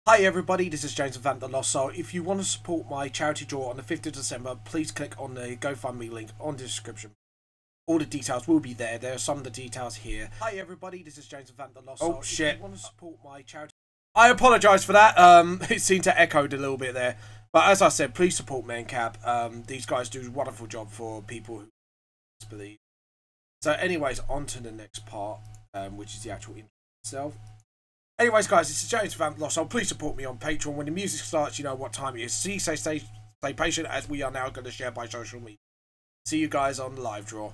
Hi everybody, this is James of Vamp the Lost Soul. If you want to support my charity draw on the 5th of December, please click on the GoFundMe link on the description. All the details will be there. There are some of the details here. Hi everybody, this is James of Vamp the Lost Soul. Oh shit. If you want to support my charity... I apologise for that. It seemed to echo a little bit there. But as I said, please support Mencap. These guys do a wonderful job for people who believe. So anyways, on to the next part, which is the actual intro itself. Anyways, guys, this is James of Vamp the Lost Soul. Please support me on Patreon. When the music starts, you know what time it is. Stay patient, as we are now going to share by social media. See you guys on the live draw.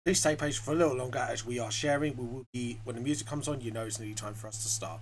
Please stay patient for a little longer as we are sharing. We will be, when the music comes on, you know it's nearly time for us to start.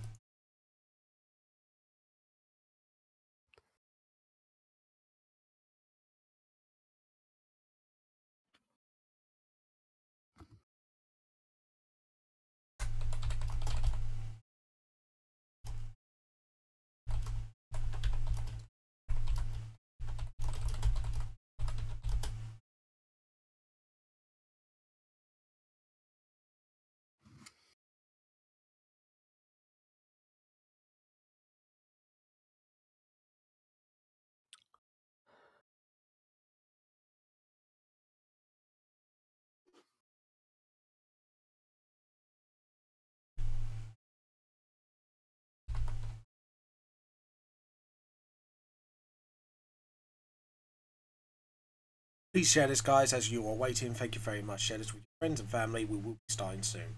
Please share this, guys, as you are waiting. Thank you very much. Share this with your friends and family. We will be starting soon.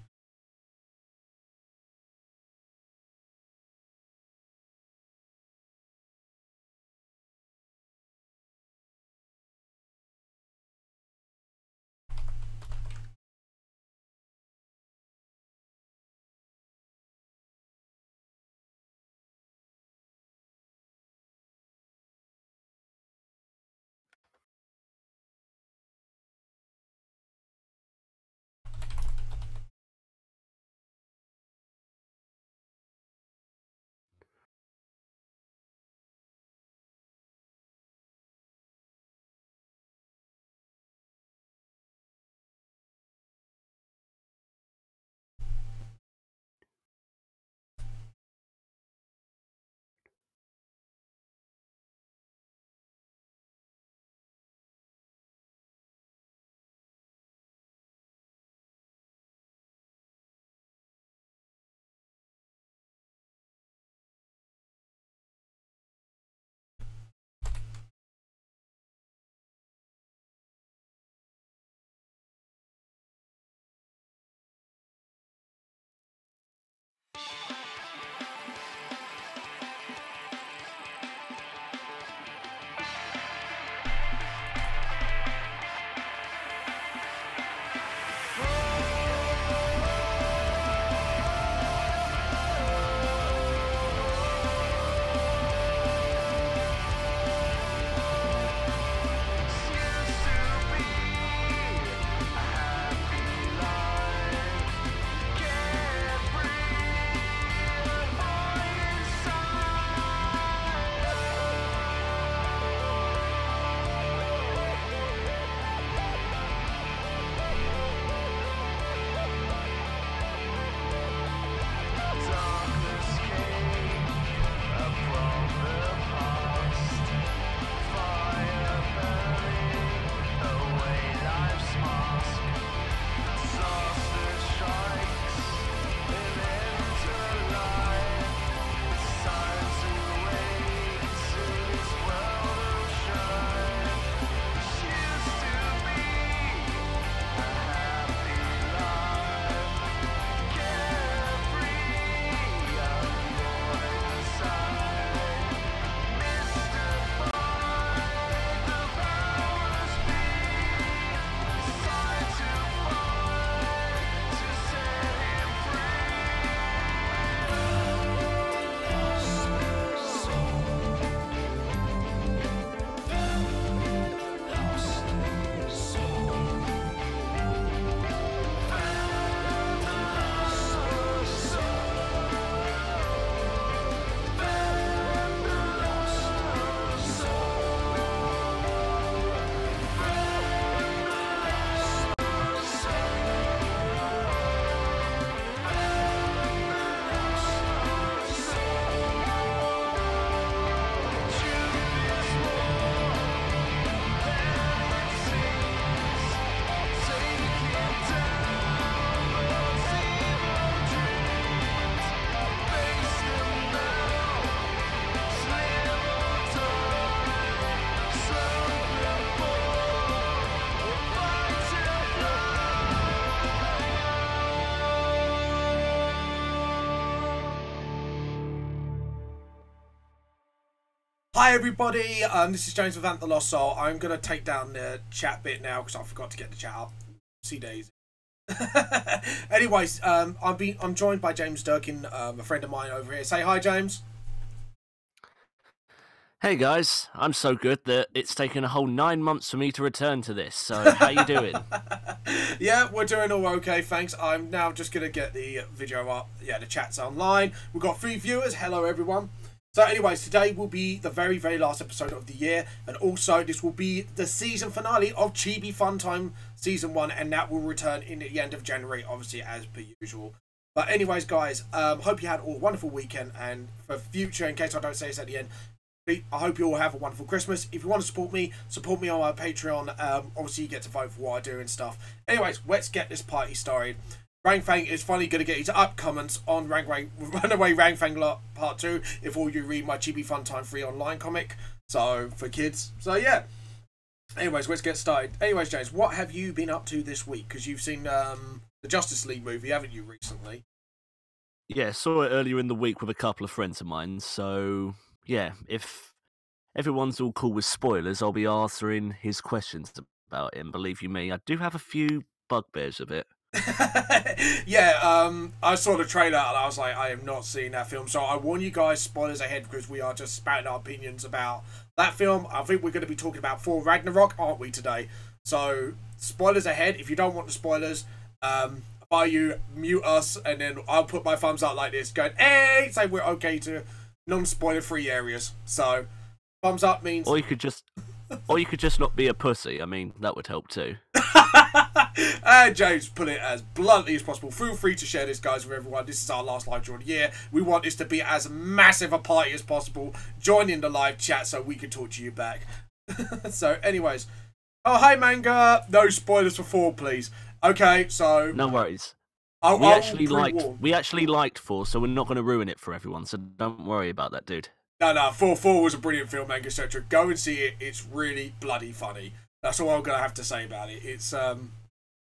Hi everybody, this is James with Vamp the Lost Soul. I'm going to take down the chat bit now because I forgot to get the chat up. See days. Anyways, I'm joined by James Durkin, a friend of mine over here. Say hi, James. Hey guys, I'm so good that it's taken a whole 9 months for me to return to this, so how you doing? Yeah, we're doing all okay, thanks. I'm now just going to get the video up. Yeah, the chat's online. We've got 3 viewers. Hello, everyone. So anyways, today will be the very, very last episode of the year, and also this will be the season finale of Chibifon Time Season 1, and that will return in at the end of January, obviously, as per usual. But anyways, guys, hope you had a wonderful weekend, and for future, in case I don't say this at the end, I hope you all have a wonderful Christmas. If you want to support me on my Patreon. Obviously, you get to vote for what I do and stuff. Anyways, let's get this party started. Rang Fang is finally going to get his up comments on Runaway Rang Fang Part 2 if all you read my Chibifon Time free online comic. So, for kids. So, yeah. Anyways, let's get started. Anyways, James, what have you been up to this week? Because you've seen the Justice League movie, haven't you, recently? Yeah, saw it earlier in the week with a couple of friends of mine, so yeah, if everyone's all cool with spoilers, I'll be answering his questions about it, and believe you me, I do have a few bugbears of it. Yeah, I saw the trailer and I was like, I am not seeing that film. So I warn you guys, spoilers ahead, because we are just spouting our opinions about that film. I think we're going to be talking about Thor Ragnarok, aren't we, today? So spoilers ahead. If you don't want the spoilers, by you mute us, and then I'll put my thumbs up like this, going, hey, say we're okay to non-spoiler free areas. So thumbs up means, or you could just not be a pussy. I mean, that would help too. And James put it as bluntly as possible. Feel free to share this, guys, with everyone. This is our last live draw of the year. We want this to be as massive a party as possible. Join in the live chat so we can talk to you back. So, anyways. Oh, hi, Manga. No spoilers for 4, please. Okay, so... No worries. We actually liked 4, so we're not going to ruin it for everyone, so don't worry about that, dude. No, 4 was a brilliant film, Manga, etc. Go and see it. It's really bloody funny. That's all I'm going to have to say about it.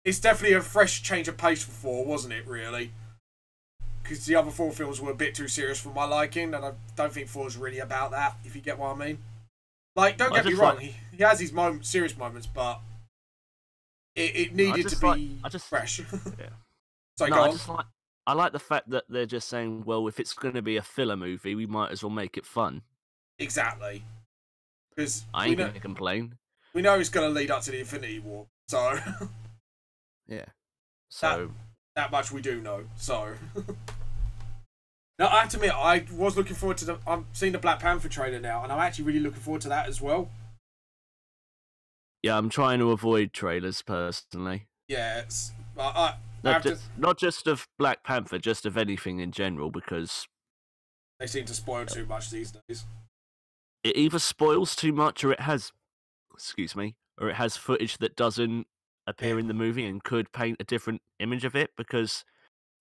It's definitely a fresh change of pace for 4, wasn't it, really? Because the other 4 films were a bit too serious for my liking, and I don't think 4's really about that, if you get what I mean. Like, don't get me wrong, he has his serious moments, but it needed to be fresh. Yeah. So no, I like the fact that they're just saying, well, if it's going to be a filler movie, we might as well make it fun. Exactly. Because I ain't going to complain. We know it's going to lead up to the Infinity War, so... Yeah. So... That much we do know, so... Now, I have to admit, I was looking forward to I'm seeing the Black Panther trailer now, and I'm actually really looking forward to that as well. Yeah, I'm trying to avoid trailers, personally. Yeah, it's... Not just of Black Panther, just of anything in general, because... They seem to spoil too much these days. It either spoils too much, or it has... Excuse me. Or it has footage that doesn't appear in the movie and could paint a different image of it, because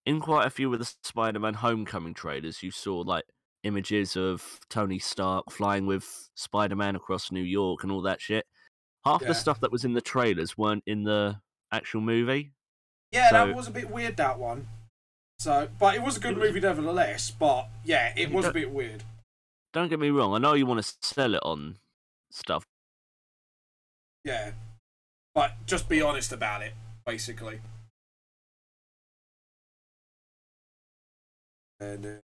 in quite a few of the Spider-Man Homecoming trailers, you saw, like, images of Tony Stark flying with Spider-Man across New York and all that shit. Half the stuff that was in the trailers weren't in the actual movie. Yeah, that was a bit weird, that one. So, but it was a good movie nevertheless, but yeah, it was a bit weird. Don't get me wrong, I know you want to sell it on stuff. Yeah, but just be honest about it, basically. And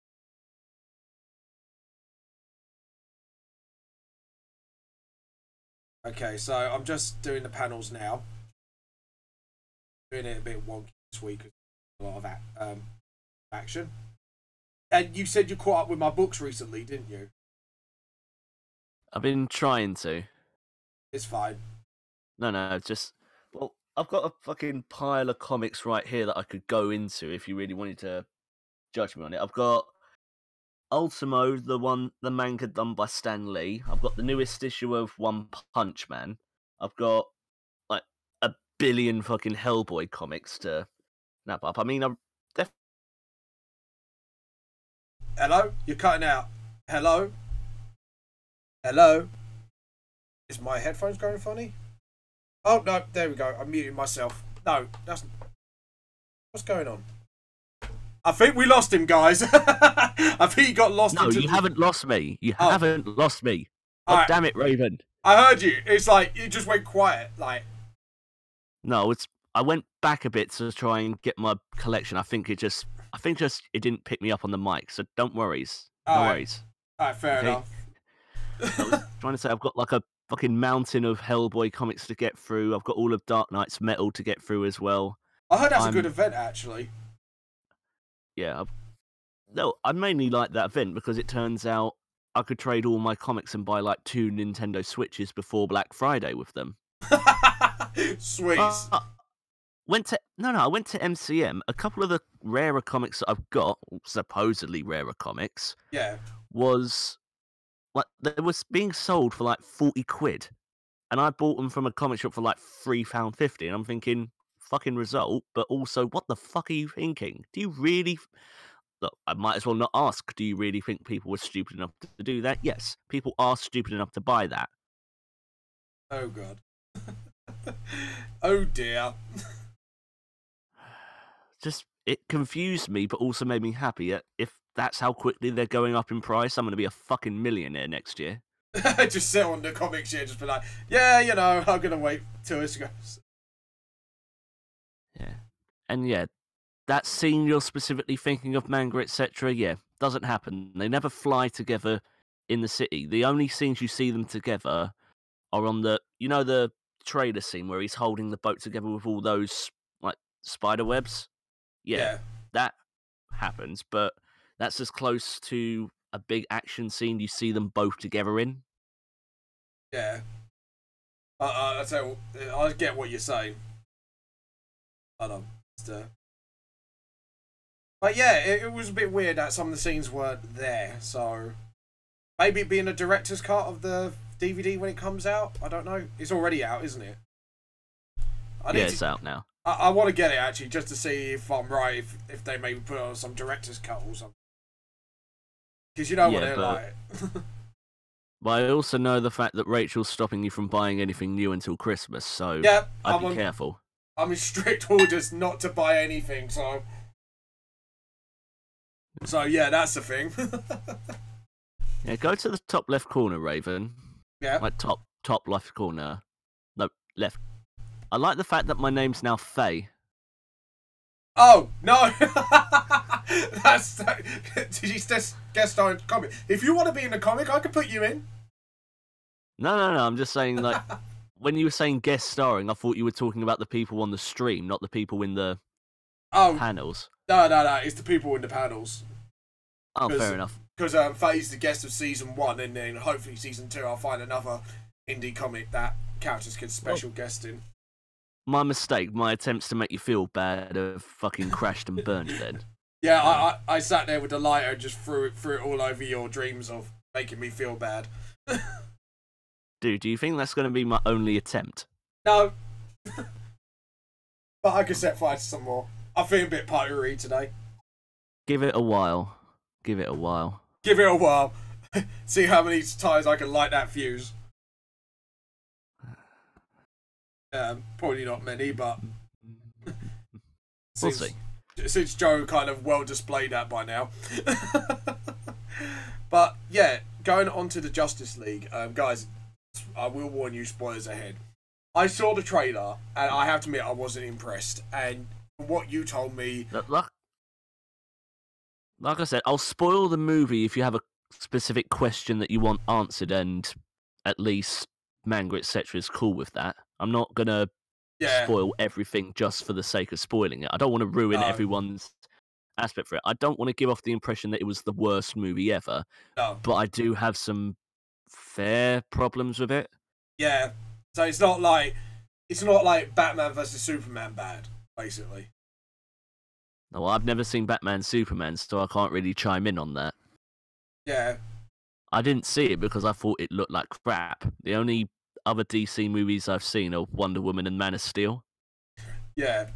okay, so I'm just doing the panels now. Doing it a bit wonky this week. A lot of action. And you said you caught up with my books recently, didn't you? I've been trying to. It's fine. No, just... Well, I've got a fucking pile of comics right here that I could go into if you really wanted to judge me on it. I've got Ultimo, the manga done by Stan Lee. I've got the newest issue of One Punch Man. I've got, like, a billion fucking Hellboy comics to nap up. I mean, I'm definitely... Hello? You're cutting out. Hello? Hello? Is my headphones going funny? Oh, no, there we go. I'm muting myself. No, that's... What's going on? I think we lost him, guys. I think he got lost. No, you haven't lost me. You haven't lost me. God damn it, Raven. I heard you. It's like you just went quiet. Like No, I went back a bit to try and get my collection. I think it didn't pick me up on the mic. So don't worries. No worries. All right, fair enough. I was trying to say I've got like a fucking mountain of Hellboy comics to get through. I've got all of Dark Knight's Metal to get through as well. I heard that's a good event, actually. Yeah. No, I mainly like that event because it turns out I could trade all my comics and buy like 2 Nintendo Switches before Black Friday with them. Sweet. I went to MCM. A couple of the rarer comics that I've got, supposedly rarer comics, was like they was being sold for like 40 quid, and I bought them from a comic shop for like £3.50, and I'm thinking, fucking result, but also, what the fuck are you thinking? Do you really? Look, I might as well not ask. Do you really think people were stupid enough to do that? Yes, people are stupid enough to buy that. Oh god. Oh dear. Just, it confused me, but also made me happy. If that's how quickly they're going up in price, I'm going to be a fucking millionaire next year. Just sit on the comics here, just be like, yeah, you know, I'm going to wait till it goes. Yeah. And yeah, that scene you're specifically thinking of, manga, etc., yeah, doesn't happen. They never fly together in the city. The only scenes you see them together are on the trailer scene where he's holding the boat together with all those, like, spider webs. Yeah, that happens, but that's as close to a big action scene you see them both together in. Yeah. I get what you're saying. I don't know. But yeah, it was a bit weird that some of the scenes weren't there, so maybe it being a director's cut of the DVD when it comes out. I don't know. It's already out, isn't it? It's out now. I want to get it actually, just to see if I'm right, if they maybe put on some director's cut or something. Because you know what they're like. But I also know the fact that Rachel's stopping you from buying anything new until Christmas, so I'd be careful. I'm in strict orders not to buy anything, so yeah, that's the thing. Yeah, go to the top left corner, Raven. Yeah. Like top left corner. No, left. I like the fact that my name's now Faye. Oh, no! Did you guest star in the comic? If you want to be in the comic, I can put you in. No, I'm just saying, like, when you were saying guest starring, I thought you were talking about the people on the stream, not the people in the panels. No, it's the people in the panels. Oh, fair enough. Because Faye's the guest of Season 1, and then hopefully Season 2 I'll find another indie comic that characters get special guest in. My mistake. My attempts to make you feel bad have fucking crashed and burned then. Yeah, I sat there with the lighter and just threw it all over your dreams of making me feel bad. Dude, do you think that's going to be my only attempt? No. But I could set fire to some more. I feel a bit pottery today. Give it a while. Give it a while. See how many times I can light that fuse. Probably not many, but we'll see. Since Joe kind of well displayed that by now. But yeah, going on to the Justice League, guys, I will warn you, spoilers ahead. I saw the trailer, and I have to admit I wasn't impressed. And what you told me, like I said, I'll spoil the movie if you have a specific question that you want answered, and at least manga, etc. is cool with that. I'm not gonna spoil everything just for the sake of spoiling it. I don't want to ruin everyone's aspect for it. I don't want to give off the impression that it was the worst movie ever. No. But I do have some fair problems with it. Yeah. So it's not like Batman versus Superman bad, basically. No, I've never seen Batman Superman, so I can't really chime in on that. Yeah. I didn't see it because I thought it looked like crap. The only other DC movies I've seen are Wonder Woman and Man of Steel. Yeah.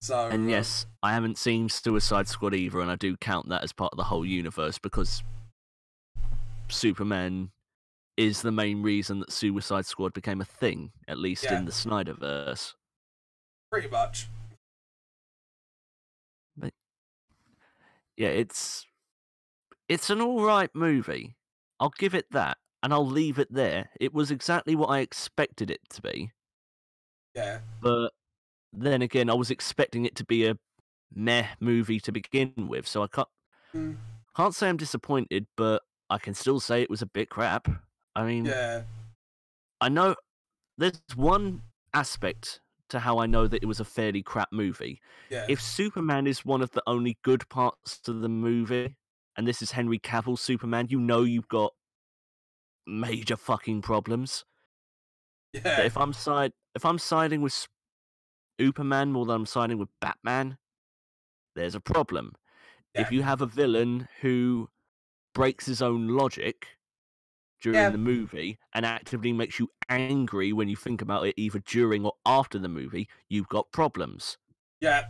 So. And yes, I haven't seen Suicide Squad either, and I do count that as part of the whole universe because Superman is the main reason that Suicide Squad became a thing, at least in the Snyderverse. Pretty much. But yeah, it's an alright movie. I'll give it that. and I'll leave it there. It was exactly what I expected it to be, Yeah. but then again, I was expecting it to be a meh movie to begin with, so I Mm, can't say I'm disappointed, but I can still say it was a bit crap. I mean, yeah. I know there's one aspect to how I know that it was a fairly crap movie. Yeah. If Superman is one of the only good parts to the movie, and this is Henry Cavill's Superman, you know you've got major fucking problems. But Yeah. if I'm siding with Superman more than I'm siding with Batman, there's a problem. Yeah. If you have a villain who breaks his own logic during Yeah. the movie and actively makes you angry when you think about it, either during or after the movie, you've got problems. Yeah.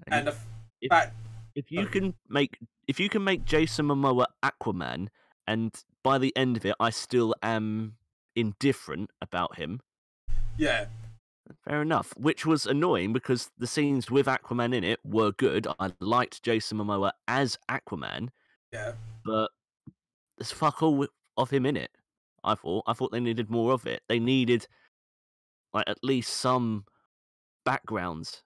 And And the if fact. if you Oh, can make Jason Momoa Aquaman, and by the end of it, I still am indifferent about him. yeah. Fair enough. Which was annoying because the scenes with Aquaman in it were good. I liked Jason Momoa as Aquaman, Yeah. but there's fuck all of him in it. I thought they needed more of it. They needed like at least some backgrounds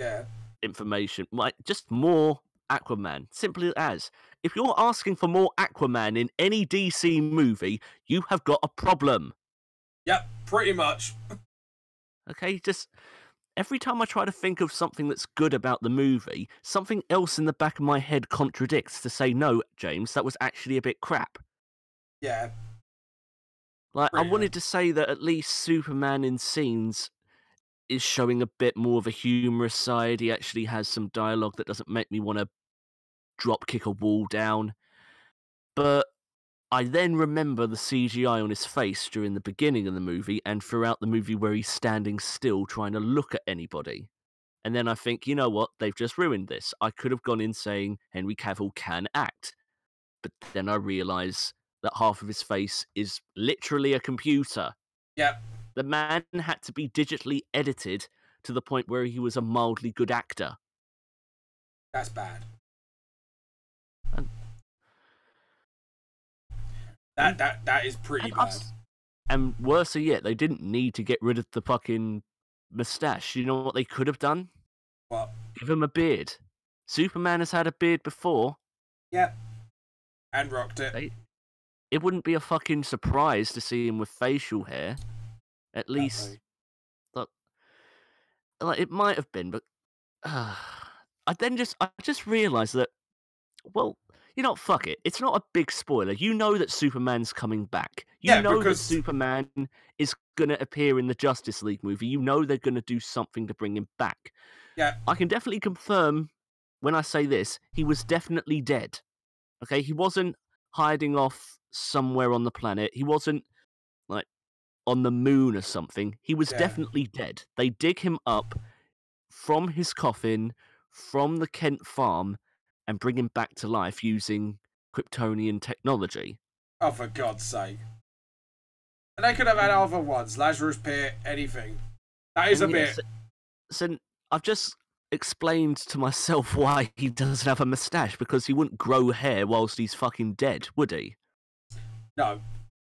Yeah. information, like just more Aquaman. Simple as. If you're asking for more Aquaman in any DC movie, you have got a problem. Yep. Pretty much. Okay, just every time I try to think of something that's good about the movie, something else in the back of my head contradicts to say, no, James, that was actually a bit crap. Yeah. Like, I Pretty much. wanted to say that at least Superman in scenes is showing a bit more of a humorous side. He actually has some dialogue that doesn't make me want to drop kick a wall down. But I then remember the CGI on his face during the beginning of the movie and throughout the movie where he's standing still trying to look at anybody. And then I think, you know what? They've just ruined this. I could have gone in saying Henry Cavill can act. But then I realise that half of his face is literally a computer. Yep. The man had to be digitally edited to the point where he was a mildly good actor. That's bad. And, and, That is pretty and, I've, bad. s- and worse yet, they didn't need to get rid of the fucking moustache. You know what they could have done? What? Give him a beard. Superman has had a beard before. Yep. And rocked it. It wouldn't be a fucking surprise to see him with facial hair. At least, look, like it might have been, but I just realised that. Well, you know, fuck it. It's not a big spoiler. You know that Superman's coming back. You Yeah, know that because Superman is gonna appear in the Justice League movie. You know they're gonna do something to bring him back. yeah, I can definitely confirm when I say this, he was definitely dead. Okay, he wasn't hiding off somewhere on the planet. He wasn't like on the moon or something. He was yeah. definitely dead. They dig him up from his coffin, from the Kent farm, and bring him back to life using Kryptonian technology. Oh, for God's sake. And they could have had other ones. Lazarus Pit, anything. That is a bit. So I've just explained to myself why he doesn't have a moustache, because he wouldn't grow hair whilst he's fucking dead, would he? No,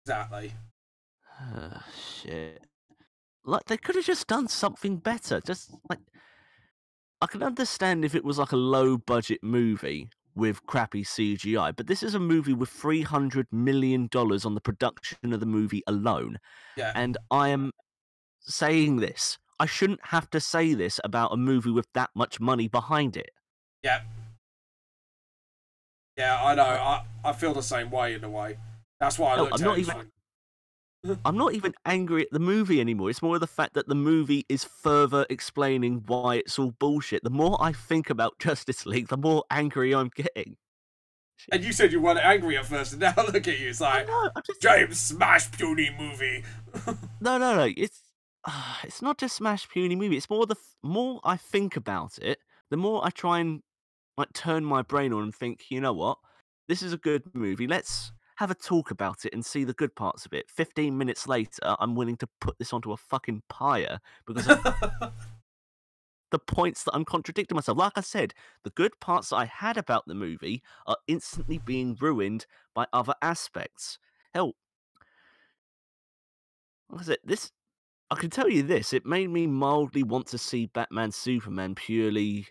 exactly. Shit. Like, they could have just done something better. Just, like, I can understand if it was like a low budget movie with crappy CGI, but this is a movie with $300 million on the production of the movie alone. Yeah. And I am saying this. I shouldn't have to say this about a movie with that much money behind it. Yeah. Yeah, I know. I feel the same way in a way. That's why I No, looked at it. I'm not even angry at the movie anymore. It's more the fact that the movie is further explaining why it's all bullshit. The more I think about Justice League, the more angry I'm getting. Shit. And you said you weren't angry at first, and now look at you. It's like, James, smash puny movie. No. It's not just smash puny movie. It's more the more I think about it, the more I try and like turn my brain on and think, you know what, this is a good movie. Let's have a talk about it and see the good parts of it. 15 minutes later, I'm willing to put this onto a fucking pyre because the points that I'm contradicting myself. Like I said, the good parts that I had about the movie are instantly being ruined by other aspects. Hell, like I said, this I can tell you this, it made me mildly want to see Batman Superman purely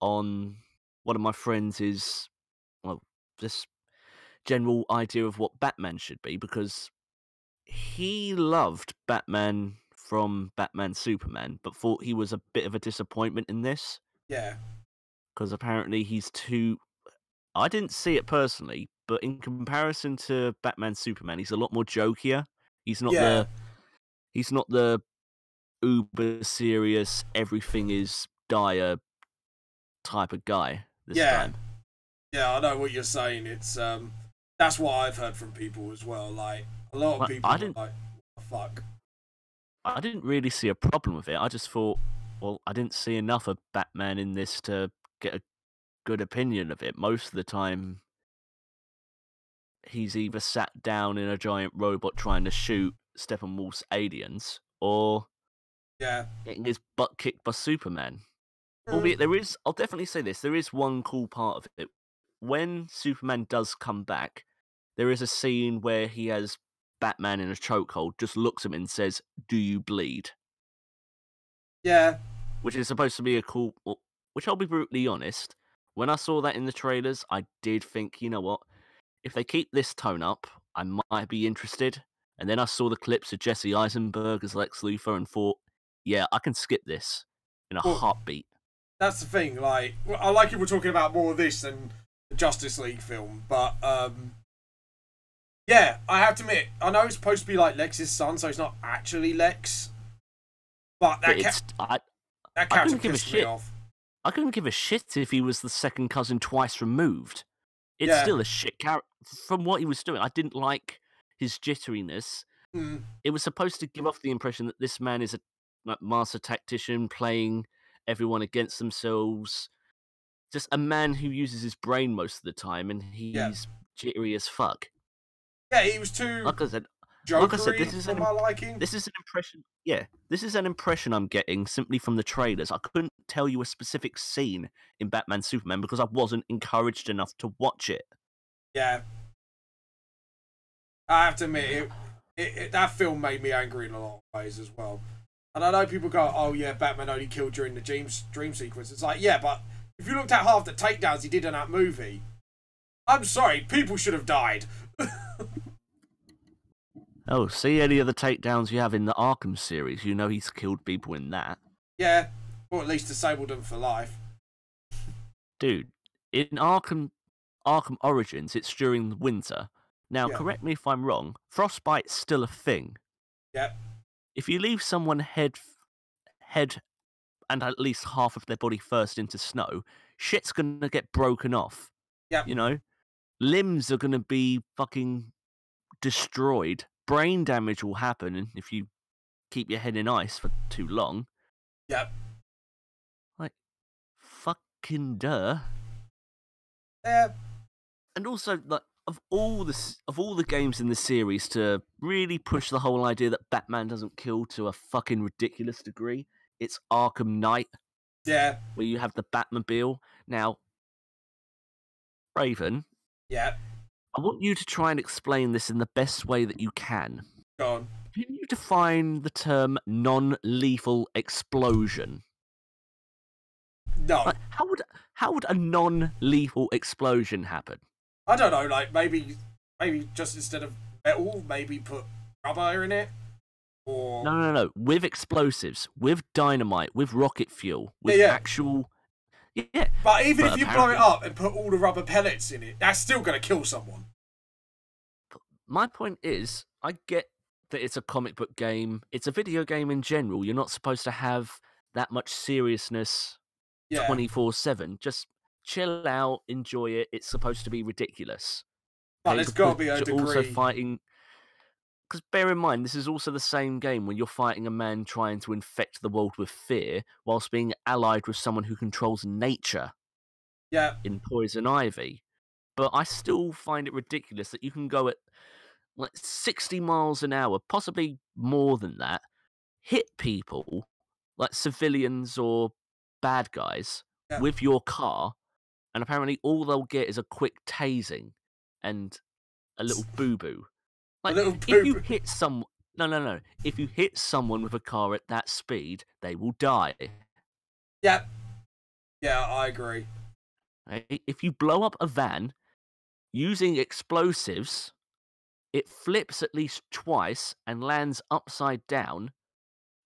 on one of my friends' well, this general idea of what Batman should be, because he loved Batman from Batman Superman, but thought he was a bit of a disappointment in this. Yeah. Because apparently he's too. I didn't see it personally, but in comparison to Batman Superman, he's a lot more jokier. He's not Yeah. the. He's not the uber serious, everything is dire type of guy this Yeah. time. Yeah, I know what you're saying. It's that's what I've heard from people as well. Like a lot of people are like, what the fuck? I didn't really see a problem with it. I just thought, well, I didn't see enough of Batman in this to get a good opinion of it. Most of the time, he's either sat down in a giant robot trying to shoot Steppenwolf's aliens, or Yeah. getting his butt kicked by Superman. Mm. Albeit I'll definitely say this, there is one cool part of it. When Superman does come back, there is a scene where he has Batman in a chokehold, just looks at him and says, "Do you bleed?" Yeah. Which is supposed to be a cool. Which I'll be brutally honest, when I saw that in the trailers, I did think, you know what? If they keep this tone up, I might be interested. And then I saw the clips of Jesse Eisenberg as Lex Luthor and thought, yeah, I can skip this in a heartbeat. That's the thing. Like, I like you were talking about more of this than the Justice League film, but yeah, I have to admit, I know it's supposed to be like Lex's son, so it's not actually Lex, but that character pissed me off. I couldn't give a shit if he was the second cousin twice removed. It's still a shit character. From what he was doing, I didn't like his jitteriness. Mm. It was supposed to give off the impression that this man is a master tactician playing everyone against themselves. Just a man who uses his brain most of the time, and he's jittery as fuck. Yeah, he was too. Like I said, this is my liking. This is an impression. Yeah, this is an impression I'm getting simply from the trailers. I couldn't tell you a specific scene in Batman Superman because I wasn't encouraged enough to watch it. Yeah, I have to admit, that film made me angry in a lot of ways as well. And I know people go, "Oh yeah, Batman only killed during the dream sequence." It's like, yeah, but if you looked at half the takedowns he did in that movie, I'm sorry, people should have died. Oh, see any of the takedowns you have in the Arkham series, you know he's killed people in that. Yeah, or at least disabled them for life. Dude, in Arkham Origins, it's during the winter. Now, correct me if I'm wrong, frostbite's still a thing. Yep. If you leave someone head and at least half of their body first into snow, shit's gonna get broken off. Yep. You know? Limbs are gonna be fucking destroyed. Brain damage will happen if you keep your head in ice for too long. Yep. Like, fucking duh. Yeah. And also, like, of all the games in the series to really push the whole idea that Batman doesn't kill to a fucking ridiculous degree, it's Arkham Knight. Yeah. Where you have the Batmobile. Now, Raven. Yeah. I want you to try and explain this in the best way that you can. Go on. Can you define the term non-lethal explosion? No. Like, how would a non-lethal explosion happen? I don't know. Like maybe just instead of metal, maybe put rubber in it. Or No. With explosives, with dynamite, with rocket fuel, with actual. Yeah. But even if you blow it up and put all the rubber pellets in it, that's still going to kill someone. My point is, I get that it's a comic book game. It's a video game in general. You're not supposed to have that much seriousness 24/7. Just chill out, enjoy it. It's supposed to be ridiculous. But there's got to be a degree. Also fighting. Because bear in mind, this is also the same game when you're fighting a man trying to infect the world with fear, whilst being allied with someone who controls nature. Yeah. In Poison Ivy. But I still find it ridiculous that you can go at like 60 miles an hour, possibly more than that, hit people, like civilians or bad guys Yeah. with your car, and apparently all they'll get is a quick tasing and a little boo-boo. Like, little if you boo-boo. hit some... No. If you hit someone with a car at that speed, they will die. Yeah. Yeah, I agree. Right? If you blow up a van using explosives, it flips at least twice and lands upside down,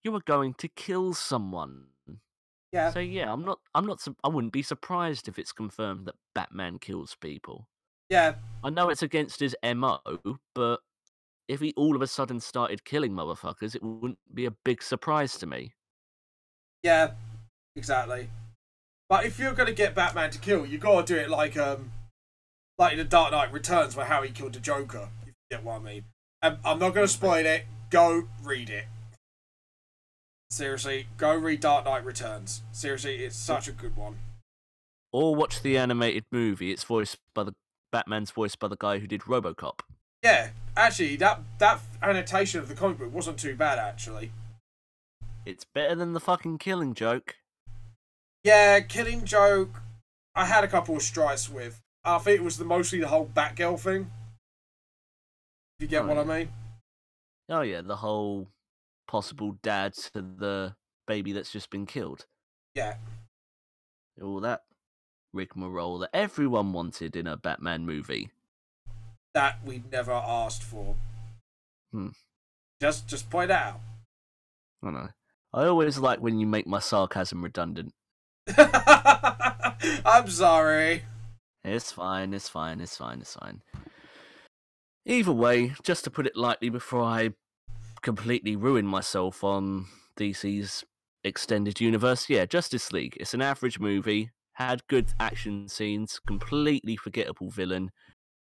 you are going to kill someone. Yeah. So yeah, I wouldn't be surprised if it's confirmed that Batman kills people. Yeah. I know it's against his MO, but if he all of a sudden started killing motherfuckers, it wouldn't be a big surprise to me. Yeah. Exactly. But if you're gonna get Batman to kill, you gotta do it like in the Dark Knight Returns, where how he killed the Joker. If you get what I mean. I'm not gonna spoil it. Go read it. Seriously, go read Dark Knight Returns. Seriously, it's such a good one. Or watch the animated movie. It's voiced by Batman's voiced by the guy who did RoboCop. Yeah, actually, that annotation of the comic book wasn't too bad, actually. It's better than the fucking Killing Joke. Yeah, Killing Joke, I had a couple of strikes with. I think it was mostly the whole Batgirl thing. If you get what I mean. Oh yeah, the whole possible dad to the baby that's just been killed. Yeah. All that rigmarole that everyone wanted in a Batman movie. That we never asked for. Just point out. I know. I always like when you make my sarcasm redundant. I'm sorry. It's fine. Either way, just to put it lightly before I completely ruin myself on DC's extended universe, yeah, Justice League. It's an average movie, had good action scenes, completely forgettable villain,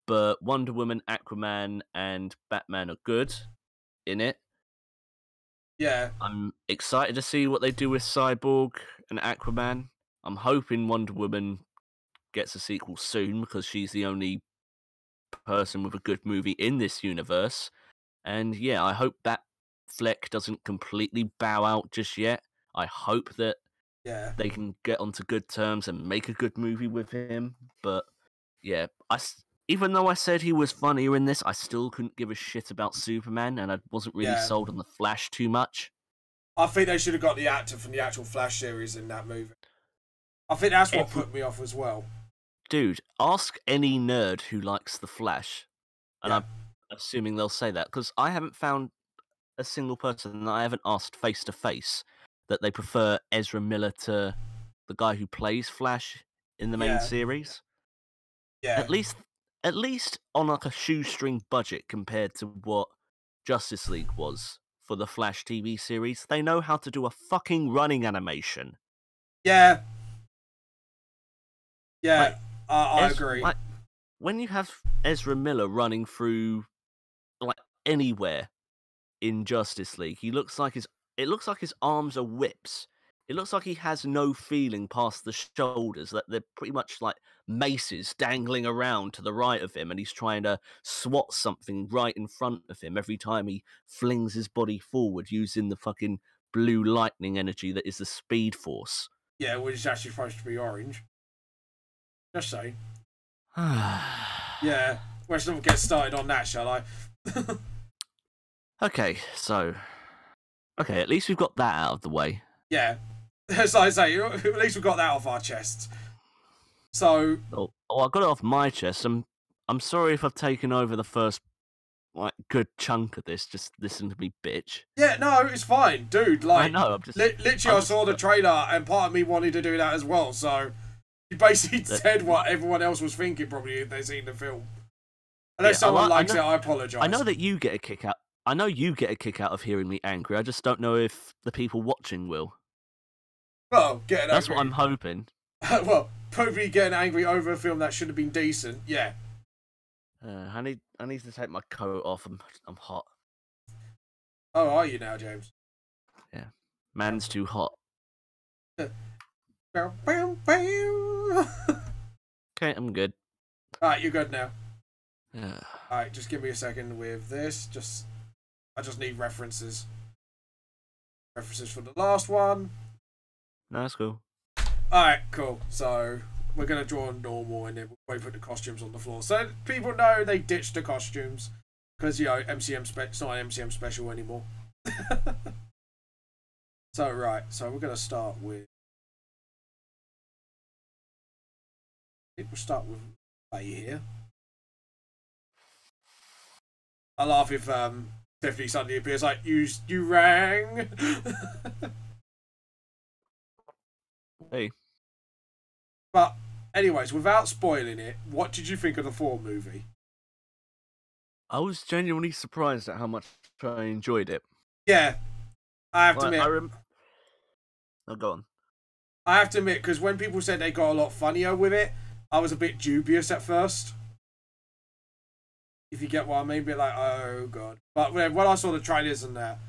but Wonder Woman, Aquaman, and Batman are good in it. Yeah. I'm excited to see what they do with Cyborg and Aquaman. I'm hoping Wonder Woman gets a sequel soon, because she's the only person with a good movie in this universe. And yeah, I hope Batfleck doesn't completely bow out just yet. I hope that they can get onto good terms and make a good movie with him. But yeah, even though I said he was funnier in this, I still couldn't give a shit about Superman, and I wasn't really sold on the Flash too much. I think they should have got the actor from the actual Flash series in that movie. I think that's what put me off as well. Dude, ask any nerd who likes the Flash, and I'm assuming they'll say that, because I haven't found a single person that I haven't asked face to face that they prefer Ezra Miller to the guy who plays Flash in the main series. Yeah. At least on like a shoestring budget compared to what Justice League was for the Flash TV series. They know how to do a fucking running animation. Yeah. Yeah, I agree. Like, when you have Ezra Miller running through like anywhere in Justice League, it looks like his arms are whips. It looks like he has no feeling past the shoulders, that they're pretty much like maces dangling around to the right of him, and he's trying to swat something right in front of him every time he flings his body forward using the fucking blue lightning energy that is the Speed Force. Yeah, which is actually supposed to be orange. Just saying. Yeah, let's not get started on that, shall I? Okay, at least we've got that out of the way. Yeah, as I say, at least we've got that off our chests. So, I got it off my chest. I'm sorry if I've taken over the first good chunk of this. Just listen to me, bitch. Yeah, no, it's fine, dude. Like, I know. I saw the trailer, and part of me wanted to do that as well. So, you basically said what everyone else was thinking, probably, if they've seen the film. Unless someone likes it, I apologise. I know that you get a kick out. I know you get a kick out of hearing me angry. I just don't know if the people watching will. Well, getting That's angry. what I'm hoping. Well, probably getting angry over a film that should have been decent. Yeah. I need to take my coat off. I'm hot. Oh, are you now, James? Yeah. Man's too hot. Okay, I'm good. Alright, you're good now. Yeah. Alright, just give me a second with this. I just need references. References for the last one. No, that's cool. Alright, cool. So we're gonna draw normal and then we'll wait for the costumes on the floor. So people know they ditched the costumes. Because, you know, it's not an MCM special anymore. So, right. So we're gonna start with... I think we'll start with Faye here. I laugh if Tiffany suddenly appears like, you rang. Hey. But, anyways, without spoiling it, what did you think of the 4 movie? I was genuinely surprised at how much I enjoyed it. Yeah, I have to admit. Oh, go on. I have to admit, because when people said they got a lot funnier with it, I was a bit dubious at first. If you get what I mean, a bit like, oh god. But when I saw the trailers and that,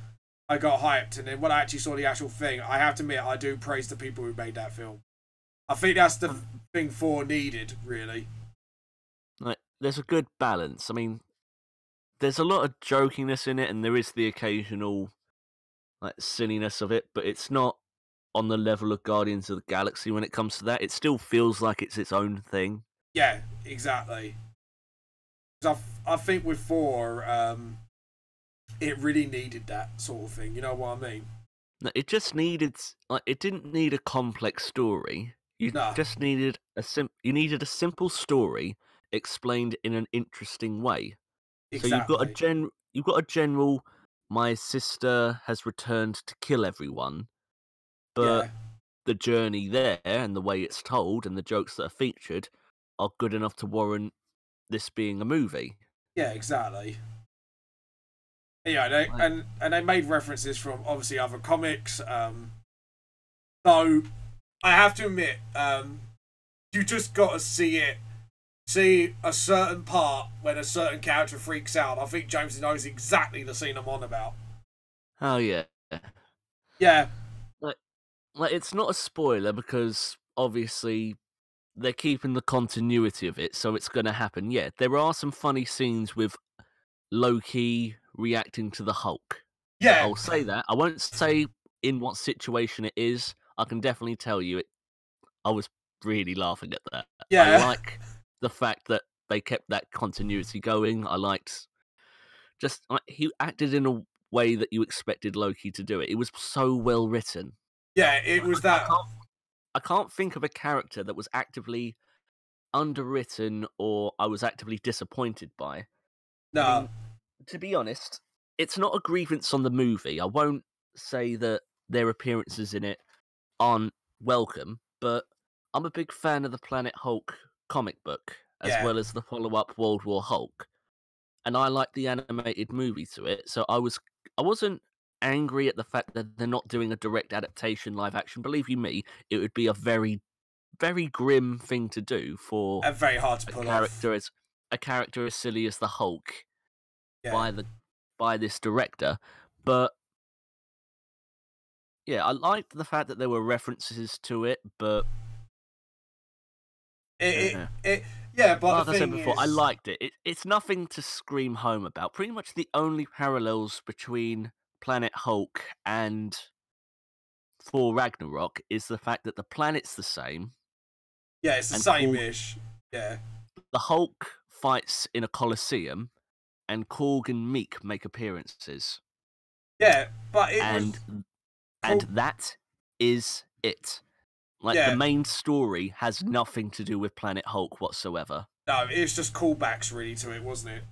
I got hyped, and then when I actually saw the actual thing, I have to admit, I do praise the people who made that film. I think that's the thing 4 needed, really. Like, there's a good balance. I mean, there's a lot of jokiness in it, and there is the occasional like silliness of it, but it's not on the level of Guardians of the Galaxy when it comes to that. It still feels like it's its own thing. Yeah, exactly. I think with 4, it really needed that sort of thing. You know what I mean? It just needed, like, it didn't need a complex story. You just needed you needed a simple story explained in an interesting way. Exactly. So you've got a general. My sister has returned to kill everyone, but the journey there and the way it's told and the jokes that are featured are good enough to warrant this being a movie. Yeah, exactly. Yeah, and they made references from obviously other comics. So I have to admit, you just got to see a certain part when a certain character freaks out. I think James knows exactly the scene I'm on about. Oh yeah, yeah. Like it's not a spoiler because obviously they're keeping the continuity of it, so it's going to happen. Yeah, there are some funny scenes with Loki reacting to the Hulk. Yeah, I'll say that. I won't say in what situation it is. I can definitely tell you it. I was really laughing at that. Yeah. I like the fact that they kept that continuity going. I liked he acted in a way that you expected Loki to do it. It was so well written. Yeah, it was that. I can't think of a character that was actively underwritten or I was actively disappointed by. No. I mean, to be honest, it's not a grievance on the movie. I won't say that their appearances in it aren't welcome, but I'm a big fan of the Planet Hulk comic book, as well as the follow-up World War Hulk. And I like the animated movie to it, so I wasn't angry at the fact that they're not doing a direct adaptation live action. Believe you me, it would be a very, very grim thing to do for and very hard to pull off. A character as silly as the Hulk by this director. But yeah, I liked the fact that there were references to it, but but like I said before, I liked it. It's nothing to scream home about. Pretty much the only parallels between Planet Hulk and Thor Ragnarok is the fact that the planet's the same. Yeah, it's the same-ish. Yeah. The Hulk fights in a coliseum, and Korg and Meek make appearances. Yeah, but and that is it. Like, the main story has nothing to do with Planet Hulk whatsoever. No, it's just callbacks, really, to it, wasn't it?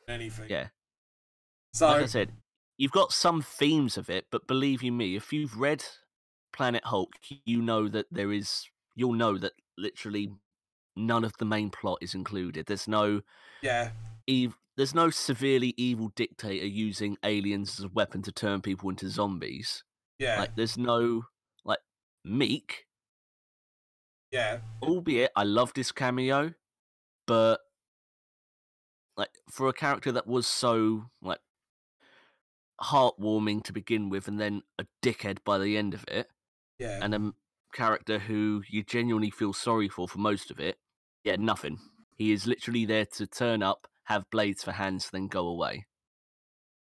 Anything. Yeah. So, like I said, you've got some themes of it, but believe you me, if you've read Planet Hulk, you'll know that literally none of the main plot is included. There's no... Yeah. There's no severely evil dictator using aliens as a weapon to turn people into zombies. Yeah. Like, there's no... Like, Meek... Yeah. Albeit, I loved his cameo, but like for a character that was so like heartwarming to begin with, and then a dickhead by the end of it, and a character who you genuinely feel sorry for most of it, nothing. He is literally there to turn up, have blades for hands, then go away.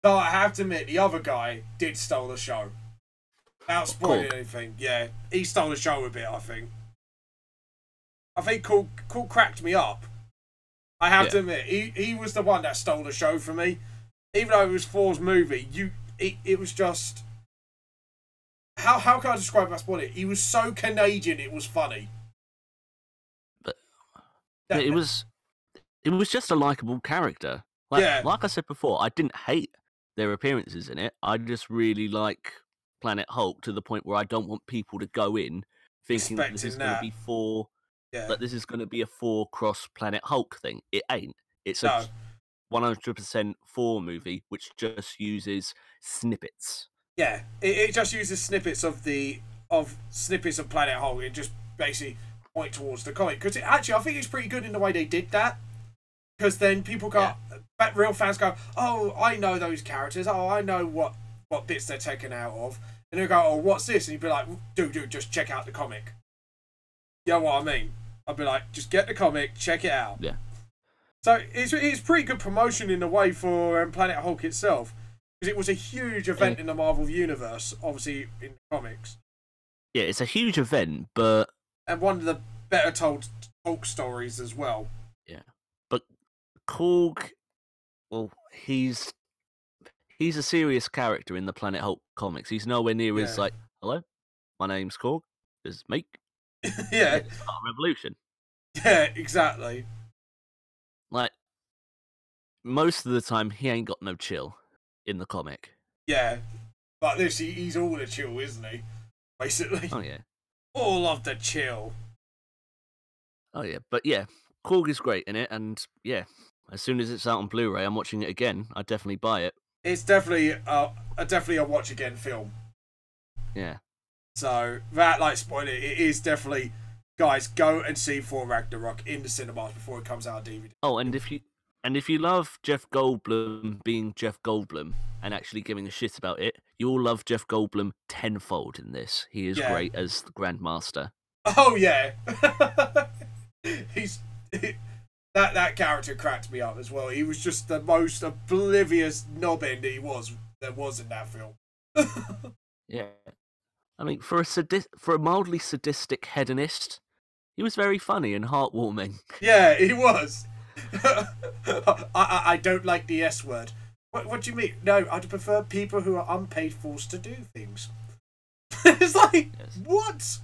No, I have to admit, the other guy did steal the show. Without spoiling anything, he stole the show a bit, I think. I think Cool cracked me up. I have to admit, he was the one that stole the show from me. Even though it was Thor's movie, it was just... How can I describe that spoiler? He was so Canadian, it was funny. But it was just a likable character. Like I said before, I didn't hate their appearances in it. I just really like Planet Hulk to the point where I don't want people to go in thinking that this is going to be Thor. That this is going to be a Thor cross Planet Hulk thing. It ain't. It's a 100% Thor movie, which just uses snippets. Yeah, it just uses snippets of snippets of Planet Hulk. It just basically point towards the comic, because actually I think it's pretty good in the way they did that. Because then people go, real fans go, oh, I know those characters. Oh, I know what bits they're taken out of. And they go, oh, what's this? And you'd be like, dude, just check out the comic. You know what I mean? I'd be like, just get the comic, check it out. Yeah. So it's pretty good promotion in a way for Planet Hulk itself. Because it was a huge event in the Marvel Universe, obviously in the comics. Yeah, it's a huge event, but... And one of the better told Hulk stories as well. Yeah. But Korg, well, he's a serious character in the Planet Hulk comics. He's nowhere near as like, hello, my name's Korg, this is me. Yeah. It's a revolution. Yeah, exactly. Like, most of the time, he ain't got no chill in the comic. Yeah. Like this, he's all the chill, isn't he? Basically. Oh, yeah. All of the chill. Oh, yeah. But, yeah, Korg is great in it, and, yeah, as soon as it's out on Blu-ray, I'm watching it again. I'd definitely buy it. It's definitely a watch-again film. Yeah. So, that, like, spoiler, it is definitely... Guys, go and see Thor Ragnarok in the cinemas before it comes out on DVD. Oh, and if you love Jeff Goldblum being Jeff Goldblum and actually giving a shit about it, you'll love Jeff Goldblum tenfold in this. He is great as the Grandmaster. Oh yeah, that character cracked me up as well. He was just the most oblivious knobhead there was in that film. Yeah, I mean, for a mildly sadistic hedonist, he was very funny and heartwarming. Yeah, he was. I don't like the S word. What do you mean? No, I'd prefer people who are unpaid forced to do things. It's like, what?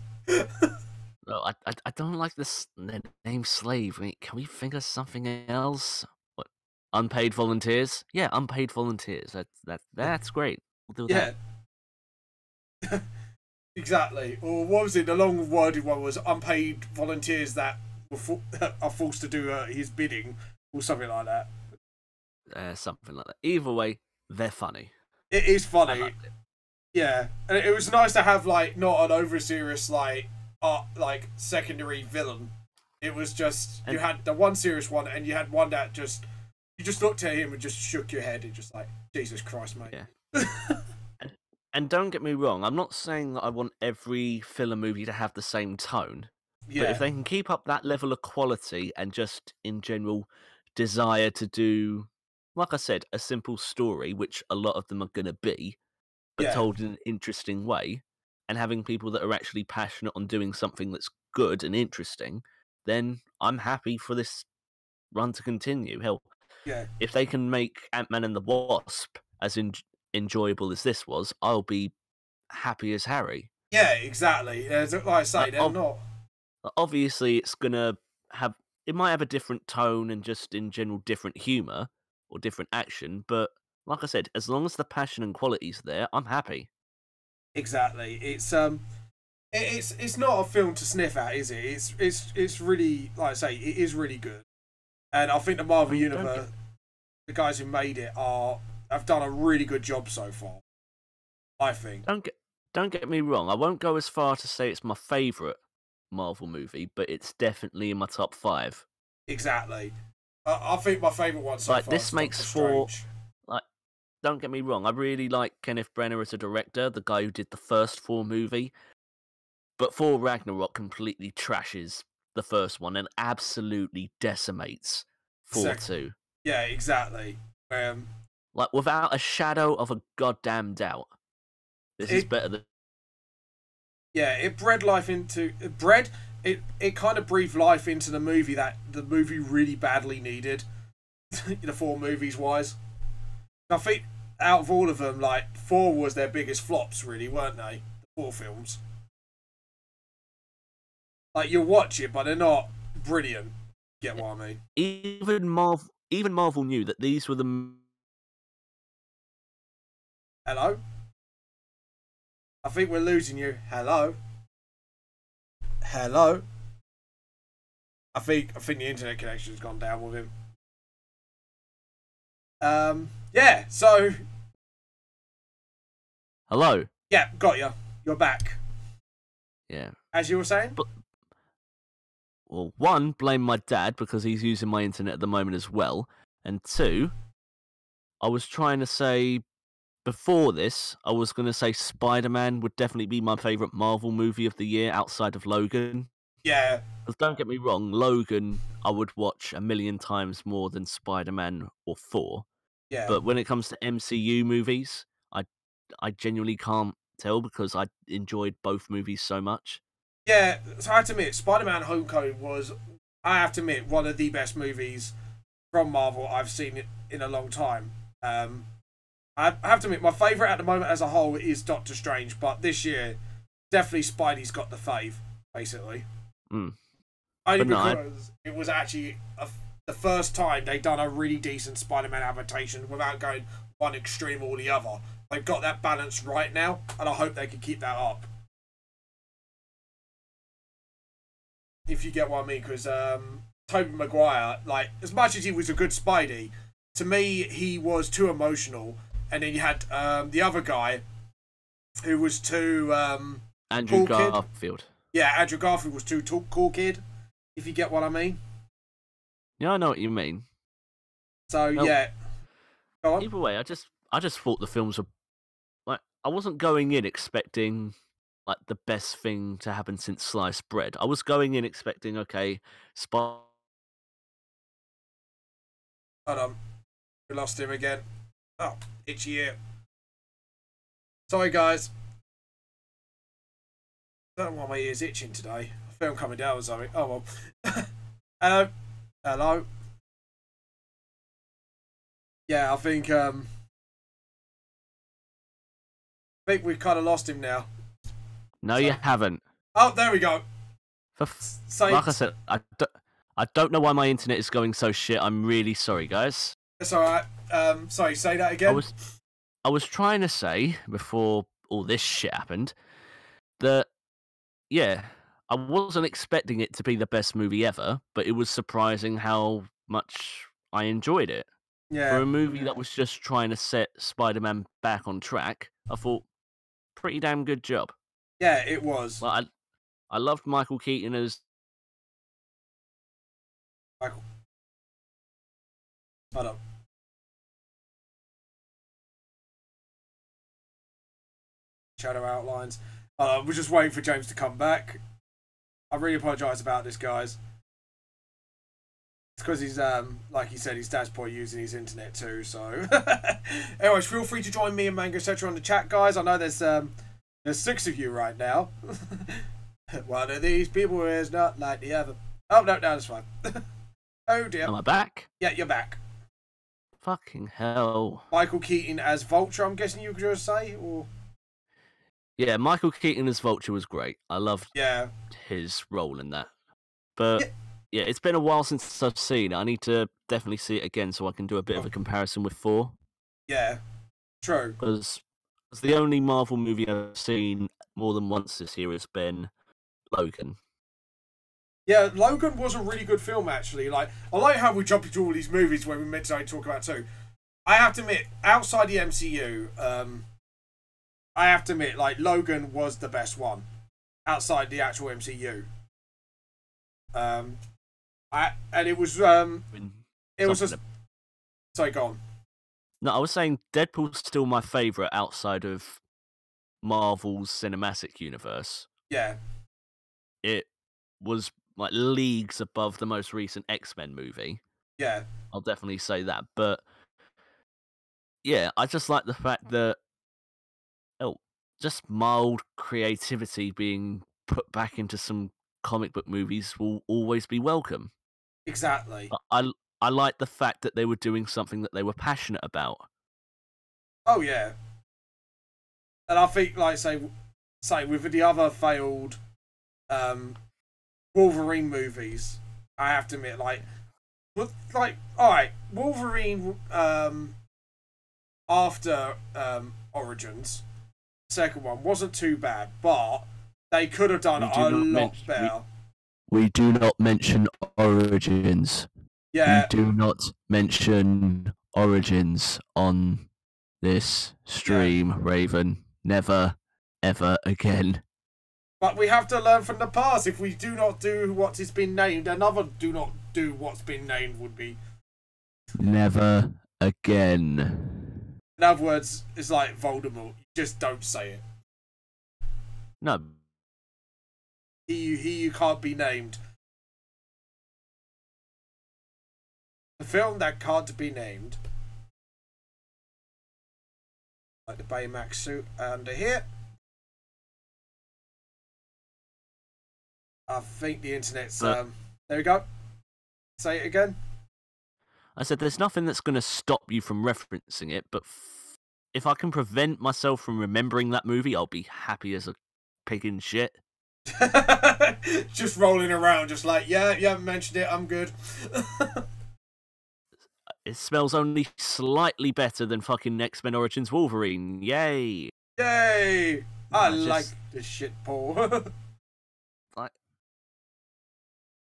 No, I don't like the name slave. I mean, can we think of something else? What? Unpaid volunteers? Yeah, unpaid volunteers. That's great. We'll do that. Yeah. Exactly. Or what was it? The long worded one was unpaid volunteers that are forced to do his bidding, or something like that. Something like that. Either way, they're funny. It is funny. Yeah, and it was nice to have like not an over serious like secondary villain. It was just you had the one serious one, and you had one that you just looked at him and just shook your head and just like, Jesus Christ, mate. Yeah. And don't get me wrong, I'm not saying that I want every filler movie to have the same tone. Yeah. But if they can keep up that level of quality and just in general desire to do, like I said, a simple story, which a lot of them are going to be, but told in an interesting way, and having people that are actually passionate on doing something that's good and interesting, then I'm happy for this run to continue. Hell, if they can make Ant-Man and the Wasp as enjoyable as this was, I'll be happy as Harry. Yeah, exactly. Like I say, they're not... Obviously, it's gonna have... It might have a different tone and just in general different humour or different action, but like I said, as long as the passion and quality's there, I'm happy. Exactly. It's not a film to sniff at, is it? It's really, like I say, it is really good. And I think the Marvel Universe, the guys who made it have done a really good job so far. I think. Don't get me wrong. I won't go as far to say it's my favourite Marvel movie, but it's definitely in my top 5. Exactly. I think my favourite one so far. This makes for don't get me wrong. I really like Kenneth Branagh as a director, the guy who did the first Thor movie, but Thor Ragnarok completely trashes the first one and absolutely decimates Thor 2. Yeah, exactly. Like without a shadow of a goddamn doubt, this is better than. Yeah, it bred it kind of breathed life into the movie that the movie really badly needed. The 4 movies wise, I think out of all of them, like 4 was their biggest flops, really, weren't they? The 4 films. Like you'll watch it, but they're not brilliant. Get what I mean? Even Marvel knew that these were the. Hello? I think we're losing you. Hello? Hello? I think the internet connection's gone down with him. Yeah, so... Hello? Yeah, got you. You're back. Yeah. As you were saying? But, well, 1, blame my dad because he's using my internet at the moment as well. And 2, I was trying to say... Before this, I was going to say Spider-Man would definitely be my favourite Marvel movie of the year outside of Logan. Yeah. Because don't get me wrong, Logan I would watch a million times more than Spider-Man or Thor. Yeah. But when it comes to MCU movies, I genuinely can't tell because I enjoyed both movies so much. Yeah, so I have to admit, Spider-Man Homecoming was, I have to admit, one of the best movies from Marvel I've seen in a long time. I have to admit, my favourite at the moment as a whole is Doctor Strange, but this year, definitely Spidey's got the fave, basically. Mm. Only because it was actually the first time they've done a really decent Spider-Man adaptation without going one extreme or the other. They've got that balance right now, and I hope they can keep that up. If you get what I mean, because Tobey Maguire, like, as much as he was a good Spidey, to me, he was too emotional. And then you had the other guy who was too Andrew cool Garfield. Kid. Yeah, Andrew Garfield was too cool kid, if you get what I mean. Yeah, I know what you mean. So yeah. Go on. Either way, I just thought the films were like, I wasn't going in expecting like the best thing to happen since sliced bread. I was going in expecting, okay, Hold on. We lost him again. Oh, itchy ear. Sorry, guys. I don't know why my ear's itching today. I feel I'm coming down or something. Oh, well. Hello? Hello? Yeah, I think we've kind of lost him now. No, you haven't. Oh, there we go. Like I said, I don't know why my internet is going so shit. I'm really sorry, guys. It's alright. Sorry, say that again. I was trying to say, before all this shit happened, that, yeah, I wasn't expecting it to be the best movie ever, but it was surprising how much I enjoyed it. Yeah. For a movie that was just trying to set Spider-Man back on track, I thought, pretty damn good job. Yeah, it was. Like, I loved Michael Keaton as... Michael. Hold on. Shadow outlines. We're just waiting for James to come back. I really apologise about this, guys. It's because he's, like he said, his dad's probably using his internet too, so... Anyways, feel free to join me and Mango Etc. on the chat, guys. I know there's 6 of you right now. One of these people is not like the other. Oh, no, that's fine. Oh, dear. Am I back? Yeah, you're back. Fucking hell. Michael Keaton as Vulture, I'm guessing you could just say, or... Yeah, Michael Keaton as Vulture was great. I loved his role in that. But, yeah, it's been a while since I've seen it. I need to definitely see it again so I can do a bit of a comparison with 4. Yeah, true. Because the only Marvel movie I've seen more than once this year has been Logan. Yeah, Logan was a really good film, actually. Like, I like how we jump into all these movies when we meant to talk about 2. I have to admit, outside the MCU, I have to admit, like, Logan was the best one outside the actual MCU. And it was just... Sorry, go on. No, I was saying Deadpool's still my favourite outside of Marvel's cinematic universe. Yeah. It was like leagues above the most recent X-Men movie. Yeah. I'll definitely say that. But yeah, I just like the fact that just mild creativity being put back into some comic book movies will always be welcome. Exactly. I like the fact that they were doing something that they were passionate about. Oh yeah. And I think, like, say with the other failed Wolverine movies, I have to admit, like, all right, Wolverine after Origins, second one wasn't too bad, but they could have done a lot better. We do not mention Origins. Yeah. We do not mention Origins on this stream, yeah. Raven. Never, ever again. But we have to learn from the past. If we do not do what has been named, another do not do what's been named would be... Never again. In other words, it's like Voldemort. You just don't say it. No. He can't be named. The film that can't be named. Like the Baymax suit under here. I think the internet's... there we go. Say it again. I said there's nothing that's going to stop you from referencing it, but if I can prevent myself from remembering that movie, I'll be happy as a pig in shit. Just rolling around, just like, yeah, you haven't mentioned it, I'm good. It smells only slightly better than fucking X-Men Origins Wolverine. Yay! Yay! I like this shit, Paul.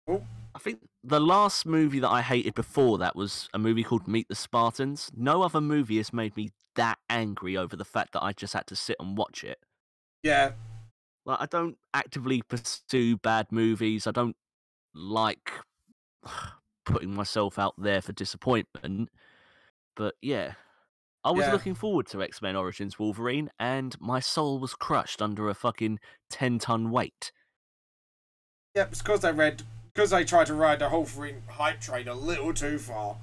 I think the last movie that I hated before that was a movie called Meet the Spartans. No other movie has made me that angry over the fact that I just had to sit and watch it. Yeah. Like, I don't actively pursue bad movies. I don't like putting myself out there for disappointment. But yeah, I was looking forward to X-Men Origins Wolverine, and my soul was crushed under a fucking 10-ton weight. Yeah, it's because they tried to ride the Wolverine hype train a little too far.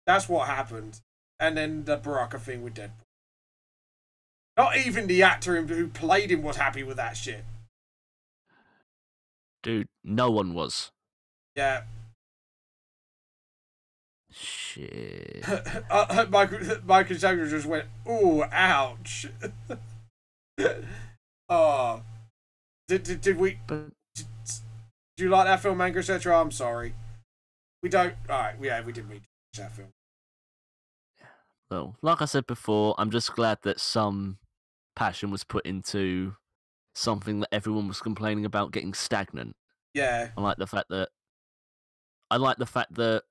That's what happened. And then the Baraka thing with Deadpool. Not even the actor who played him was happy with that shit. Dude, no one was. Yeah. Shit. Michael Jackson just went, ooh, ouch. Oh. Did we... Do you like that film, Manga, etc.? I'm sorry. We don't... Alright, yeah, we didn't read that film. Well, like I said before, I'm just glad that some passion was put into something that everyone was complaining about getting stagnant. Yeah. I like the fact that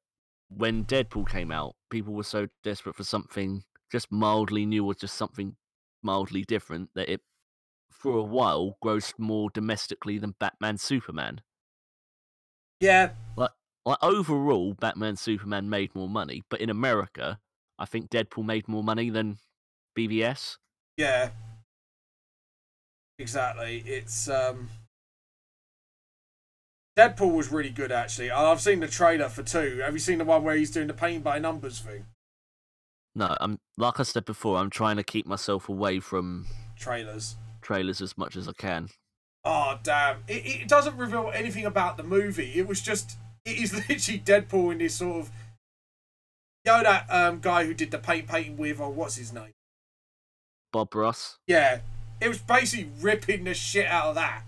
when Deadpool came out, people were so desperate for something just mildly new or just something mildly different that it, for a while, grossed more domestically than Batman Superman. Yeah. Like overall, Batman Superman made more money, but in America, I think Deadpool made more money than BVS. Yeah. Exactly. It's Deadpool was really good, actually. I've seen the trailer for 2. Have you seen the one where he's doing the paint by numbers thing? No, like I said before, I'm trying to keep myself away from trailers as much as I can. Oh, damn. It doesn't reveal anything about the movie. It is literally Deadpool in this sort of... You know that guy who did the painting with, or what's his name? Bob Ross. Yeah. It was basically ripping the shit out of that.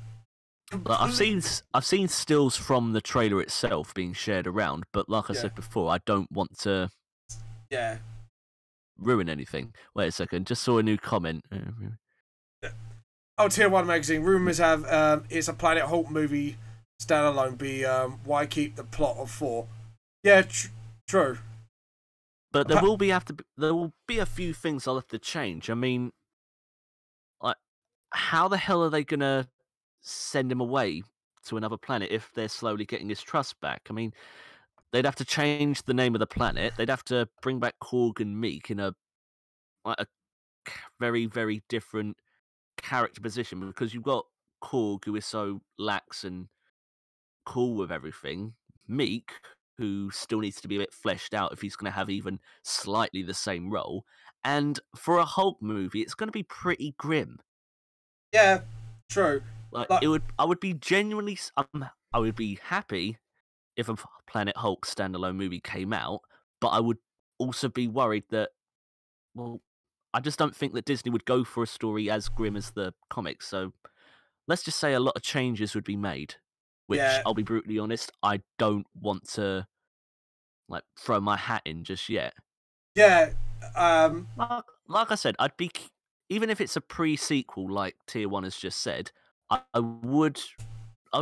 Like, I've seen stills from the trailer itself being shared around, but like I said before, I don't want to ruin anything. Wait a second, just saw a new comment. Oh, Tier 1 magazine. Rumours have it's a Planet Hulk movie standalone. Why keep the plot of 4? Yeah, true. But there will be a few things I'll have to change. I mean, like, how the hell are they gonna send him away to another planet if they're slowly getting his trust back? I mean, they'd have to change the name of the planet. They'd have to bring back Korg and Meek in a very, very different character position, because you've got Korg, who is so lax and cool with everything. Meek, who still needs to be a bit fleshed out if he's going to have even slightly the same role. And for a Hulk movie, it's going to be pretty grim. Yeah, true. Like it would, I would be genuinely, I would be happy if a Planet Hulk standalone movie came out, but I would also be worried that, well, I just don't think that Disney would go for a story as grim as the comics. So let's just say a lot of changes would be made, which I'll be brutally honest, I don't want to like throw my hat in just yet. Yeah. Like I said, I'd be, even if it's a pre-sequel, like Tier 1 has just said, I would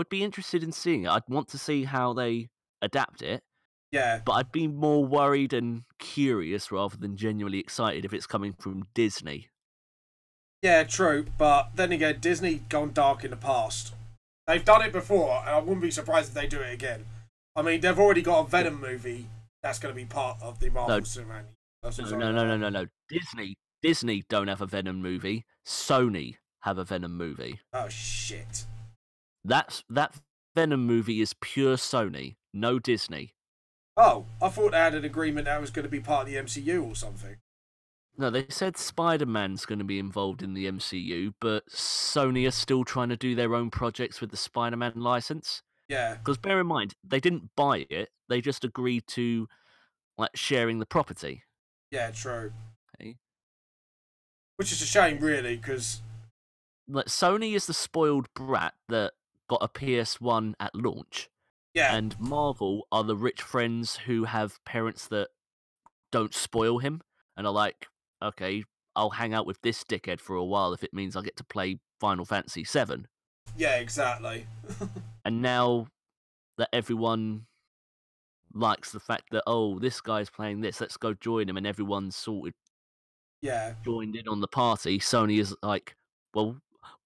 be interested in seeing it. I'd want to see how they adapt it. Yeah. But I'd be more worried and curious rather than genuinely excited if it's coming from Disney. Yeah, true. But then again, Disney gone dark in the past. They've done it before, and I wouldn't be surprised if they do it again. I mean, they've already got a Venom movie that's going to be part of the Marvel Cinematic. No. Disney don't have a Venom movie. Sony have a Venom movie. Oh shit! That Venom movie is pure Sony, no Disney. Oh, I thought they had an agreement that was going to be part of the MCU or something. No, they said Spider-Man's going to be involved in the MCU, but Sony are still trying to do their own projects with the Spider-Man license. Yeah. Because bear in mind, they didn't buy it; they just agreed to like sharing the property. Yeah, true. Okay. Which is a shame, really, because like Sony is the spoiled brat that got a PS1 at launch. Yeah. And Marvel are the rich friends who have parents that don't spoil him and are like, okay, I'll hang out with this dickhead for a while if it means I get to play Final Fantasy VII. Yeah, exactly. And now that everyone likes the fact that, oh, this guy's playing this, let's go join him, and everyone's sorted joined in on the party, Sony is like, well,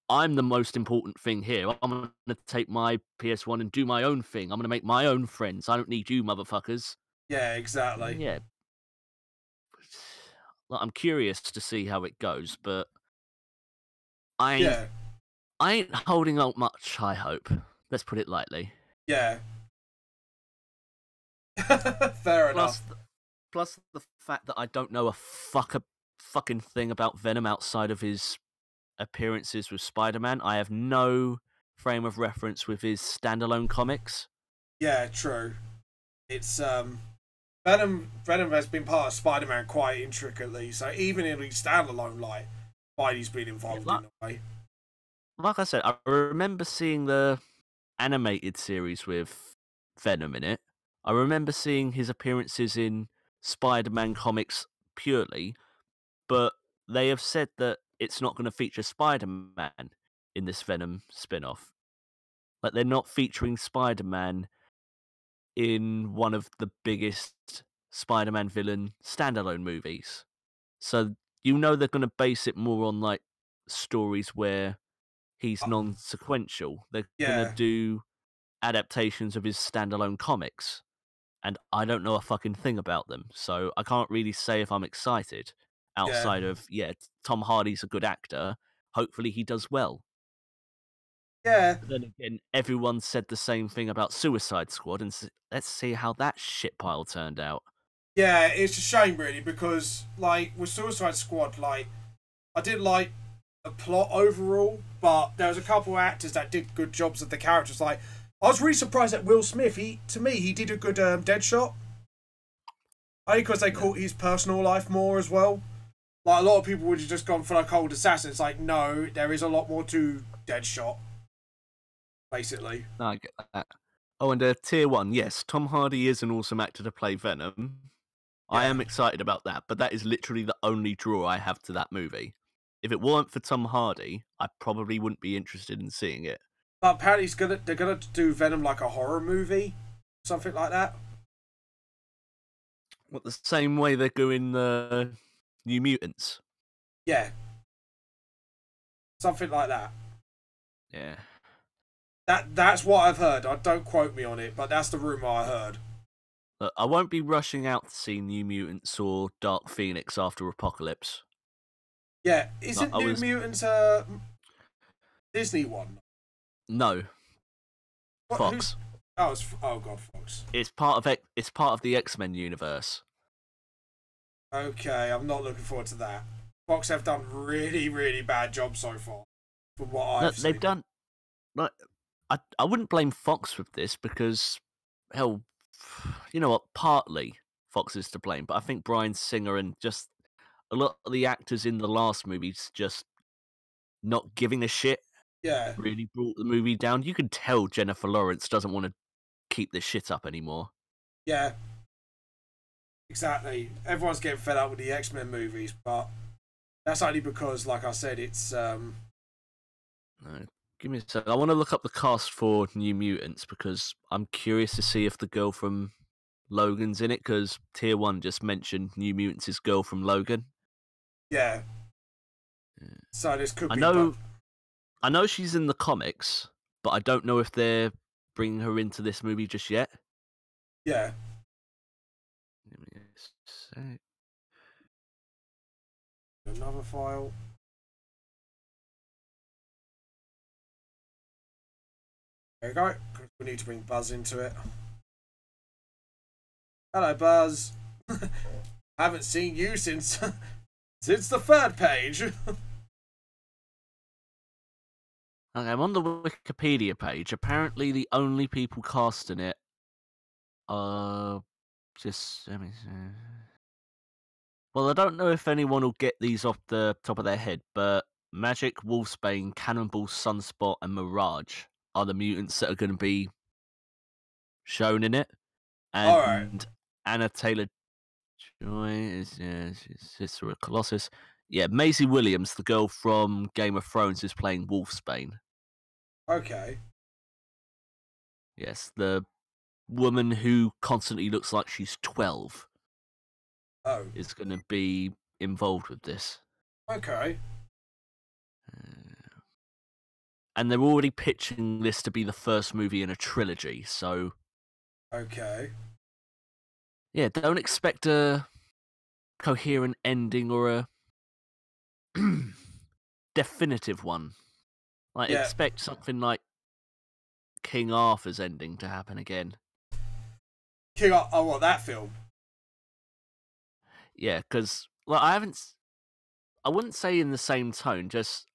I'm the most important thing here. I'm going to take my PS1 and do my own thing. I'm going to make my own friends. I don't need you, motherfuckers. Yeah, exactly. Yeah. Like, I'm curious to see how it goes, but I ain't holding out much high hope. Let's put it lightly. Yeah. Fair enough. Plus the fact that I don't know a fucking thing about Venom outside of his appearances with Spider-Man. I have no frame of reference with his standalone comics. Yeah, true. It's Venom has been part of Spider-Man quite intricately, so even in his standalone light, Spidey's been involved in a way. Like I said, I remember seeing the animated series with Venom in it. I remember seeing his appearances in Spider-Man comics purely, but they have said that it's not going to feature Spider-Man in this Venom spin-off. Like, they're not featuring Spider-Man in one of the biggest Spider-Man villain standalone movies. So, you know they're going to base it more on, like, stories where he's non-sequential. They're going to do adaptations of his standalone comics. And I don't know a fucking thing about them, so I can't really say if I'm excited. Outside of, Tom Hardy's a good actor. Hopefully he does well. Yeah. But then again, everyone said the same thing about Suicide Squad, and let's see how that shit pile turned out. Yeah, it's a shame, really, because, like, with Suicide Squad, like, I did like the plot overall, but there was a couple of actors that did good jobs of the characters. Like, I was really surprised at Will Smith. To me, he did a good Deadshot. Only because they caught his personal life more as well. Like, a lot of people would have just gone for a cold assassin. It's like, no, there is a lot more to Deadshot. Basically. No, I get that. Oh, and Tier 1, yes, Tom Hardy is an awesome actor to play Venom. I am excited about that, but that is literally the only draw I have to that movie. If it weren't for Tom Hardy, I probably wouldn't be interested in seeing it. But apparently they're gonna do Venom like a horror movie, something like that. What, the same way they're doing the New Mutants? Yeah. Something like that. Yeah. That's what I've heard. Don't quote me on it, but that's the rumor I heard. Look, I won't be rushing out to see New Mutants or Dark Phoenix after Apocalypse. Yeah, isn't New Mutants Disney one? No. What, Fox. Oh god, Fox. It's part of the X-Men universe. Okay, I'm not looking forward to that. Fox have done really, really bad job so far. From what I've seen. like, I wouldn't blame Fox with this because, hell, you know what? Partly Fox is to blame, but I think Bryan Singer and just a lot of the actors in the last movies just not giving a shit Yeah, really brought the movie down. You can tell Jennifer Lawrence doesn't want to keep this shit up anymore. yeah, exactly. Everyone's getting fed up with the X-Men movies, but that's only because, like I said, it's No, give me a sec. I want to look up the cast for New Mutants because I'm curious to see if the girl from Logan's in it, because Tier 1 just mentioned New Mutants' girl from Logan. yeah. Yeah. So this could I be. know she's in the comics, but I don't know if they're bringing her into this movie just yet. Yeah. Give me a sec. Another file. There you go. We need to bring Buzz into it. Hello, Buzz. Haven't seen you since the third page. Okay, I'm on the Wikipedia page. Apparently, the only people casting it are just. Let me see. Well, I don't know if anyone will get these off the top of their head, but Magic, Wolfsbane, Cannonball, Sunspot, and Mirage are the mutants that are going to be shown in it. All right. And Anna Taylor-Joy is she's sister of Colossus. Yeah, Maisie Williams, the girl from Game of Thrones, is playing Wolfsbane. Okay. Yes, the woman who constantly looks like she's 12 is going to be involved with this. Okay. And they're already pitching this to be the first movie in a trilogy, so... Okay. Yeah, don't expect a coherent ending or a definitive one. Like, expect something like King Arthur's ending to happen again. King Arthur, oh, what, that film? Yeah, because, well, I wouldn't say in the same tone, just...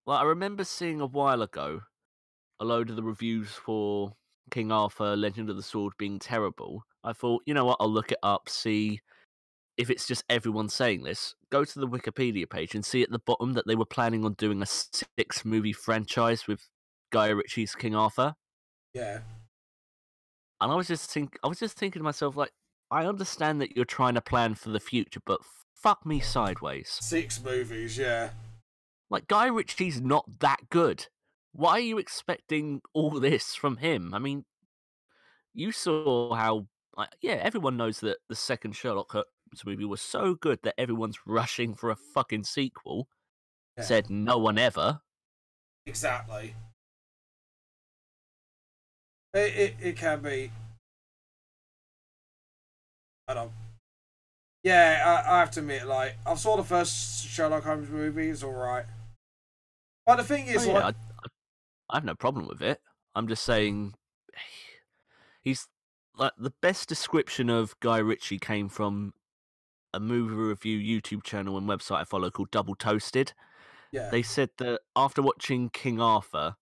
Well, I remember seeing a while ago a load of the reviews for King Arthur, Legend of the Sword being terrible. I thought, you know what, I'll look it up, see if it's just everyone saying this. Go to the Wikipedia page and see at the bottom that they were planning on doing a 6-movie franchise with Guy Ritchie's King Arthur. Yeah. And I was just thinking to myself, like, I understand that you're trying to plan for the future, but fuck me sideways. 6 movies, yeah. Like, Guy Ritchie's not that good. Why are you expecting all this from him? I mean, you saw how, yeah, everyone knows that the second Sherlock Holmes movie was so good that everyone's rushing for a fucking sequel. Yeah. Said no one ever. Exactly. It can be. I don't. Yeah, I have to admit, like, I saw the first Sherlock Holmes movie, it's alright. But the thing is, I have no problem with it. I'm just saying, he's like, the best description of Guy Ritchie came from a movie review YouTube channel and website I follow called Double Toasted. Yeah. They said that after watching King Arthur,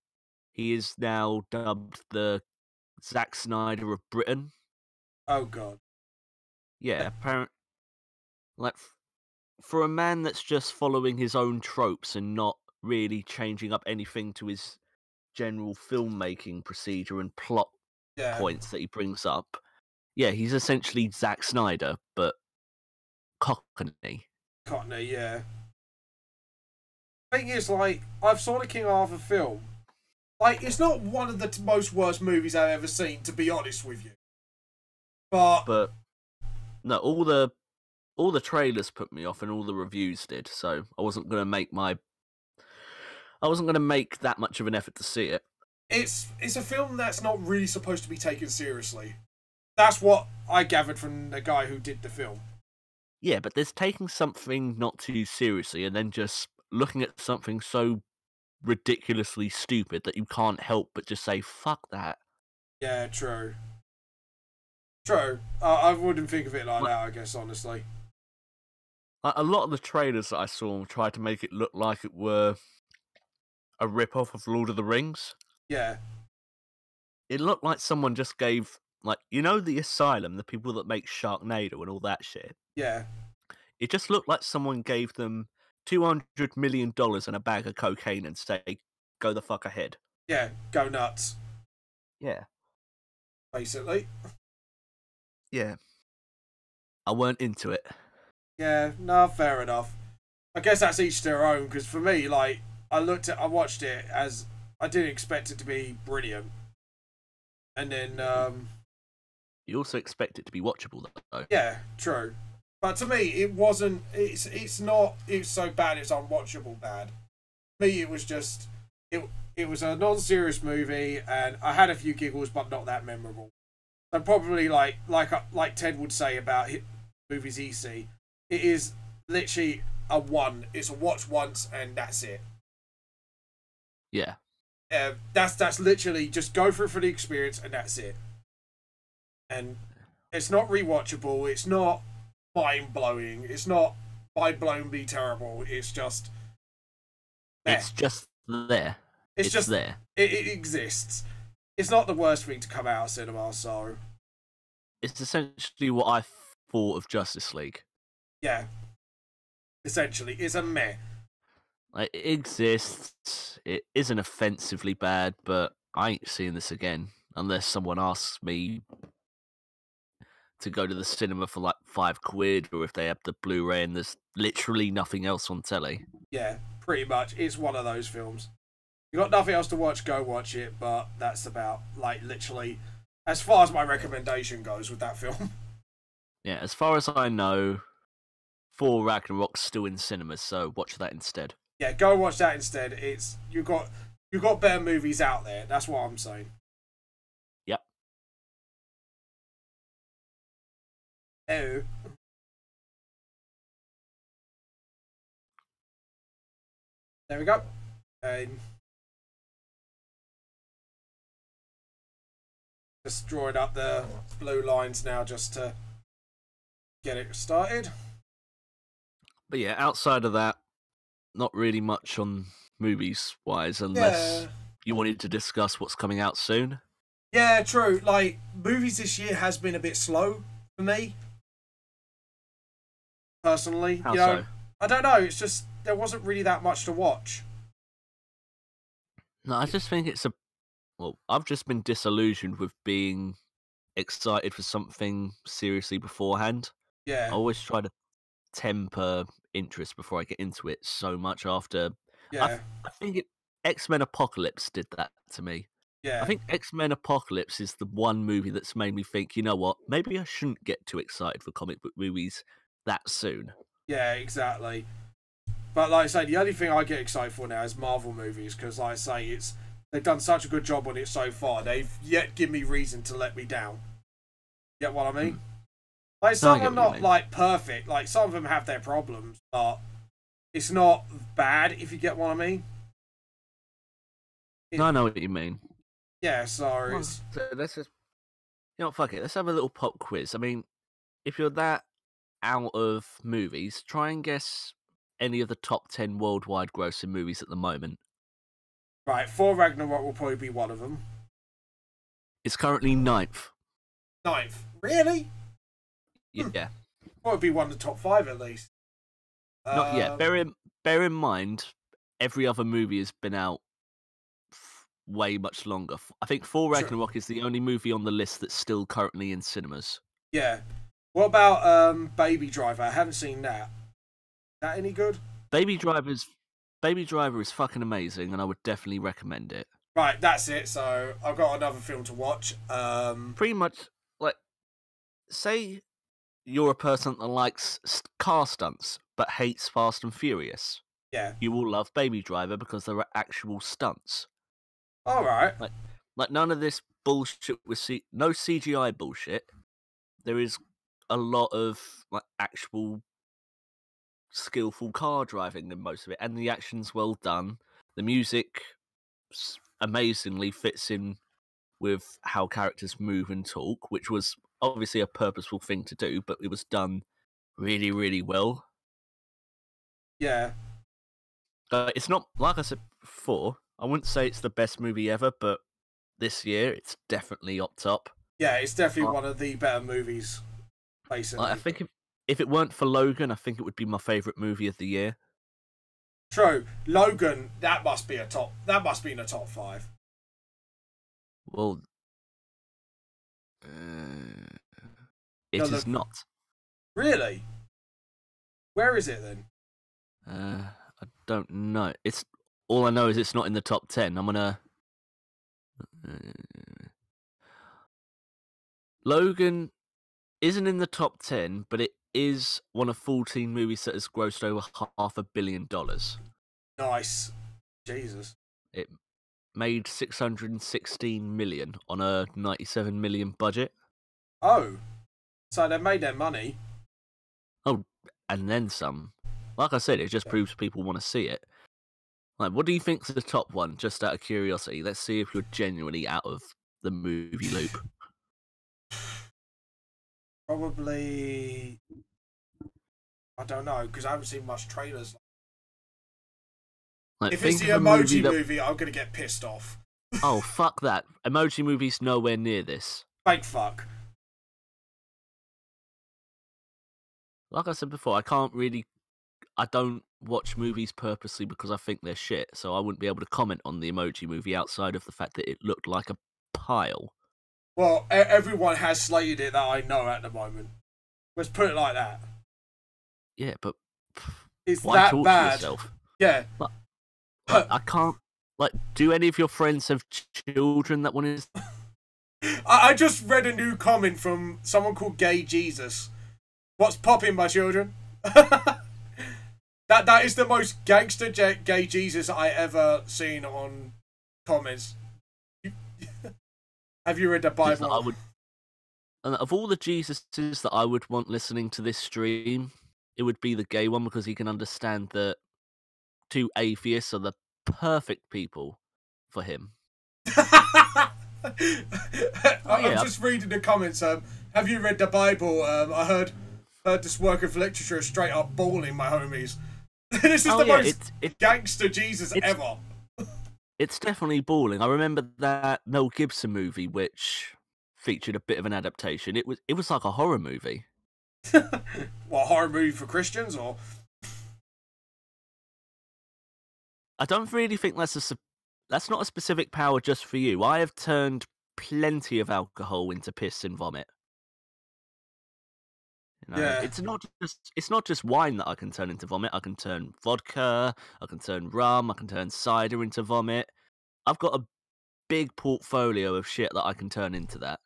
he is now dubbed the Zack Snyder of Britain. Oh God. Yeah, apparently, like, for a man that's just following his own tropes and not really changing up anything to his general filmmaking procedure and plot points that he brings up, yeah, he's essentially Zack Snyder, but Cockney. Cockney, yeah. Thing is, like, I've saw the King Arthur film. Like, it's not one of the most worst movies I've ever seen, to be honest with you. But no, all the trailers put me off, and all the reviews did. So I wasn't gonna make that much of an effort to see it. It's a film that's not really supposed to be taken seriously. That's what I gathered from the guy who did the film. Yeah, but there's taking something not too seriously and then just looking at something so ridiculously stupid that you can't help but just say, fuck that. Yeah, true. True. I wouldn't think of it like that, I guess, honestly. A lot of the trailers that I saw tried to make it look like it were a rip-off of Lord of the Rings. Yeah. It looked like someone just gave, like, you know, the Asylum, the people that make Sharknado and all that shit. Yeah. It just looked like someone gave them $200 million and a bag of cocaine and say, go the fuck ahead. Yeah, go nuts. Yeah. Basically. Yeah. I weren't into it. Yeah, no, fair enough. I guess that's each their own, because for me, like, I watched it as, I didn't expect it to be brilliant. And then, You also expect it to be watchable, though. yeah, true. But to me, it wasn't, it's so bad it's unwatchable bad. For me, it was just, it was a non-serious movie, and I had a few giggles, but not that memorable. So probably, like Ted would say about movies he see, it is literally it's a watch once, and that's it. Yeah. That's literally just go through for the experience, and that's it. And it's not rewatchable. It's not mind blowing. It's not mind blowingly terrible. It's just. It's just there. It's just there. It exists. It's not the worst thing to come out of cinema, so. It's essentially what I thought of Justice League. Yeah. Essentially, it's a meh. Like, it exists. It isn't offensively bad, but I ain't seeing this again unless someone asks me to go to the cinema for like £5, or if they have the Blu-ray and there's literally nothing else on telly. Yeah, pretty much. It's one of those films. You got nothing else to watch, go watch it, but that's about, like, literally as far as my recommendation goes with that film. Yeah, as far as I know, Thor Ragnarok's still in cinemas, so watch that instead. Yeah, go watch that instead. It's you got better movies out there. That's what I'm saying. Yep. Oh. There we go. Just drawing up the blue lines now just to get it started. But yeah, outside of that, not really much on movies-wise, unless you wanted to discuss what's coming out soon. Yeah, true. Like, movies this year has been a bit slow for me. Personally. How so? I don't know, it's just, there wasn't really that much to watch. No, I just think well, I've just been disillusioned with being excited for something seriously beforehand. Yeah. I always try to temper interest before I get into it so much after. Yeah. I think X-Men Apocalypse did that to me. Yeah. I think X-Men Apocalypse is the one movie that's made me think, you know what, maybe I shouldn't get too excited for comic book movies that soon. Yeah, exactly. But like I say, the only thing I get excited for now is Marvel movies, because like I say, they've done such a good job on it so far. They've yet given me reason to let me down. Get what I mean? Like, some are not, like, perfect. Like, some of them have their problems, but it's not bad, if you get what I mean. I know what you mean. Yeah, so let's just, fuck it. Let's have a little pop quiz. I mean, if you're that out of movies, try and guess any of the top 10 worldwide grossing movies at the moment. Right, Thor Ragnarok will probably be one of them. It's currently 9th. 9th? Really? Yeah. Probably be one of the top 5 at least. Not yet. Bear in mind, every other movie has been out way much longer. I think Thor Ragnarok is the only movie on the list that's still currently in cinemas. Yeah. What about Baby Driver? I haven't seen that. Is that any good? Baby Driver is fucking amazing, and I would definitely recommend it. Right, that's it. So I've got another film to watch. Pretty much, like, say you're a person that likes car stunts but hates Fast and Furious. Yeah. You will love Baby Driver because there are actual stunts. All right. Like none of this bullshit with no CGI bullshit. There is a lot of like actual skillful car driving in most of it, and the action's well done. The music amazingly fits in with how characters move and talk, which was obviously a purposeful thing to do, but it was done really, really well. Yeah. It's not, like I said before, I wouldn't say it's the best movie ever, but this year it's definitely up top. Yeah, it's definitely one of the better movies. Basically, I think if it weren't for Logan, I think it would be my favourite movie of the year. True, Logan. That must be in the top 5. Well, it is not. Really? Where is it then? I don't know. It's all I know is it's not in the top 10. I'm gonna. Logan isn't in the top 10, but it is one of 14 movies that has grossed over $500 million. Nice, Jesus. It made 616 million on a 97 million budget. Oh, so they made their money. Oh, and then some. Like I said, it just proves people want to see it. Like, what do you think's the top one? Just out of curiosity, let's see if you're genuinely out of the movie loop. Probably, I don't know, because I haven't seen much trailers. Like, if it's the Emoji movie, I'm gonna get pissed off. Oh, fuck that! Emoji movie's nowhere near this. Fake fuck. Like I said before, I don't watch movies purposely because I think they're shit, so I wouldn't be able to comment on the Emoji movie outside of the fact that it looked like a pile. Well, everyone has slated it that I know at the moment. Let's put it like that. Yeah, but it's why that torture bad. Yourself? Yeah. I can't. Like, do any of your friends have children that want to? I just read a new comment from someone called Gay Jesus. What's popping, my children? That is the most gangster Gay Jesus I ever seen on comments. Have you read the Bible? And of all the Jesuses that I would want listening to this stream, it would be the gay one because he can understand that 2 atheists are the perfect people for him. I'm just reading the comments. Have you read the Bible? I heard this work of literature is straight up bawling, my homies. This is the most gangster Jesus ever. It's definitely balling. I remember that Mel Gibson movie, which featured a bit of an adaptation. It was like a horror movie. What, a horror movie for Christians, or? I don't really think that's not a specific power just for you. I have turned plenty of alcohol into piss and vomit. You know, yeah. It's not just wine that I can turn into vomit. I can turn vodka, I can turn rum, I can turn cider into vomit. I've got a big portfolio of shit that I can turn into that.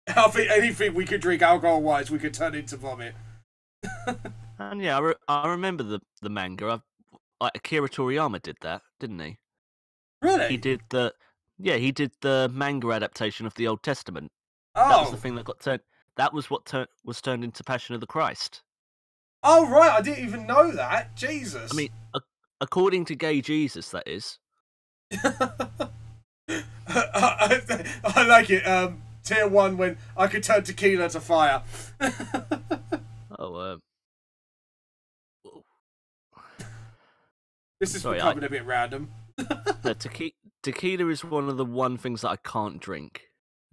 I think anything we could drink alcohol-wise, we could turn into vomit. And yeah, I remember the manga. Akira Toriyama did that, didn't he? Really? He did the manga adaptation of the Old Testament. Oh. That was the thing that got turned. That was what was turned into Passion of the Christ. Oh right, I didn't even know that. Jesus. I mean, according to Gay Jesus, that is. I like it. Tier 1 when I could turn tequila to fire. This is becoming a bit random. Tequila is one of the things that I can't drink.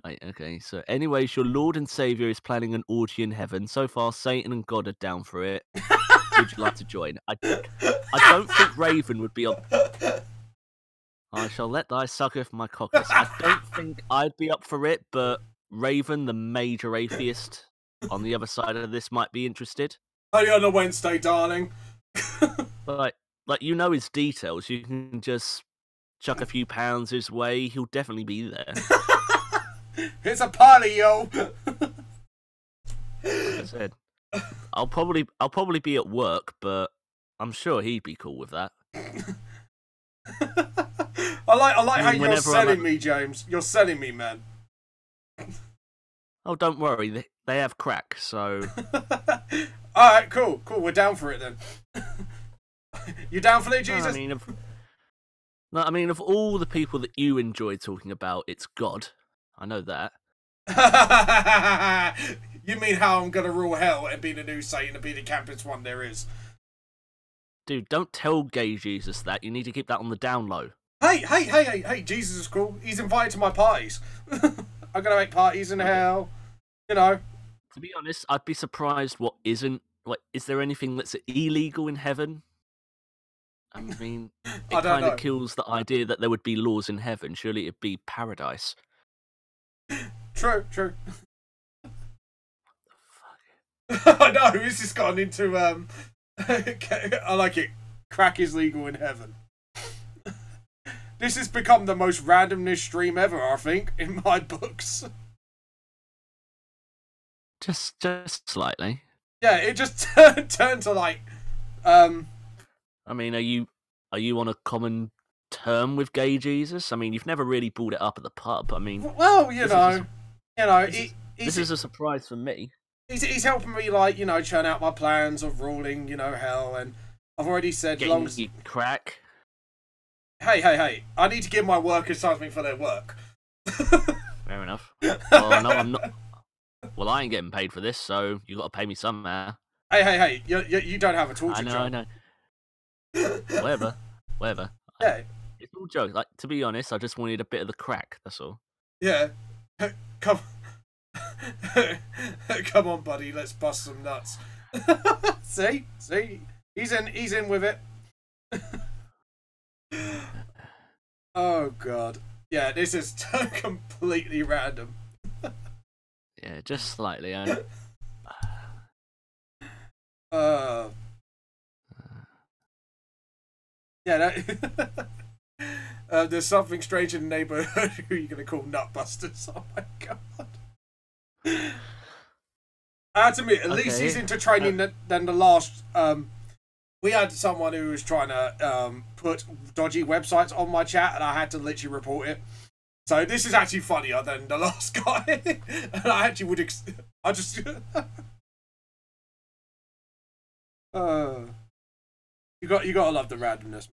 Okay, so anyways, your Lord and Saviour is planning an orgy in heaven. So far, Satan and God are down for it. Would you like to join? I don't think Raven would be up. I shall let thy sucketh my cockers. I don't think I'd be up for it, but Raven, the major atheist on the other side of this, might be interested. Only on a Wednesday, darling. But like you know his details. You can just chuck a few pounds his way. He'll definitely be there. It's a party, yo. Like I said, I'll probably be at work, but I'm sure he'd be cool with that. I like how you're selling me, James. You're selling me, man. Oh, don't worry. They have crack, so. All right, cool. We're down for it then. You down for it, Jesus? I mean, of all the people that you enjoy talking about, it's God. I know that. You mean how I'm gonna rule hell and be the new Satan and be the campest one there is? Dude, don't tell gay Jesus that. You need to keep that on the down low. Hey, Jesus is cool. He's invited to my parties. I'm gonna make parties in hell. You know. To be honest, I'd be surprised what isn't. Like, is there anything that's illegal in heaven? I mean, it kind of kills the idea that there would be laws in heaven. Surely it'd be paradise. True. I know, this has gotten into, I like it. Crack is legal in heaven. This has become the most randomness stream ever, I think, in my books. Just slightly. Yeah, it just turned to like, I mean, are you on a common term with gay Jesus? I mean, you've never really brought it up at the pub. I mean, well, this is a surprise for me. He's helping me, like, you know, churn out my plans of ruling, you know, hell, and I've already said Getting you crack. Hey! I need to give my workers something for their work. Fair enough. Oh no, I'm not. Well, I ain't getting paid for this, so you got to pay me somehow. Hey! You don't have a torture job. I know. Whatever. Yeah. It's all jokes. Like, to be honest, I just wanted a bit of the crack. That's all. Yeah. Come on, buddy. Let's bust some nuts. See, he's in with it. Oh god. Yeah, this is completely random. Yeah, just slightly. Yeah, there's something strange in the neighborhood. Who are you gonna call nutbusters? Oh my god. I have to admit, at least he's into training than the last. We had someone who was trying to put dodgy websites on my chat, and I had to literally report it. So this is actually funnier than the last guy. And I actually would. I just. You gotta love the randomness.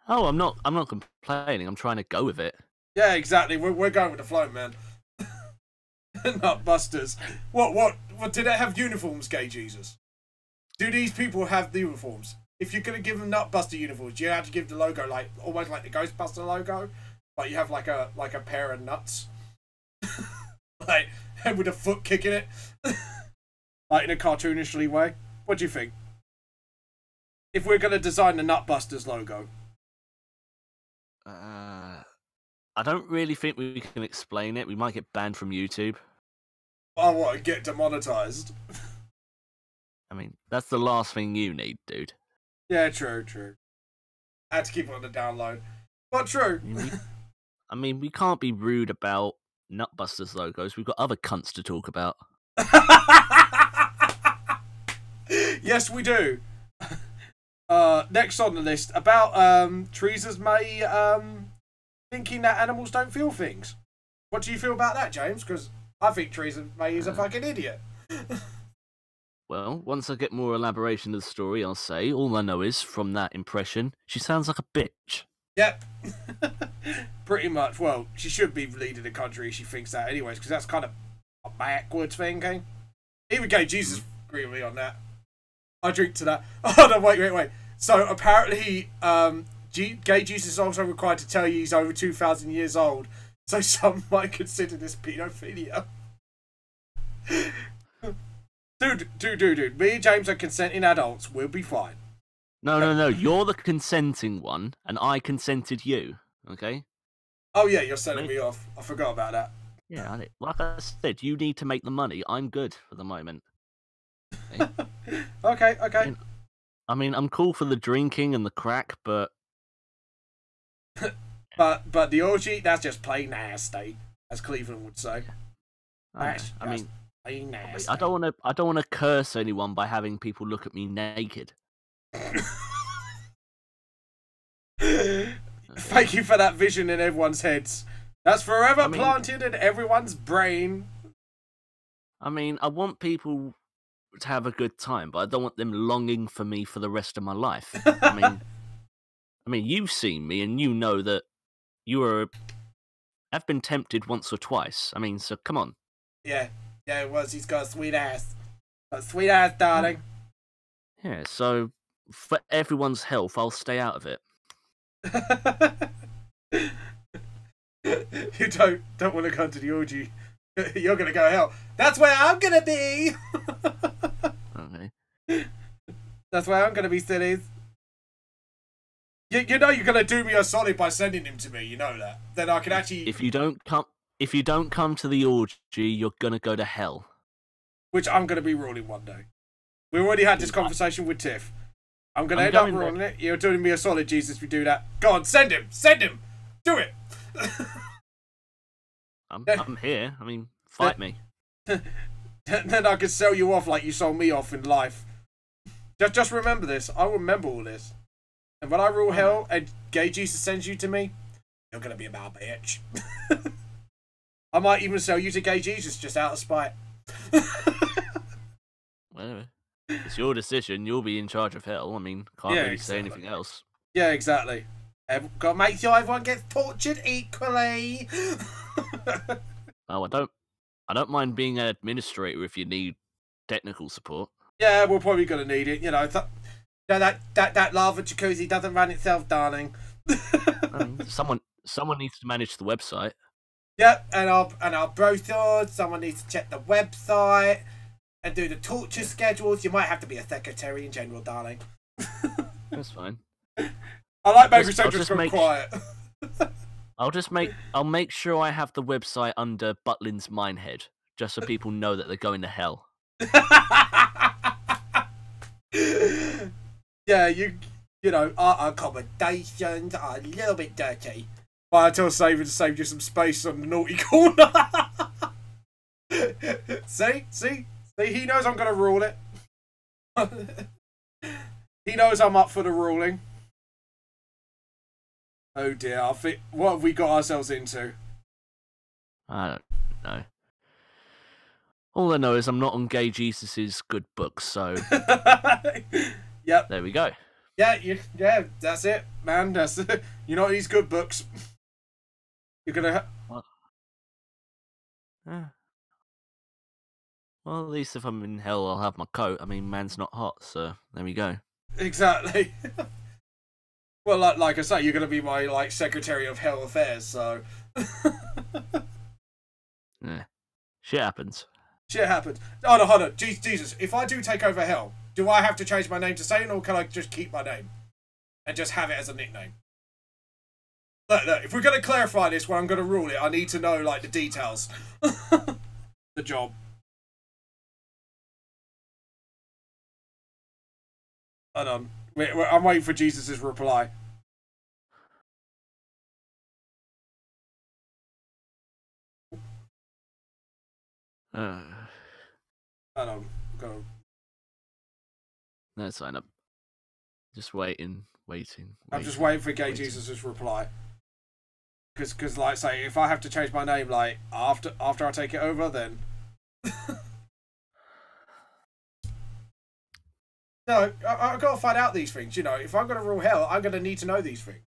Oh, I'm not complaining. I'm trying to go with it. Yeah, exactly. We're going with the flow, man. Nutbusters. What did it have uniforms, gay Jesus? Do these people have the uniforms? If you're gonna give them Nutbuster uniforms, you have to give the logo like almost like the Ghostbuster logo, but you have like a pair of nuts, like and with a foot kicking it, like in a cartoonishly way. What do you think? If we're gonna design the Nutbusters logo, I don't really think we can explain it. We might get banned from YouTube. I want to get demonetized. I mean, that's the last thing you need, dude. Yeah, true. I had to keep it on the download. But true. I mean, we can't be rude about Nutbusters logos. We've got other cunts to talk about. Yes, we do. Next on the list, about Theresa May thinking that animals don't feel things. What do you feel about that, James? Because I think Theresa May is a fucking idiot. Well, once I get more elaboration of the story, I'll say all I know is, from that impression, she sounds like a bitch. Yep. Pretty much. Well, she should be leading the country if she thinks that anyways, because that's kind of a backwards thinking. Even gay Jesus agree with me on that. I drink to that. Oh, no, wait. So, apparently, gay Jesus is also required to tell you he's over 2,000 years old, so some might consider this paedophilia. Dude. Me and James are consenting adults. We'll be fine. No. You're the consenting one, and I consented you. Okay? Oh, yeah, you're setting me off. I forgot about that. Yeah, like I said, you need to make the money. I'm good for the moment. Okay. I mean, I'm cool for the drinking and the crack, but... but the orgy, that's just plain nasty, as Cleveland would say. I mean... Nasty. I don't want to curse anyone by having people look at me naked. Thank you for that vision in everyone's heads. That's forever planted in everyone's brain. I mean, I want people to have a good time, but I don't want them longing for me for the rest of my life. I mean, you've seen me, and you know that I've been tempted once or twice. I mean, so come on. Yeah, it was. He's got a sweet ass. A sweet ass, darling. Yeah, so for everyone's health, I'll stay out of it. You don't want to come to the orgy. You're gonna go hell. That's where I'm gonna be. Okay. That's where I'm gonna be, sillies. You know you're gonna do me a solid by sending him to me. You know that. Then I can actually. If you don't come to the orgy, you're gonna go to hell. Which I'm gonna be ruling one day. We already had this conversation with Tiff. I'm gonna end up ruling it. You're doing me a solid, Jesus, if you do that. Go on, send him. Send him. Do it. I'm here. I mean, fight me. Then I can sell you off like you sold me off in life. Just remember this. I will remember all this. And when I rule hell and gay Jesus sends you to me, you're gonna be a bad bitch. I might even sell you to gay Jesus just out of spite. Well, it's your decision. You'll be in charge of hell. I mean, can't really say anything else. Yeah, exactly. Got to make sure everyone gets tortured equally. Oh, I don't mind being an administrator if you need technical support. Yeah, we're probably gonna need it. You know, that lava jacuzzi doesn't run itself, darling. Someone needs to manage the website. Yep, and our brochures. Someone needs to check the website and do the torture schedules. You might have to be a secretary in general, darling. That's fine. I like making secretaries go quiet. I'll make sure I have the website under Butlin's Minehead, just so people know that they're going to hell. Yeah, you know, our accommodations are a little bit dirty. But until saved you some space on the naughty corner. See, he knows I'm gonna rule it. He knows I'm up for the ruling. Oh dear, I think, what have we got ourselves into? I don't know. All I know is I'm not on Gay Jesus's good books, so... Yep. There we go. Yeah, that's it, man. That's it. You're not these good books. You're gonna... What? Well, at least if I'm in hell, I'll have my coat. I mean, man's not hot, so there we go. Exactly. Well, like I say, you're gonna be my Secretary of Hell Affairs, so. Yeah, shit happens. Shit happens. Oh no, hold on, Jesus! If I do take over hell, do I have to change my name to Satan, or can I just keep my name and just have it as a nickname? Look, if we're gonna clarify this when I'm gonna rule it, I need to know the details. The job. Hold on. I'm waiting for Jesus' reply. Hold on. Go. No, it's fine. I'm just waiting. I'm just waiting for Gay Jesus' reply. Because, like, say, if I have to change my name, after I take it over, then... No, I've got to find out these things, you know. If I'm going to rule hell, I'm going to need to know these things.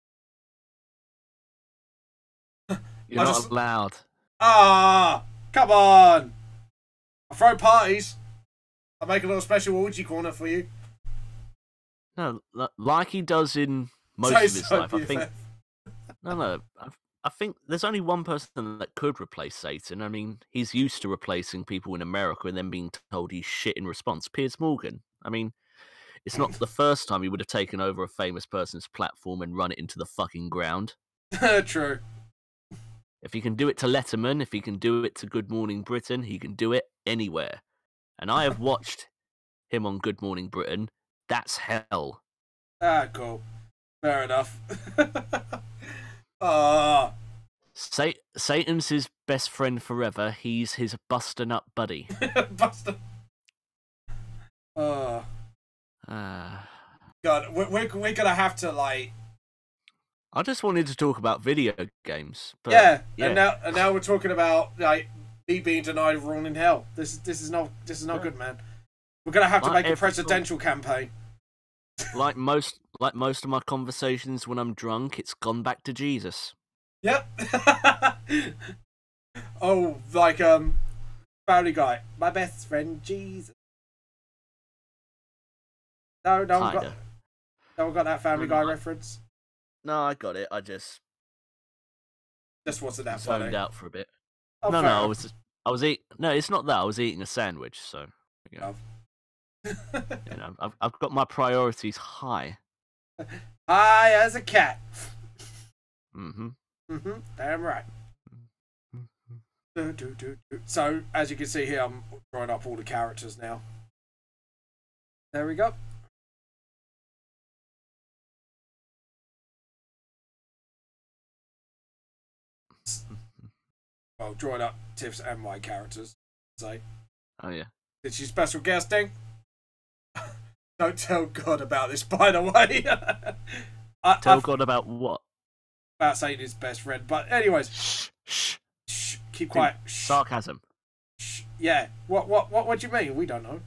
You're not allowed. Ah, come on. I throw parties. I'll make a little special orgy corner for you. No, like he does in most of his life. I think. No. I think there's only one person that could replace Satan. I mean, he's used to replacing people in America and then being told he's shit in response. Piers Morgan. I mean, it's not the first time he would have taken over a famous person's platform and run it into the fucking ground. True. If he can do it to Letterman, if he can do it to Good Morning Britain, he can do it anywhere. And I have watched him on Good Morning Britain. That's hell. Ah, cool. Fair enough. Satan's his best friend forever. He's his Buster Nut buddy. Buster. God, we're gonna have to I just wanted to talk about video games. But, yeah. And now we're talking about me being denied a rule in hell. This is not good, man. We're gonna have to make a presidential campaign. Like most of my conversations when I'm drunk, it's gone back to Jesus. Yep. Oh, Family Guy, my best friend Jesus. No, No one got that Family Guy reference? No, I got it. I just wasn't that zoned funny. out for a bit. Oh, No, I was eating. No, it's not that. I was eating a sandwich, so you know, you know, I've got my priorities high. High as a cat. Mm-hmm. Mm-hmm. Damn right. So, as you can see here, I'm drawing up all the characters now. There we go. Well, drawing up Tiff's and my characters. So. Oh yeah. Did she special guesting? Don't tell God about this, by the way. Tell God about what? About saying his best friend. But anyways. Shh. Shh. Keep quiet. Shh. Sarcasm. Shh. Yeah. What do you mean? We don't know.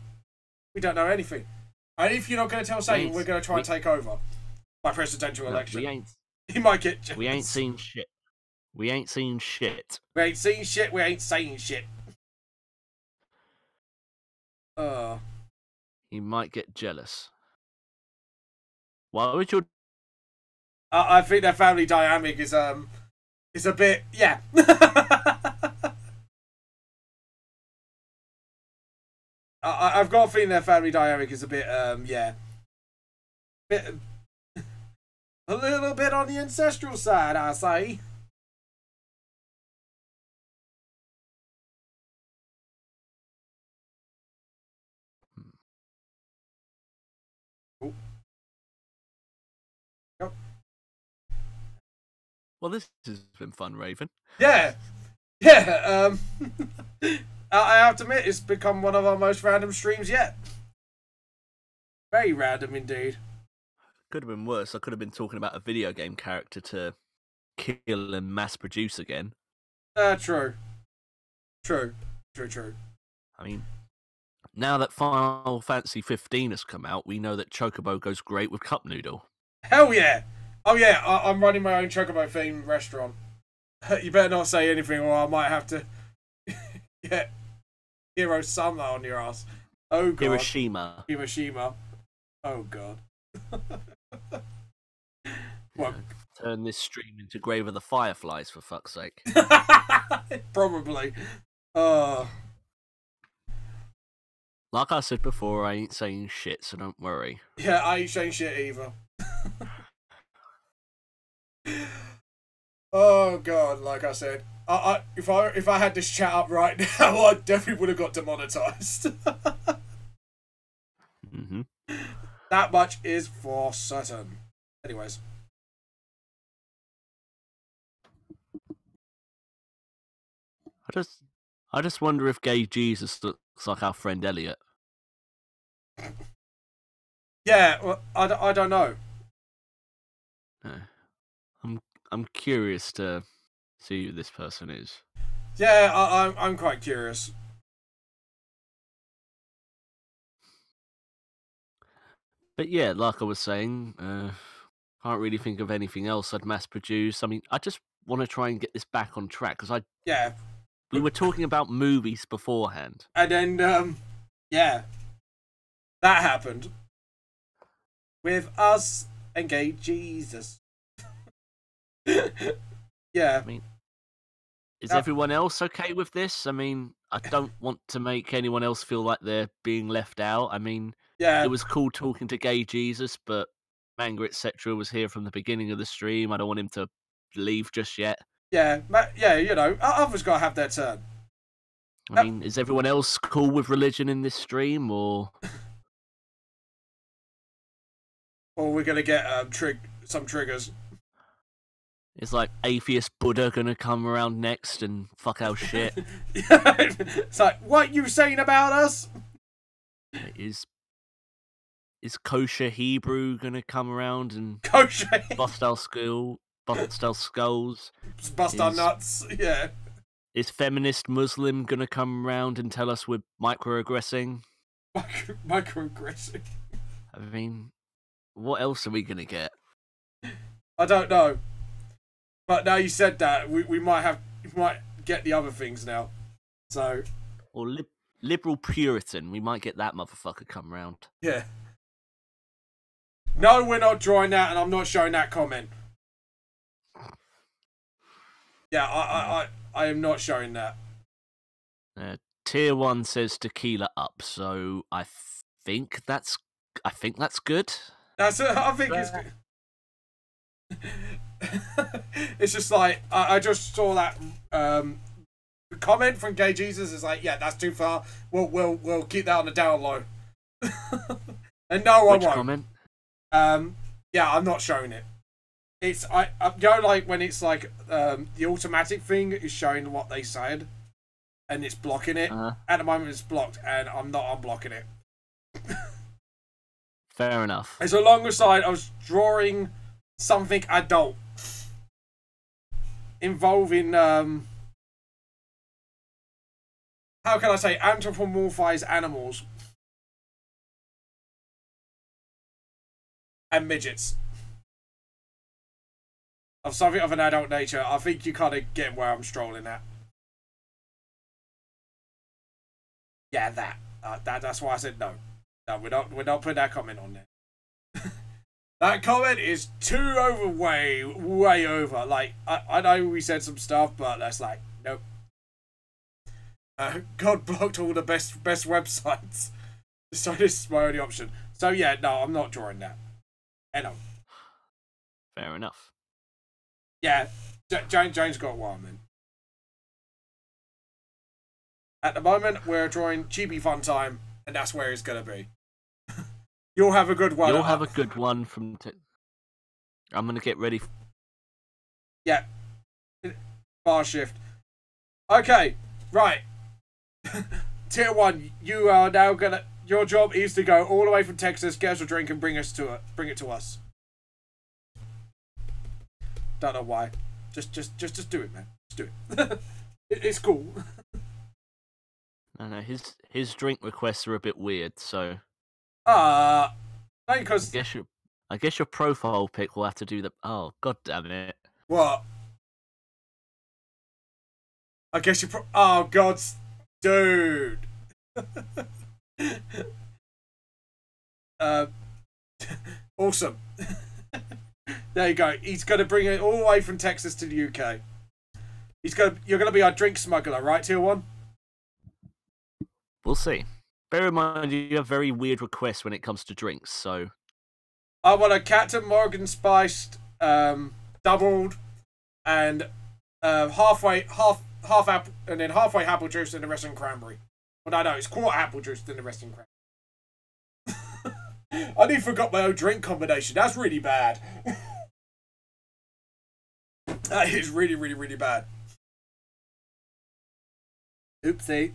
We don't know anything. And if you're not going to tell Satan, we're going to try and take over by presidential election. We ain't. He might get jealous. We ain't seen shit. We ain't seen shit. We ain't seen shit. We ain't saying shit. He might get jealous. Why would you? I think their family dynamic is a bit, yeah. I've got a feeling their family dynamic is a bit yeah, a little bit on the ancestral side, I say. Well, this has been fun, Raven. Yeah. I have to admit, it's become one of our most random streams yet. Very random indeed. Could have been worse. I could have been talking about a video game character to kill and mass produce again. True. I mean, now that Final Fantasy 15 has come out, we know that Chocobo goes great with cup noodle. Hell yeah! Oh yeah, I'm running my own Chocobo themed restaurant. You better not say anything or I might have to get Hiro Summer on your ass. Oh god. Hiroshima. Oh god. What? Turn this stream into Grave of the Fireflies, for fuck's sake. Probably. Like I said before, I ain't saying shit, so don't worry. Yeah, I ain't saying shit either. Oh god, like I said, if I had this chat up right now, I definitely would have got demonetized. Mm-hmm. That much is for certain. Anyways. I just wonder if gay Jesus looks like our friend Elliot. Yeah, well, I don't know. I'm curious to see who this person is. Yeah, I'm quite curious. But yeah, like I was saying, can't really think of anything else I'd mass produce. I mean, I just want to try and get this back on track because we were talking about movies beforehand, and then yeah, that happened with us and gay Jesus. Yeah. I mean, is everyone else okay with this? I mean, I don't want to make anyone else feel like they're being left out. I mean, yeah, it was cool talking to gay Jesus, but Manga etc. was here from the beginning of the stream. I don't want him to leave just yet. Yeah, you know, others gotta have their turn. I mean, is everyone else cool with religion in this stream, or we're gonna get some triggers? Is like atheist Buddha gonna come around next and fuck our shit? It's like, what you saying about us? Is kosher Hebrew gonna come around and bust our skulls? Bust our nuts, yeah. Is feminist Muslim gonna come around and tell us we're microaggressing? Microaggressing? I mean, what else are we gonna get? I don't know. But now you said that, we might get the other things now. So. Or liberal Puritan, we might get that motherfucker come round. Yeah. No, we're not drawing that, and I'm not showing that comment. Yeah, I am not showing that. Tier 1 says tequila up, so I think that's good. That's I think it's good. It's just like I just saw that comment from Gay Jesus. Is like, yeah, that's too far. We'll keep that on the down low. And no, I won't. Comment? Yeah, I'm not showing it. It's you know, like when it's like the automatic thing is showing what they said, and it's blocking it. At the moment, it's blocked, and I'm not unblocking it. Fair enough. As long as I was drawing something adult involving how can I say, anthropomorphized animals and midgets of something of an adult nature. I think you kind of get where I'm strolling at. Yeah, that's why I said no. No, we're not putting that comment on there. That comment is too way over. Like, I know we said some stuff, but that's like, nope. God blocked all the best websites. So this is my only option. So yeah, no, I'm not drawing that. No. Fair enough. Yeah, Jane's got what I meant. At the moment, we're drawing Chibifon time, and that's where it's going to be. You'll have a good one. You'll have a good one from... I'm going to get ready. Yeah. Bar shift. Okay, right. Tier 1, you are now going to... Your job is to go all the way from Texas, get us a drink, and bring it to us. Don't know why. Just do it, man. Just do it. It's cool. No, his drink requests are a bit weird, so. No, because I guess your profile pic will have to do the. Oh, god damn it! What? I guess you. Oh god, dude. Awesome. There you go. He's gonna bring it all the way from Texas to the UK. You're gonna be our drink smuggler, right, Tier 1? We'll see. Bear in mind, you have very weird requests when it comes to drinks, so. I want a Captain Morgan spiced, doubled, and half apple, and then halfway apple juice and the rest in cranberry. Well, no, it's quarter apple juice and the rest in cranberry. I nearly forgot my own drink combination. That's really bad. That is really, really, really bad. Oopsie.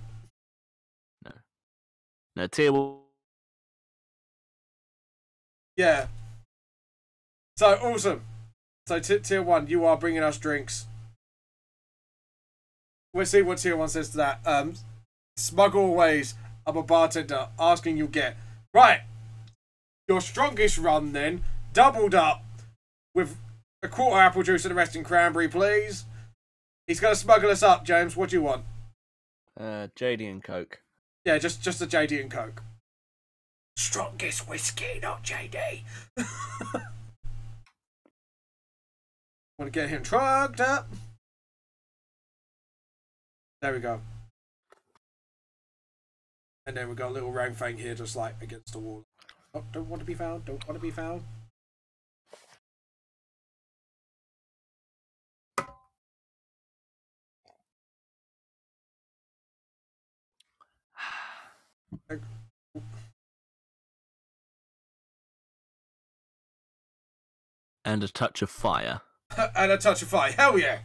No, Tier 1. Yeah. So, awesome. So, Tier 1, you are bringing us drinks. We'll see what Tier 1 says to that. Smuggle ways. I'm a bartender. Asking you'll get. Right. Your strongest run, then. Doubled up. With a quarter apple juice and the rest in cranberry, please. He's going to smuggle us up, James. What do you want? JD and Coke. Yeah, just a JD and Coke. Strongest whiskey, not JD. Want to get him trucked up? There we go. And then we got a little round thing here, just like against the wall. Oh, don't want to be found. Don't want to be found. And a touch of fire. And a touch of fire. Hell yeah.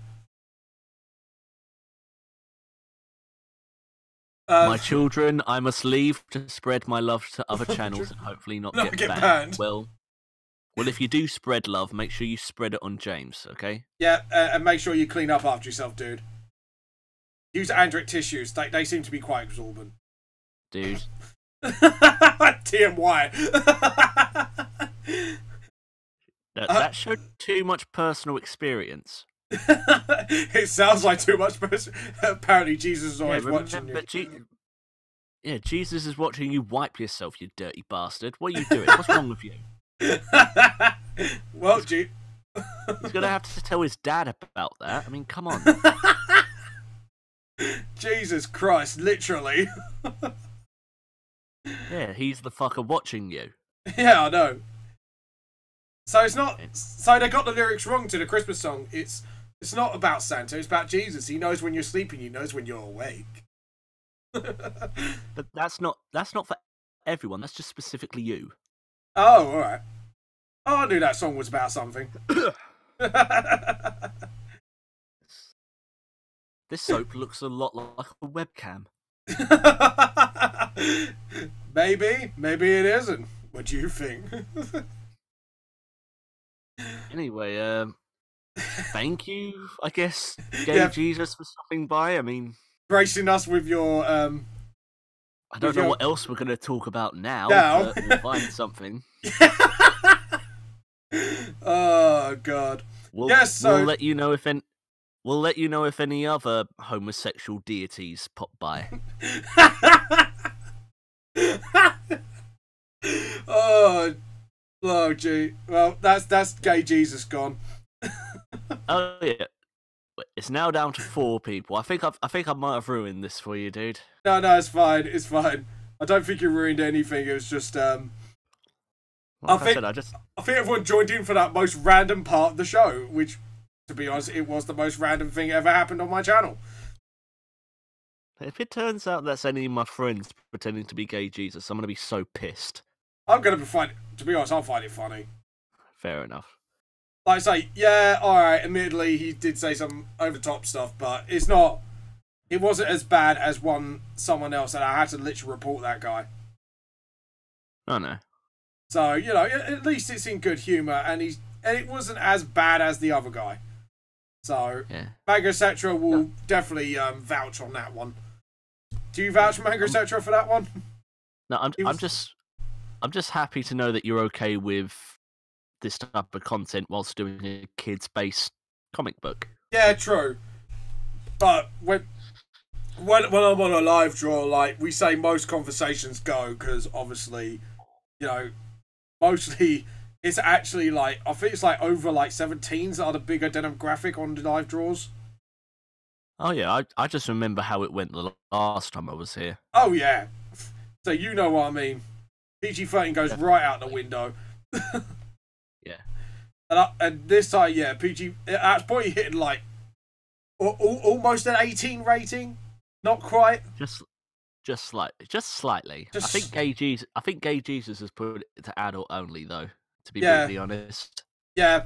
My children, I must leave to spread my love to other channels and hopefully not get banned. Well, if you do spread love, make sure you spread it on James, okay? Yeah, and make sure you clean up after yourself, dude. Use Andric tissues. They seem to be quite absorbent. Dude. TMY. That showed too much personal experience. It sounds like too much personal. Apparently, Jesus is always watching you. Jesus is watching you wipe yourself, you dirty bastard. What are you doing? What's wrong with you? Well, gee. He's going to have to tell his dad about that. I mean, come on. Jesus Christ, literally. Yeah, he's the fucker watching you. Yeah, I know. So it's not. So they got the lyrics wrong to the Christmas song. It's not about Santa. It's about Jesus. He knows when you're sleeping. He knows when you're awake. But that's not for everyone. That's just specifically you. Oh, all right. Oh, I knew that song was about something. This soap looks a lot like a webcam. Maybe it isn't. What do you think? Anyway, thank you, I guess, Gay Jesus, for stopping by. I mean, gracing us with your I don't know what else we're going to talk about now. But we'll find something. Oh God! We'll let you know if any other homosexual deities pop by. Oh, gee. Well, that's Gay Jesus gone. Oh yeah, it's now down to 4 people. I think I might have ruined this for you, dude. No, it's fine. It's fine. I don't think you ruined anything. It was just I think everyone joined in for that most random part of the show, which, to be honest, it was the most random thing ever happened on my channel. If it turns out that's any of my friends pretending to be Gay Jesus, I'm going to be so pissed. I'm going to be fine. To be honest, I'll find it funny. Fair enough. Like I say, yeah, alright, admittedly, he did say some over-the-top stuff, but it wasn't as bad as someone else, and I had to literally report that guy. Oh, no. So, you know, at least it's in good humour, and it wasn't as bad as the other guy. So, yeah. MANGA etc. will definitely vouch on that one. Do you vouch for MANGA etc. for that one? No, I'm just happy to know that you're okay with this type of content whilst doing a kids-based comic book. Yeah, true. But when I'm on a live draw, like, we say most conversations go, because obviously, you know, mostly it's actually like, I think it's like over like 17s are the bigger demographic on the live draws. Oh yeah, I just remember how it went the last time I was here. Oh yeah. So you know what I mean. PG-13 goes right out the window. Yeah. And this time, yeah, PG, that's probably hitting like almost an 18 rating. Not quite. Just slightly. I think Gay Jesus has put it to adult only, though. To be brutally honest. Yeah.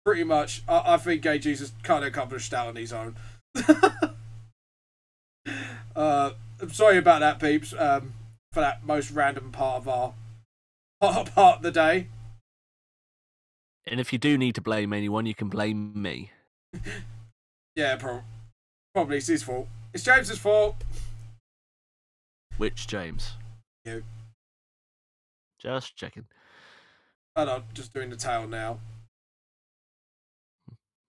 Pretty much. I think Gay Jesus kind of accomplished that on his own. I'm sorry about that, peeps. For that most random part of the day. And if you do need to blame anyone, you can blame me. Yeah, probably it's his fault. It's James's fault. Which James? You. Just checking. Oh no, just doing the tail now.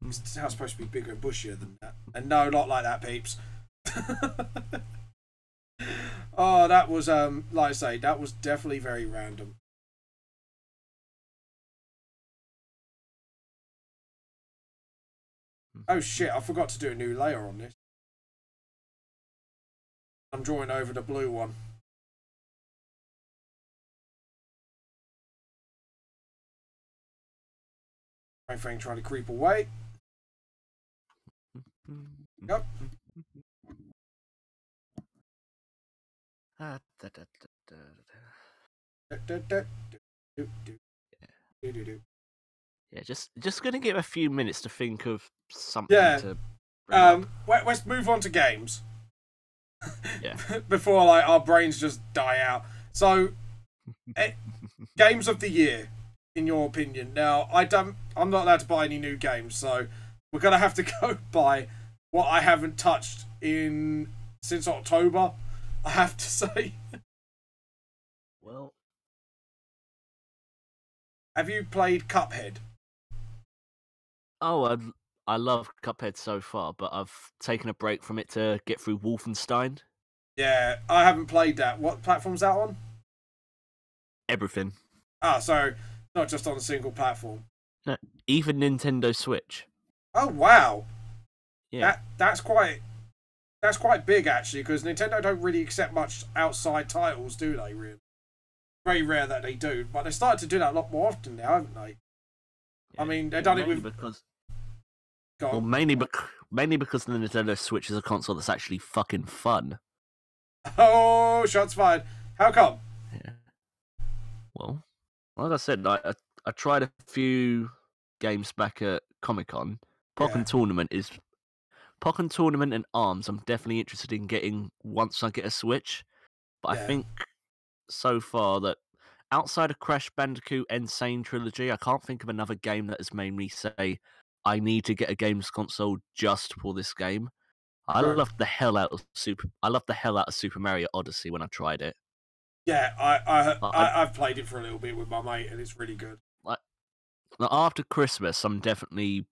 This tail's supposed to be bigger and bushier than that. And no, not like that, peeps. Oh, that was like I say, that was definitely very random. Oh shit, I forgot to do a new layer on this. I'm drawing over the blue one. Frame trying to creep away. Yep. Yeah, just gonna give a few minutes to think of something to bring up. Let's move on to games. Yeah. Before like our brains just die out. So, games of the year, in your opinion. Now, I'm not allowed to buy any new games, so we're gonna have to go by what I haven't touched since October. I have to say. Well, have you played Cuphead? Oh, I love Cuphead so far, but I've taken a break from it to get through Wolfenstein. Yeah, I haven't played that. What platform's that on? everything. Ah, so not just on a single platform. No, even Nintendo Switch. Oh wow, Yeah. that's quite big actually, because Nintendo don't really accept much outside titles, do they? Really, very rare that they do. But they started to do that a lot more often now, haven't they? Yeah. I mean, they've done it with mainly because the Nintendo Switch is a console that's actually fucking fun. Oh, shots fired. How come? Yeah. Well, like I said, I tried a few games back at Comic-Con. Pokken Tournament and ARMS I'm definitely interested in getting once I get a Switch. But I think so far that outside of Crash Bandicoot Insane Trilogy, I can't think of another game that has made me say I need to get a games console just for this game. I loved the hell out of Super Mario Odyssey when I tried it. Yeah, I've played it for a little bit with my mate, and it's really good. After Christmas, I'm definitely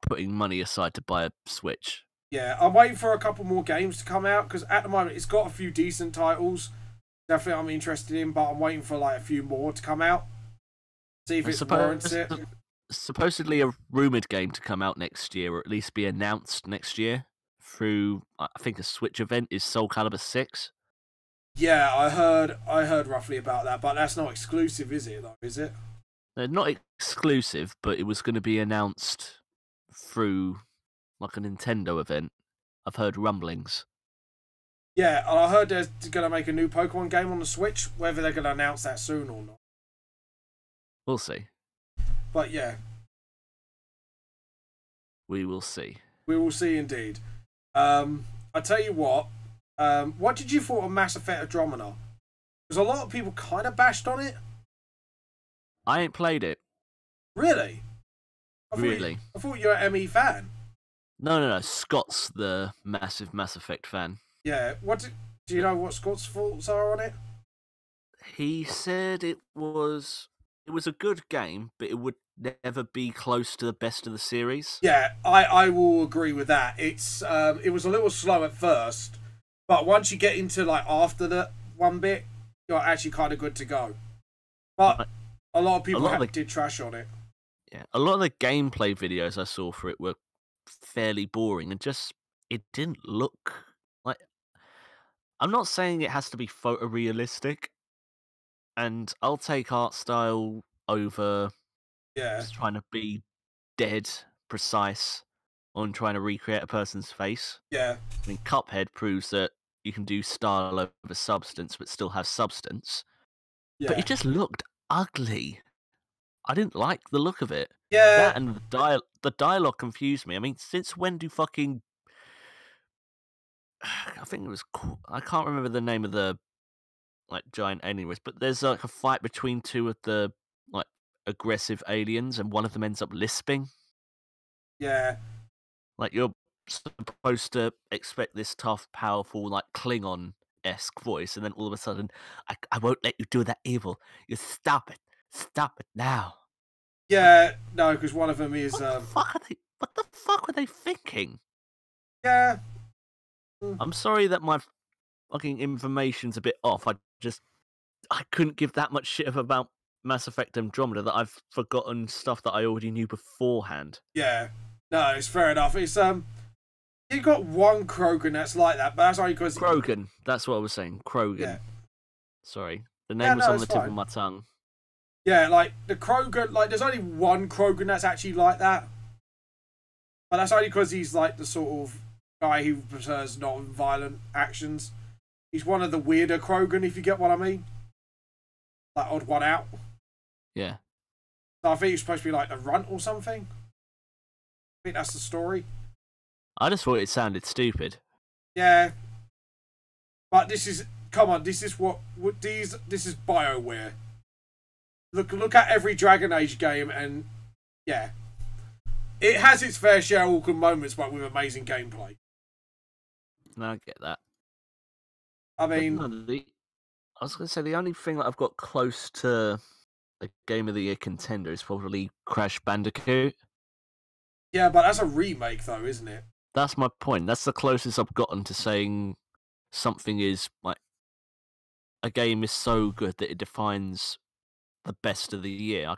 putting money aside to buy a Switch. Yeah, I'm waiting for a couple more games to come out, because at the moment it's got a few decent titles. Definitely I'm interested in, but I'm waiting for like a few more to come out. See if it warrants it. Supposedly a rumoured game to come out next year, or at least be announced next year through, I think, a Switch event is Soul Calibur 6. Yeah, I heard roughly about that, but that's not exclusive, is it? Though, is it? Not exclusive, but it was going to be announced through like a Nintendo event. I've heard rumblings. Yeah, and I heard they're going to make a new Pokemon game on the Switch. Whether they're going to announce that soon or not, we'll see. But yeah, we will see. We will see indeed. I tell you what. What did you thought of Mass Effect Andromeda? Because a lot of people kind of bashed on it. I ain't played it. Really? I thought you were an ME fan. No. Scott's the massive Mass Effect fan. Yeah. Do you know what Scott's thoughts are on it? He said it was a good game, but it would never be close to the best of the series. Yeah, I will agree with that. It was a little slow at first, but once you get into like after the one bit, you're actually kind of good to go. But a lot of people did trash on it. Yeah, a lot of the gameplay videos I saw for it were fairly boring and it didn't look like. I'm not saying it has to be photorealistic, and I'll take art style over just trying to be dead precise on trying to recreate a person's face. Yeah. I mean, Cuphead proves that you can do style over substance, but still have substance. Yeah. But it just looked ugly. I didn't like the look of it. Yeah. That and the dialogue confused me. I mean, since when do fucking... I think it was... I can't remember the name of the giant alien, but there's a fight between two of the aggressive aliens, and one of them ends up lisping. Yeah. You're supposed to expect this tough, powerful, Klingon-esque voice, and then all of a sudden, I won't let you do that evil. You stop it now. Yeah, no, because one of them is. What the fuck were they thinking? Yeah. I'm sorry that my fucking information's a bit off. I couldn't give that much shit about Mass Effect Andromeda that I've forgotten stuff that I already knew beforehand. Yeah. No, it's fair enough. It's you got one Krogan that's like that, but that's only because Krogan. That's what I was saying. Krogan. Yeah. Sorry, the name was on the tip of my tongue. Yeah, the Krogan. There's only one Krogan that's actually like that, but that's only because he's the sort of guy who prefers non-violent actions. He's one of the weirder Krogan, if you get what I mean. Odd one out. Yeah. So I think he's supposed to be a runt or something. I think that's the story. I just thought it sounded stupid. Yeah. But this is... Come on, this is this is BioWare. Look at every Dragon Age game, and... Yeah. It has its fair share of awkward moments, but with amazing gameplay. No, I get that. I mean... I was going to say, the only thing that I've got close to a Game of the Year contender is probably Crash Bandicoot. Yeah, but that's a remake, though, isn't it? That's my point. That's the closest I've gotten to saying something is, a game is so good that it defines the best of the year. I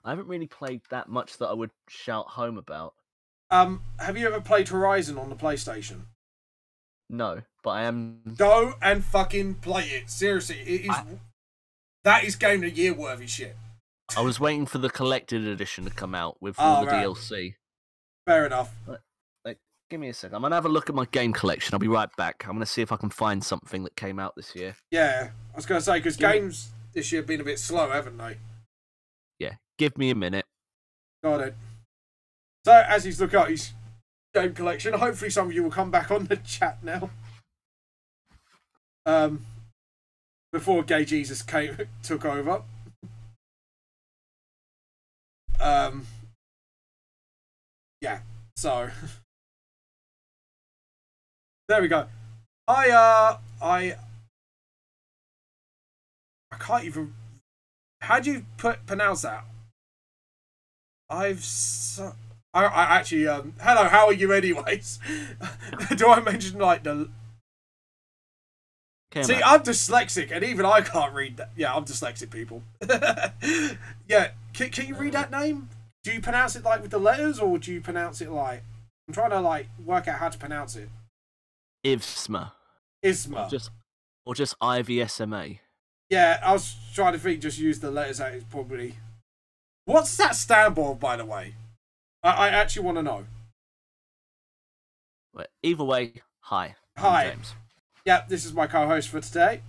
haven't really played that much that I would shout home about. Have you ever played Horizon on the PlayStation? No, but I am. Go and fucking play it. Seriously, it is. That is game of the year worthy shit. I was waiting for the collected edition to come out with all the DLC. Fair enough. Give me a second. I'm gonna have a look at my game collection. I'll be right back. I'm gonna see if I can find something that came out this year. Yeah, I was gonna say because games this year have been a bit slow, haven't they? Yeah, give me a minute. Got it. So as he's looking at his game collection, hopefully some of you will come back on the chat now. Before Gay Jesus took over. Yeah. So. There we go. I can't even. How do you pronounce that? I actually hello. How are you, anyways? Do I mention like the? See, I'm dyslexic, and even I can't read that. Yeah, I'm dyslexic, people. Yeah, can you read that name? Do you pronounce it like with the letters, or do you pronounce it like? I'm trying to like work out how to pronounce it. Isma. Or just IVSMA. Yeah, I was trying to think, just use the letters that is probably... What's that stand for, by the way? I actually want to know. Well, either way, hi. Hi. I'm James. Yeah, this is my co-host for today.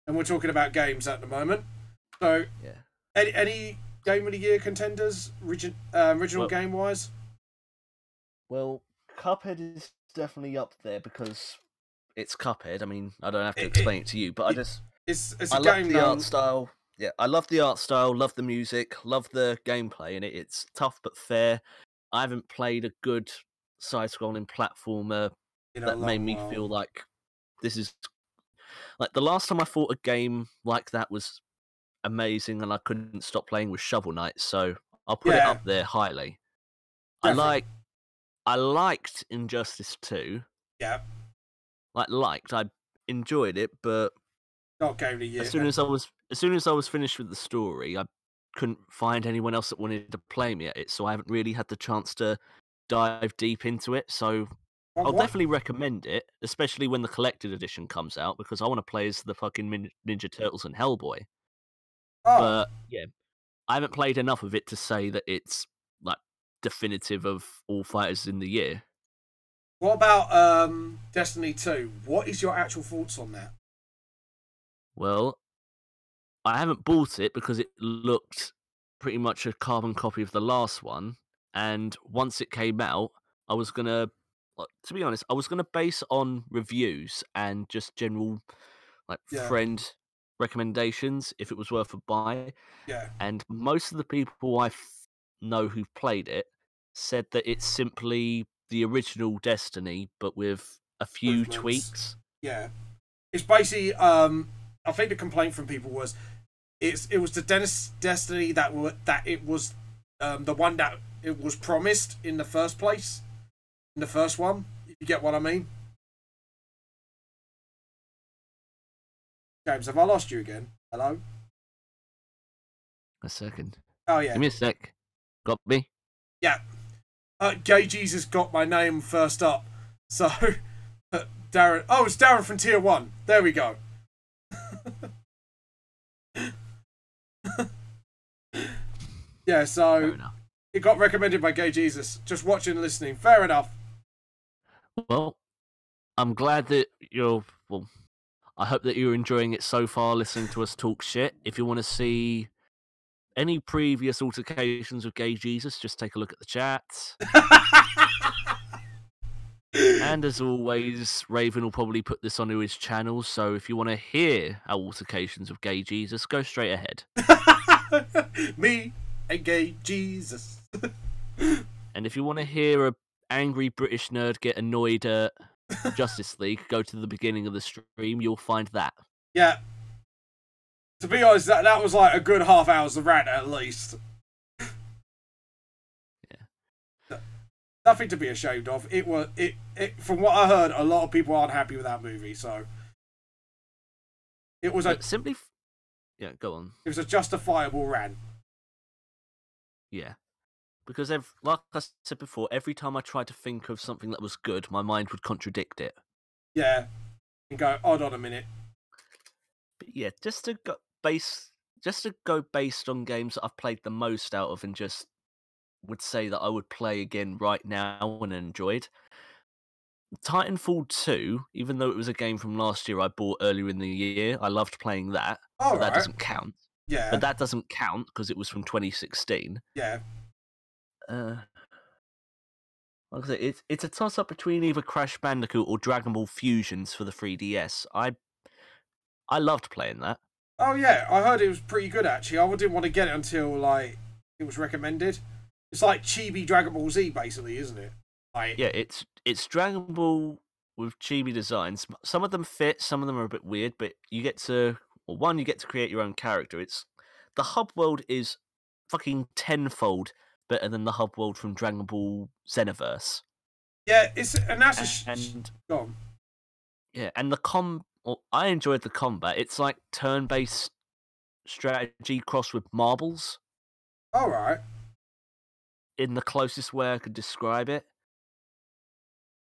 And we're talking about games at the moment. So, yeah. Any Game of the Year contenders, original game-wise? Well, Cuphead is definitely up there because it's Cuphead. I mean, I don't have to explain it to you, but it's I a love game the art style. Yeah, I love the art style, love the music, love the gameplay in it. It's tough but fair. I haven't played a good side-scrolling platformer that made me feel like this is... Like, the last time I thought a game like that was amazing and I couldn't stop playing was Shovel Knight, so I'll put it up there highly. Definitely. I liked Injustice 2. Yeah. I enjoyed it, but not Game of the Year. As soon as I was finished with the story, I couldn't find anyone else that wanted to play me at it, so I haven't really had the chance to dive deep into it. So I'll definitely recommend it, especially when the collected edition comes out, because I want to play as the fucking Ninja Turtles and Hellboy. Oh. But yeah, I haven't played enough of it to say that it's like definitive of all fighters in the year. What about Destiny 2? What is your actual thoughts on that? Well, I haven't bought it because it looked pretty much a carbon copy of the last one, and once it came out, I was gonna, to be honest, I was gonna base on reviews and just general friend recommendations if it was worth a buy. Yeah. And most of the people I know who've played it said that it's simply the original Destiny, but with a few tweaks. Yeah, it's basically. I think the complaint from people was, it was the Destiny that it was the one that it was promised in the first place, in the first one. If you get what I mean. James, have I lost you again? Hello. A second. Oh yeah. Give me a sec. Got me? Yeah. Gay Jesus got my name first up. So, Darren. Oh, it's Darren from Tier 1. There we go. Yeah, so it got recommended by Gay Jesus. Just watching and listening. Fair enough. Well, I'm glad that you're... Well, I hope that you're enjoying it so far, listening to us talk shit. If you want to see any previous altercations with Gay Jesus, just take a look at the chat. And as always, Raven will probably put this onto his channel, so if you want to hear our altercations with Gay Jesus, go straight ahead. Me and Gay Jesus. And if you want to hear a angry British nerd get annoyed at Justice League, go to the beginning of the stream, you'll find that. Yeah. To be honest, that was like a good half hour's of rant at least. Yeah. Nothing to be ashamed of. It was from what I heard, a lot of people aren't happy with that movie, so it was Yeah, go on. It was a justifiable rant. Yeah. Because, like I said before, every time I tried to think of something that was good, my mind would contradict it. Yeah. And go, hold on a minute. But yeah, just to go based on games that I've played the most out of and just would say that I would play again right now and enjoyed. Titanfall 2, even though it was a game from last year I bought earlier in the year, I loved playing that, but that doesn't count. Yeah. But that doesn't count because it was from 2016. Yeah. Like I said, it's a toss-up between either Crash Bandicoot or Dragon Ball Fusions for the 3DS. I loved playing that. Oh yeah, I heard it was pretty good actually. I didn't want to get it until like it was recommended. It's like chibi Dragon Ball Z basically, isn't it? Like Yeah, it's Dragon Ball with chibi designs. Some of them fit, some of them are a bit weird, but you get to you get to create your own character. The hub world is fucking tenfold better than the hub world from Dragon Ball Xenoverse. yeah, that's and go on. Yeah, and I enjoyed the combat. It's like turn-based strategy crossed with marbles. All right. In the closest way I could describe it.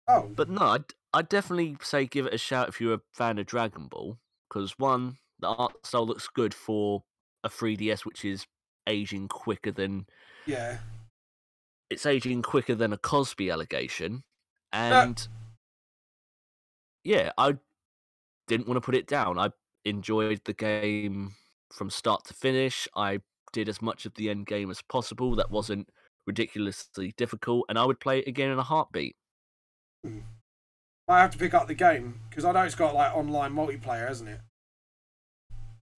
Oh. But no, I'd definitely say give it a shout if you're a fan of Dragon Ball. Because one, the art style looks good for a 3DS, which is aging quicker than... Yeah. It's aging quicker than a Cosby allegation. And... Yeah, I didn't want to put it down. I enjoyed the game from start to finish. I did as much of the end game as possible. That wasn't ridiculously difficult, and I would play it again in a heartbeat. I have to pick up the game because I know it's got like online multiplayer, hasn't it?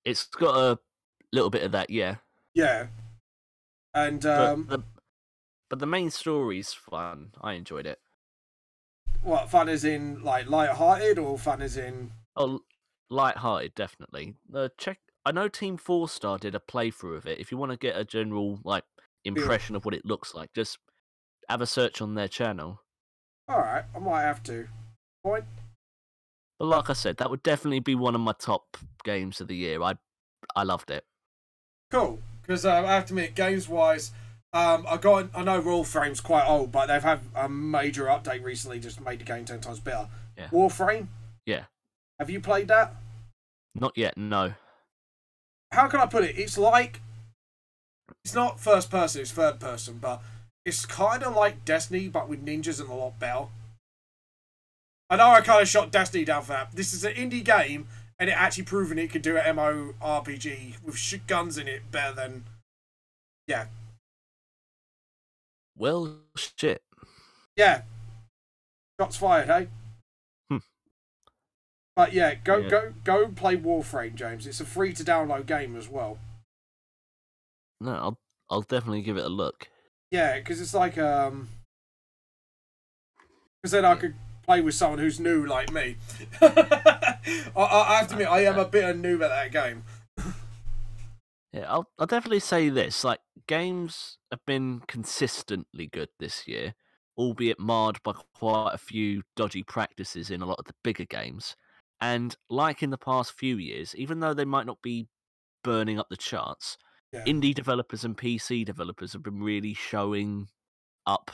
It's got a little bit of that, yeah. Yeah, and but the main story's fun. I enjoyed it. What fun is in like light-hearted or fun is in? Oh, light-hearted, definitely. I know Team 4 Star did a playthrough of it. If you want to get a general like impression of what it looks like, just have a search on their channel. All right, I might have to. Point. But like I said, that would definitely be one of my top games of the year. I loved it. Cool, because I have to admit, games-wise, I know Warframe's quite old, but they've had a major update recently, just made the game 10 times better. Yeah. Warframe. Yeah. Have you played that? Not yet. No. How can I put it? It's like it's not first person; it's third person, but it's kind of like Destiny, but with ninjas and a lot better. I know I kind of shot Destiny down for that. This is an indie game, and it actually proven it could do an MMORPG with guns in it better than, yeah. Well, shit. Yeah. Shots fired, hey. But yeah, go and play Warframe, James. It's a free to download game as well. No, I'll definitely give it a look. Yeah, because it's like because then I could play with someone who's new like me. I have to admit, I am a bit of noob at that game. Yeah, I'll definitely say this: like games have been consistently good this year, albeit marred by quite a few dodgy practices in a lot of the bigger games. And like in the past few years, even though they might not be burning up the charts, indie developers and PC developers have been really showing up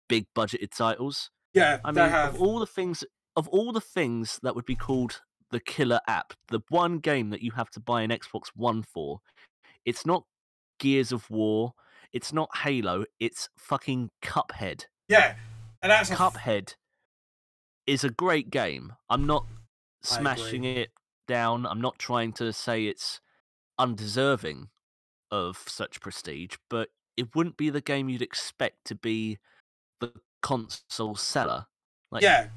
big budgeted titles. Yeah, I mean, of all the things that would be called the killer app, the one game that you have to buy an Xbox One for, it's not Gears of War, it's not Halo, it's fucking Cuphead. Yeah, and that's Cuphead is a great game. I'm not smashing it down. I'm not trying to say it's undeserving of such prestige, but it wouldn't be the game you'd expect to be the console seller. Like, yeah.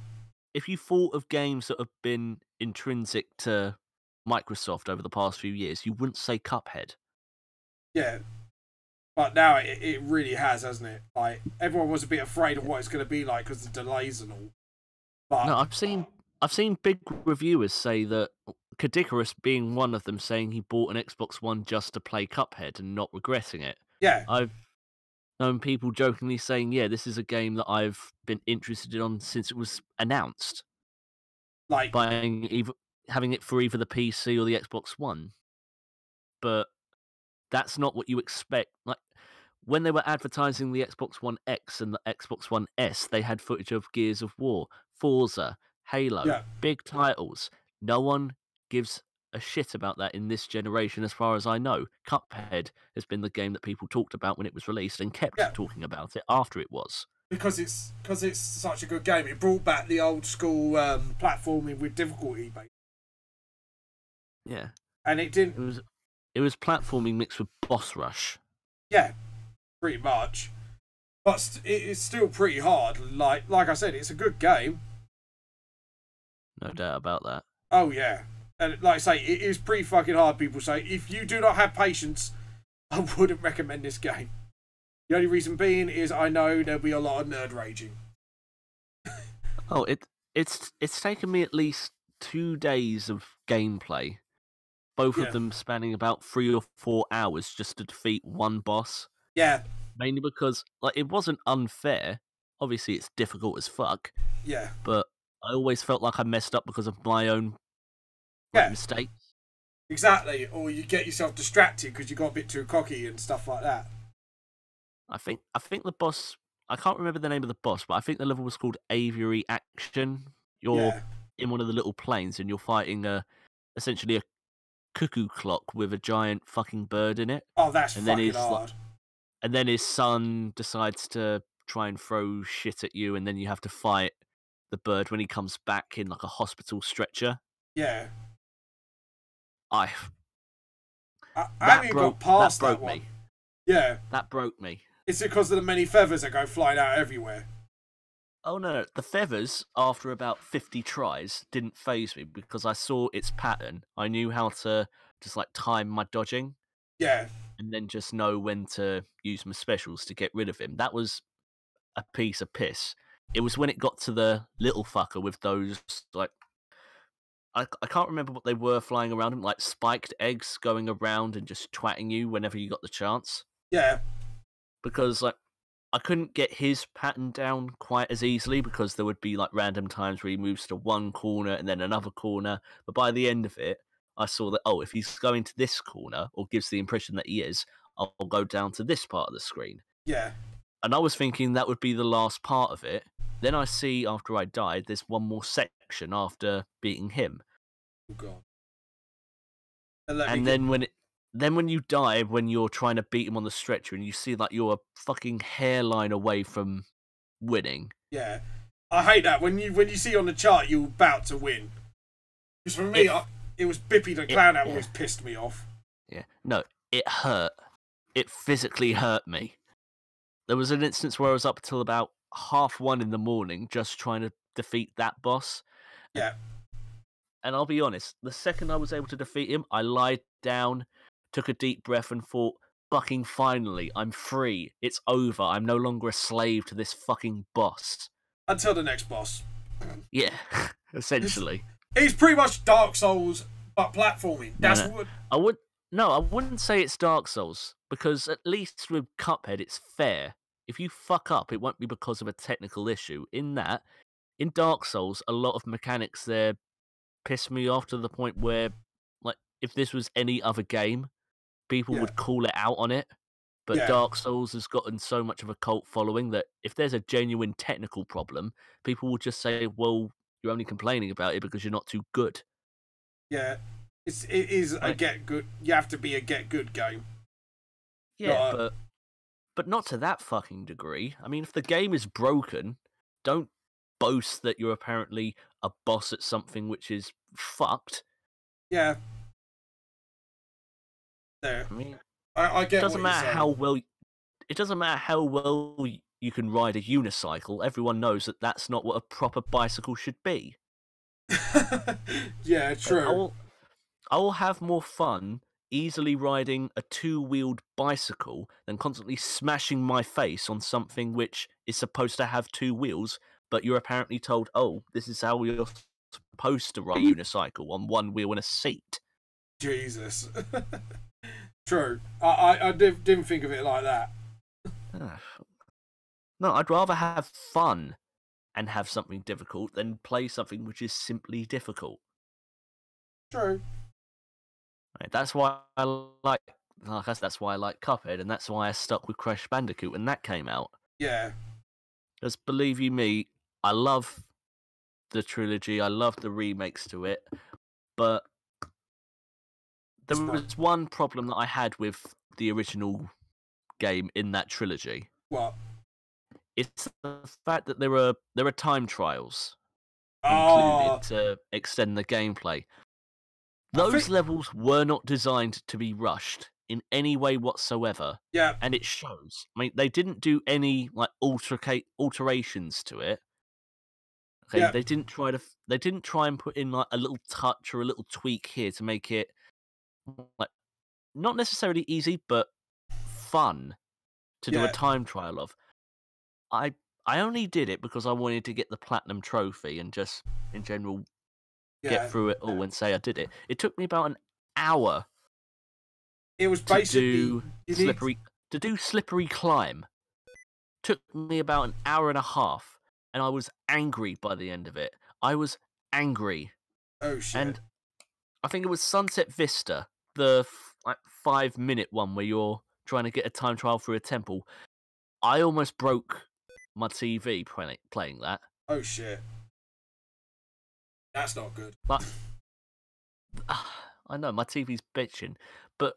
If you thought of games that have been intrinsic to Microsoft over the past few years, you wouldn't say Cuphead. Yeah. But now it really has, hasn't it? Like, everyone was a bit afraid of what it's going to be like because of the delays and all. But no, I've seen big reviewers say that Kadikarus being one of them, saying he bought an Xbox One just to play Cuphead and not regretting it. Yeah. I've known people jokingly saying, yeah, this is a game that I've been interested in since it was announced. Like having it for either the PC or the Xbox One. but that's not what you expect. Like, when they were advertising the Xbox One X and the Xbox One S, they had footage of Gears of War, Forza, Halo, Yeah. big titles. No one gives a shit about that in this generation, as far as I know. Cuphead has been the game that people talked about when it was released and kept Yeah. talking about it after it was. Because it's such a good game. It brought back the old school platforming with difficulty, mate. Yeah. And it didn't. It was platforming mixed with boss rush. Yeah, pretty much. But it's still pretty hard. Like I said, it's a good game. No doubt about that. Oh yeah, and like I say, it is pretty fucking hard. People say if you do not have patience, I wouldn't recommend this game. The only reason being is I know there'll be a lot of nerd raging. Oh, it's taken me at least 2 days of gameplay, both of them spanning about 3 or 4 hours just to defeat one boss. Yeah. Mainly because it wasn't unfair. Obviously, it's difficult as fuck. Yeah. But I always felt like I messed up because of my own mistakes. Exactly. Or you get yourself distracted because you got a bit too cocky and stuff like that. I think the boss. I can't remember the name of the boss, but I think the level was called Aviary Action. You're in one of the little planes and you're fighting essentially a cuckoo clock with a giant fucking bird in it. Oh, that's fucking hard. And then his son decides to try and throw shit at you, and then you have to fight the bird when he comes back in like a hospital stretcher. Yeah. I haven't got past that one. Me. Yeah. That broke me. It's because of the many feathers that go flying out everywhere. Oh no, the feathers, after about 50 tries, didn't faze me because I saw its pattern. I knew how to just time my dodging. Yeah. And then just know when to use my specials to get rid of him. That was a piece of piss. It was when it got to the little fucker with those, I can't remember what they were flying around him, like spiked eggs going around and just twatting you whenever you got the chance. Yeah. Because, I couldn't get his pattern down quite as easily because there would be, random times where he moves to one corner and then another corner. But by the end of it, I saw that, if he's going to this corner, or gives the impression that he is, I'll go down to this part of the screen. Yeah. And I was thinking that would be the last part of it. Then I see, after I died, there's one more section after beating him. Oh, God. And then when you die, when you're trying to beat him on the stretcher, and you see you're a fucking hairline away from winning. Yeah. I hate that. When you see on the chart you're about to win. Because for me, it was Bippy the Clown that always pissed me off. Yeah. No, it hurt. It physically hurt me. There was an instance where I was up till about 1:30 in the morning just trying to defeat that boss. Yeah. And I'll be honest, the second I was able to defeat him, I lied down, took a deep breath and thought, fucking finally, I'm free. It's over. I'm no longer a slave to this fucking boss. Until the next boss. Yeah, essentially. It's pretty much Dark Souls, but platforming. That's what... I wouldn't say it's Dark Souls, because at least with Cuphead, it's fair. If you fuck up, it won't be because of a technical issue. In Dark Souls, a lot of mechanics there piss me off to the point where, if this was any other game, people would call it out on it. But Dark Souls has gotten so much of a cult following that if there's a genuine technical problem, people will just say, well, you're only complaining about it because you're not too good. Yeah. It is a get good. You have to be a get good game. Yeah, but not to that fucking degree. I mean, if the game is broken, don't boast that you're apparently a boss at something which is fucked. Yeah. There. I mean, I get. It doesn't matter how well. It doesn't matter how well you can ride a unicycle. Everyone knows that that's not what a proper bicycle should be. Yeah, true. I will have more fun easily riding a two-wheeled bicycle than constantly smashing my face on something which is supposed to have 2 wheels, but you're apparently told, oh, this is how you're supposed to ride a unicycle, on 1 wheel and a seat. Jesus. True. I didn't think of it like that. No, I'd rather have fun and have something difficult than play something which is simply difficult. True. Right, that's why I that's why I like Cuphead, and that's why I stuck with Crash Bandicoot when that came out. Yeah. Because believe you me, I love the trilogy. I love the remakes to it, but there was one problem that I had with the original game in that trilogy. What? It's the fact that there are time trials Oh, included to extend the gameplay. Those levels were not designed to be rushed in any way whatsoever. yeah. And it shows. I mean, they didn't do any like alterations to it. Okay, Yeah. they didn't try and put in like a little touch or a little tweak here to make it like not necessarily easy, but fun to do a time trial of. I only did it because I wanted to get the platinum trophy and just in general get through it all and say I did it. It took me about an hour. It was basically to do slippery climb. Took me about an hour and a half, and I was angry by the end of it. I was angry. Oh shit! And I think it was Sunset Vista, the 5-minute one where you're trying to get a time trial through a temple. I almost broke my TV playing that. Oh shit! That's not good. But I know my TV's bitching, but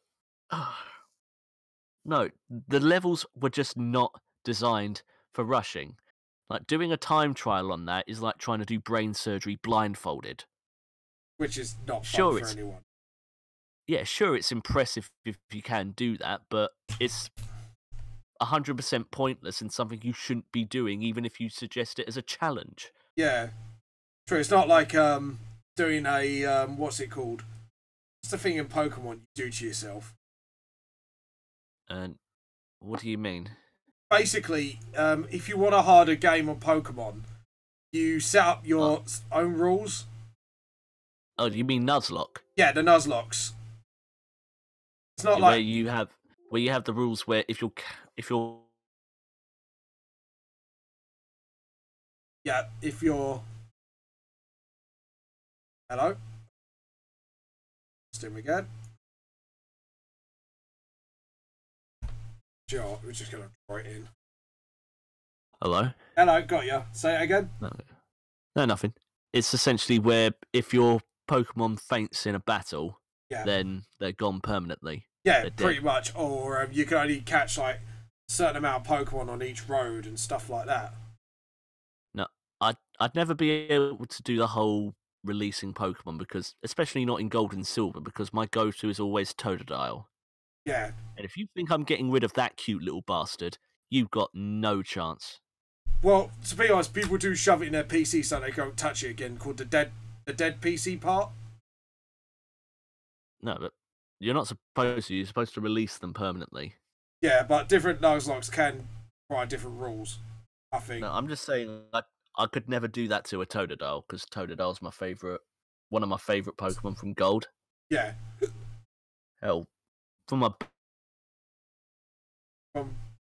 no, the levels were just not designed for rushing. Like doing a time trial on that is like trying to do brain surgery blindfolded, which is not fun for anyone. Yeah, sure, it's impressive if you can do that, but it's 100% pointless and something you shouldn't be doing, even if you suggest it as a challenge. Yeah, true. It's not like doing a what's it called? What's the thing in Pokemon you do to yourself? And what do you mean? Basically, if you want a harder game on Pokemon, you set up your own rules. Oh, you mean Nuzlocke? Yeah, the Nuzlocks. It's not where like you have the rules where if you're hello, still again. Joe, we're just gonna write in. Hello, got ya. Say it again. No, nothing. It's essentially where if your Pokemon faints in a battle, then they're gone permanently. Yeah, pretty much. Or you can only catch like a certain amount of Pokemon on each road and stuff like that. No, I'd never be able to do the whole releasing Pokemon because, especially not in Gold and Silver, because my go-to is always Totodile. Yeah. And if you think I'm getting rid of that cute little bastard, you've got no chance. Well, to be honest, people do shove it in their PC so they don't touch it again, called the dead PC part. No, but you're not supposed to. You're supposed to release them permanently. Yeah, but different Nuzlocks can provide different rules, I think. No, I'm just saying I could never do that to a Totodile because Totodile's one of my favourite Pokemon from Gold. Yeah. Hell,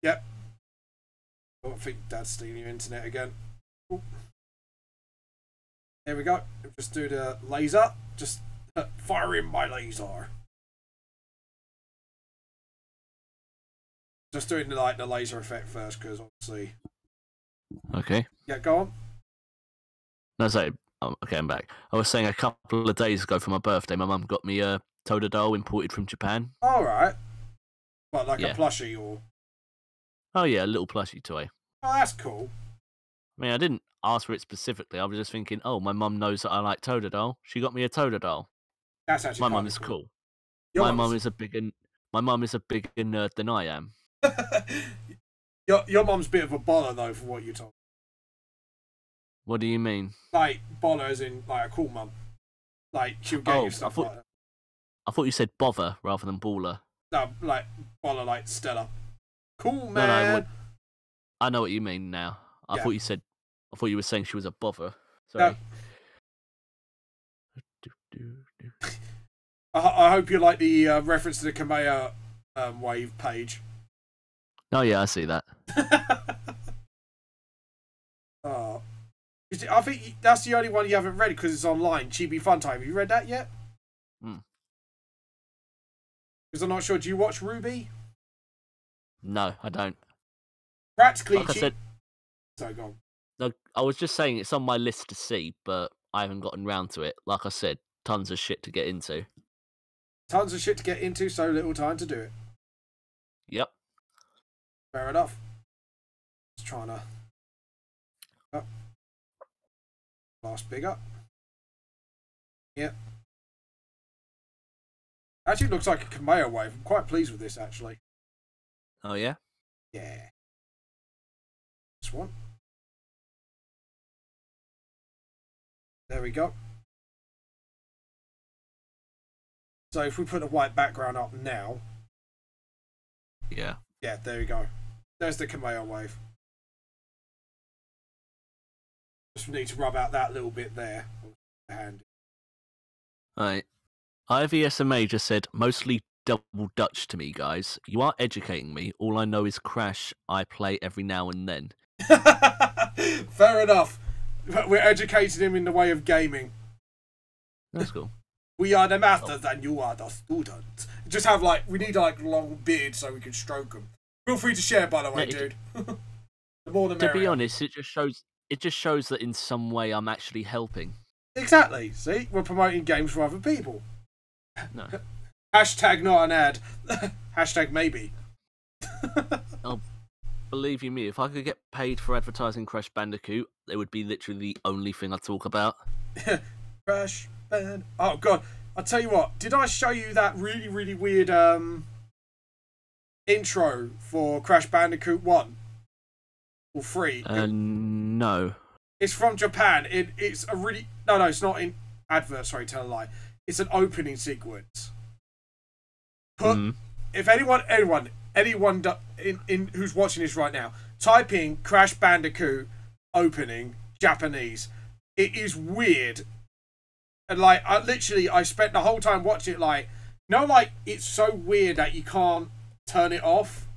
yep. I think Dad's stealing your internet again. Ooh. There we go. Just do the laser. Just fire in my laser. Just doing the laser effect first, because obviously. Okay. Yeah, go on. No, sorry. Okay, I'm back. I was saying a couple of days ago for my birthday, my mum got me a Totodile imported from Japan. All right. What, like a plushie or? Oh yeah, a little plushie toy. Oh, that's cool. I mean, I didn't ask for it specifically. I was just thinking, oh, my mum knows that I like Totodile. She got me a Totodile. That's actually my mum is cool. My mum is a bigger nerd than I am. Your mum's a bit of a baller though, for what you told. What do you mean? Like baller as in like a cool mum. Like she'll get you stuff like that. I thought you said bother rather than baller. No, like baller, like Stella. Cool man. No, I know what you mean now. I thought you were saying she was a bother. Sorry. No. I hope you like the reference to the Kamea wave page. Oh yeah, I see that. Oh, I think that's the only one you haven't read because it's online. Chibifon Time. Have you read that yet? Because I'm not sure. Do you watch Ruby? No, I don't. Practically, like I said, sorry, go on. no, I was just saying it's on my list to see, but I haven't gotten round to it. Like I said, tons of shit to get into. Tons of shit to get into, so little time to do it. Yep. Fair enough. Just trying to. Oh. Last big up. Yep. Actually, looks like a Kameo wave. I'm quite pleased with this, actually. Oh yeah. Yeah. This one. There we go. So if we put a white background up now. Yeah. Yeah, there we go. There's the Kameo wave. Just need to rub out that little bit there. Handy. Right. IVSMA just said, mostly double Dutch to me, guys. You are educating me. All I know is Crash. I play every now and then. Fair enough. We're educating him in the way of gaming. That's cool. We are the masters and you are the students. Just have we need long beards so we can stroke them. Feel free to share, by the way, dude. The more the merrier. To be honest, it just shows that in some way I'm actually helping. Exactly. See, we're promoting games for other people. No. Hashtag not an ad. Hashtag maybe. Oh, believe you me, if I could get paid for advertising Crash Bandicoot, it would be literally the only thing I'd talk about. Crash Band. Oh god, I'll tell you what. Did I show you that really, really weird intro for Crash Bandicoot 1 or 3? No. It's from Japan. It's a really no, it's not in advert. Sorry, tell a lie. It's an opening sequence. If anyone in who's watching this right now, type in Crash Bandicoot opening Japanese. It is weird, and I spent the whole time watching it. It's so weird that you can't turn it off.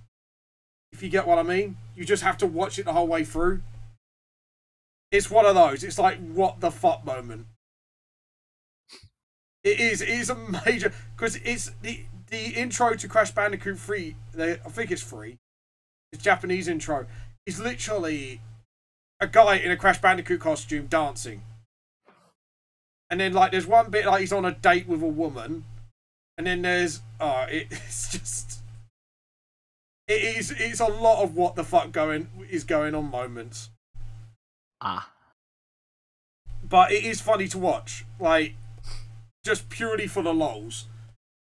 If you get what I mean, you just have to watch it the whole way through. It's one of those. It's like, what the fuck moment. It is a major, because it's the intro to Crash Bandicoot 3. I think it's free. It's Japanese intro. It's literally a guy in a Crash Bandicoot costume dancing, and then there's one bit he's on a date with a woman, and then there's it's a lot of what the fuck is going on moments. But it is funny to watch, just purely for the lols.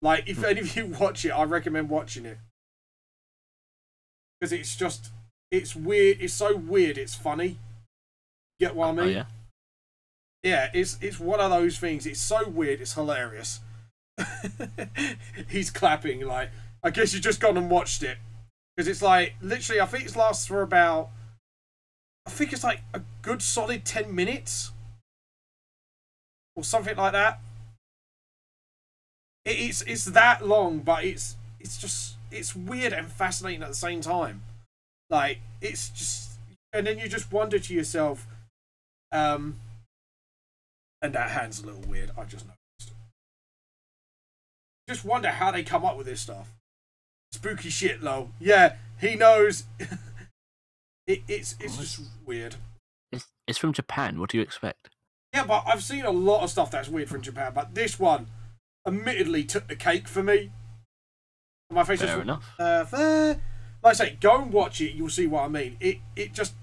If any of you watch it, I recommend watching it. Because it's weird, it's so weird, it's funny. Get what I mean? Oh, yeah? Yeah, it's one of those things, it's so weird, it's hilarious. He's clapping, I guess you just gone and watched it. Because it's literally, I think it lasts for about, I think it's a good solid 10 minutes. Or something like that. It's that long, but it's weird and fascinating at the same time. It's just, and then you just wonder to yourself, and that hand's a little weird. I just noticed. Just wonder how they come up with this stuff. Spooky shit, though. Yeah, he knows. It's just weird. It's from Japan. What do you expect? Yeah, but I've seen a lot of stuff that's weird from Japan, but this one admittedly took the cake for me. My face Fair enough. Like I say, go and watch it. You'll see what I mean. It just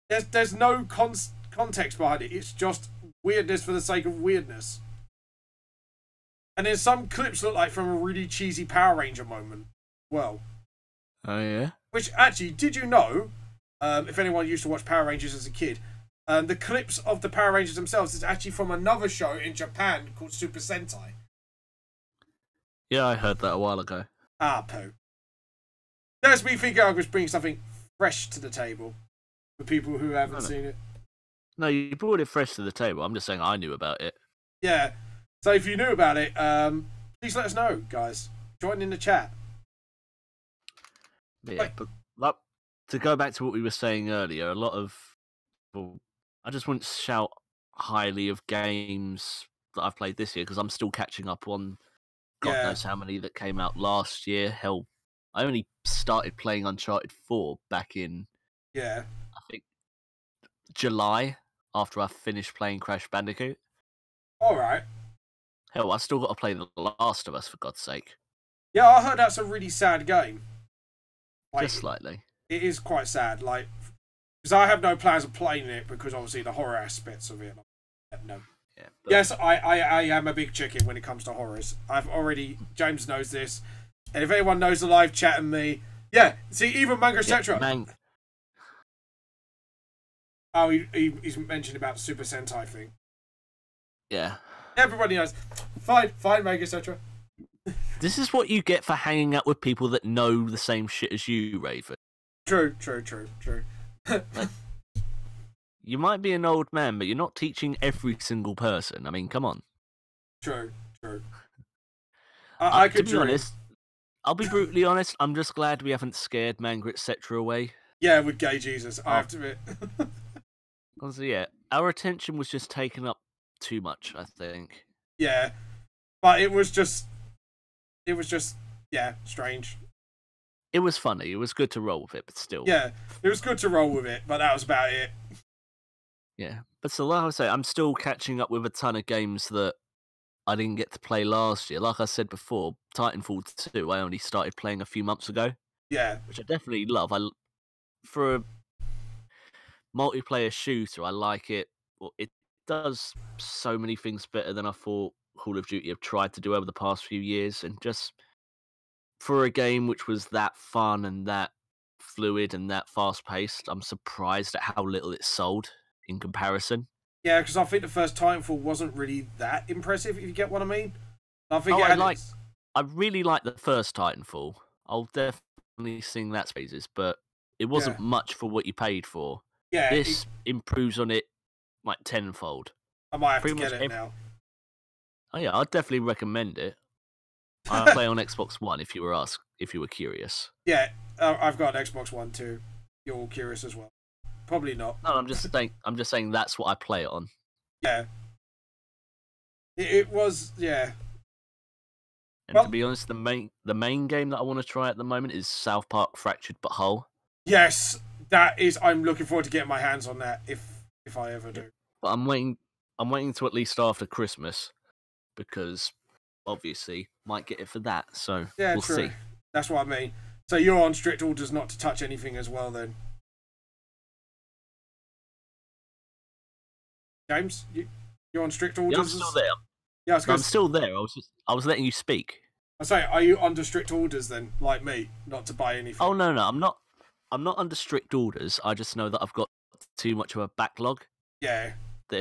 there's no context behind it. It's just weirdness for the sake of weirdness. And then some clips look like from a really cheesy Power Ranger moment. Well. Oh yeah. Which actually, did you know? If anyone used to watch Power Rangers as a kid, the clips of the Power Rangers themselves is actually from another show in Japan called Super Sentai. Yeah, I heard that a while ago. Poo. That's me thinking I was bringing something fresh to the table for people who haven't seen it. No, you brought it fresh to the table. I'm just saying I knew about it. Yeah. So if you knew about it, please let us know, guys. Join in the chat. Yeah, but to go back to what we were saying earlier, a lot of people, I just wouldn't shout highly of games that I've played this year because I'm still catching up on God Yeah. knows how many that came out last year. Hell, I only started playing Uncharted 4 back in, Yeah. I think, July, after I finished playing Crash Bandicoot. All right. Hell, I still got to play The Last of Us, for God's sake. Yeah, I heard that's a really sad game. Like, Just slightly. It is quite sad, like, because I have no plans of playing it because obviously the horror aspects of it. No. Yeah, Yes, I am a big chicken when it comes to horrors. James knows this, and if anyone knows the live chat and me, yeah, see, even MANGA, etc. Oh, he's mentioned about the Super Sentai thing. Yeah. Everybody knows. Fine, MANGA, etc. This is what you get for hanging out with people that know the same shit as you, Raven. True. Like, you might be an old man, but you're not teaching every single person. I mean, come on. True. I could to be honest, I'll be brutally honest, I'm just glad we haven't scared MANGA, etc. away. Yeah, with Gay Jesus, I have to admit. Honestly, yeah, our attention was just taken up too much, I think. Yeah, but it was just, yeah, strange. It was funny. It was good to roll with it, but still. Yeah, it was good to roll with it, but that was about it. Yeah, but still, like I say, I'm still catching up with a ton of games that I didn't get to play last year. Like I said before, Titanfall 2, I only started playing a few months ago. Yeah. Which I definitely love. For a multiplayer shooter, I like it. Well, it does so many things better than I thought Call of Duty have tried to do over the past few years, and just for a game which was that fun and that fluid and that fast-paced, I'm surprised at how little it sold in comparison. Yeah, because I think the first Titanfall wasn't really that impressive, if you get what I mean. I really like the first Titanfall. I'll definitely sing that phases, but it wasn't much for what you paid for. Yeah, this improves on it like tenfold. I might have to get it now. Oh yeah, I'd definitely recommend it. I play on Xbox One if you were curious. Yeah, I've got an Xbox One too. You're all curious as well. Probably not. No, I'm just saying that's what I play it on. Yeah. It was, yeah. And to be honest, the main game that I want to try at the moment is South Park Fractured But Whole. Yes, I'm looking forward to getting my hands on that if I ever do. But I'm waiting to at least after Christmas, because obviously might get it for that. So yeah, we'll see. That's what I mean. So you're on strict orders not to touch anything as well, then. James, you're on strict orders. Yeah, I'm still there. Yeah, I'm still there. I was letting you speak. I say, are you under strict orders then, like me, not to buy anything? Oh no, I'm not. I'm not under strict orders. I just know that I've got too much of a backlog. Yeah. That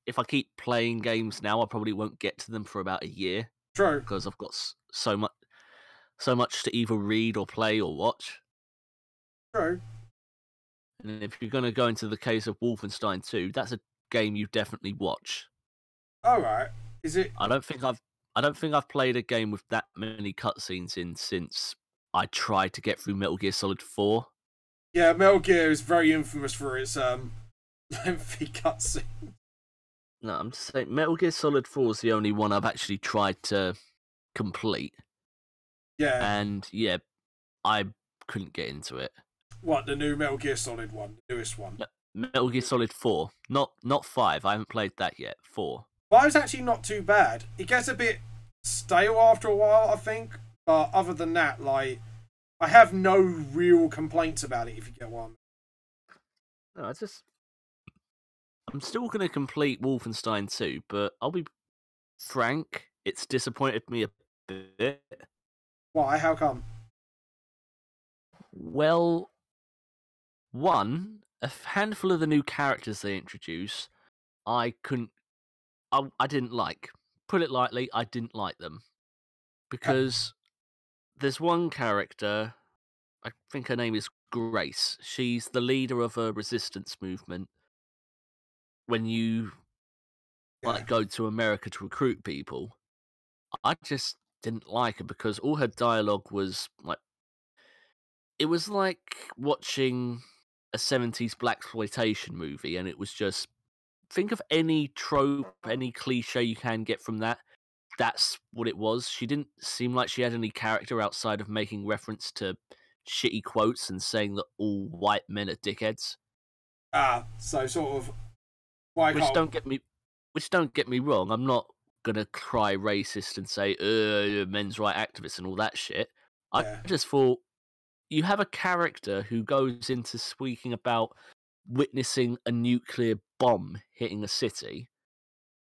if I keep playing games now, I probably won't get to them for about a year. True. Because I've got so much to either read or play or watch. True. And if you're going to go into the case of Wolfenstein 2, that's a game you definitely watch. All right. Is it? I don't think I've played a game with that many cutscenes in since I tried to get through Metal Gear Solid 4. Yeah, Metal Gear is very infamous for its lengthy cutscene. No, I'm just saying Metal Gear Solid 4 is the only one I've actually tried to complete. Yeah. And yeah, I couldn't get into it. What, the new Metal Gear Solid one, the newest one? Metal Gear Solid 4, not 5. I haven't played that yet. 4. 5's actually not too bad. It gets a bit stale after a while, I think. But other than that, like, I have no real complaints about it, if you get what I mean. No, I'm still going to complete Wolfenstein 2, but I'll be frank, it's disappointed me a bit. Why? How come? Well, one, a handful of the new characters they introduce, I didn't like. Put it lightly, I didn't like them. Because there's one character, I think her name is Grace. She's the leader of a resistance movement. When you go to America to recruit people, I just didn't like her because all her dialogue was like, it was like watching a 70s blaxploitation movie, and it was just, think of any trope, any cliche you can get from that. that's what it was. She didn't seem like she had any character outside of making reference to shitty quotes and saying that all white men are dickheads. So sort of why Which can't? don't get me wrong. I'm not gonna cry racist and say men's right activists and all that shit. I Yeah, just thought you have a character who goes into speaking about witnessing a nuclear bomb hitting a city.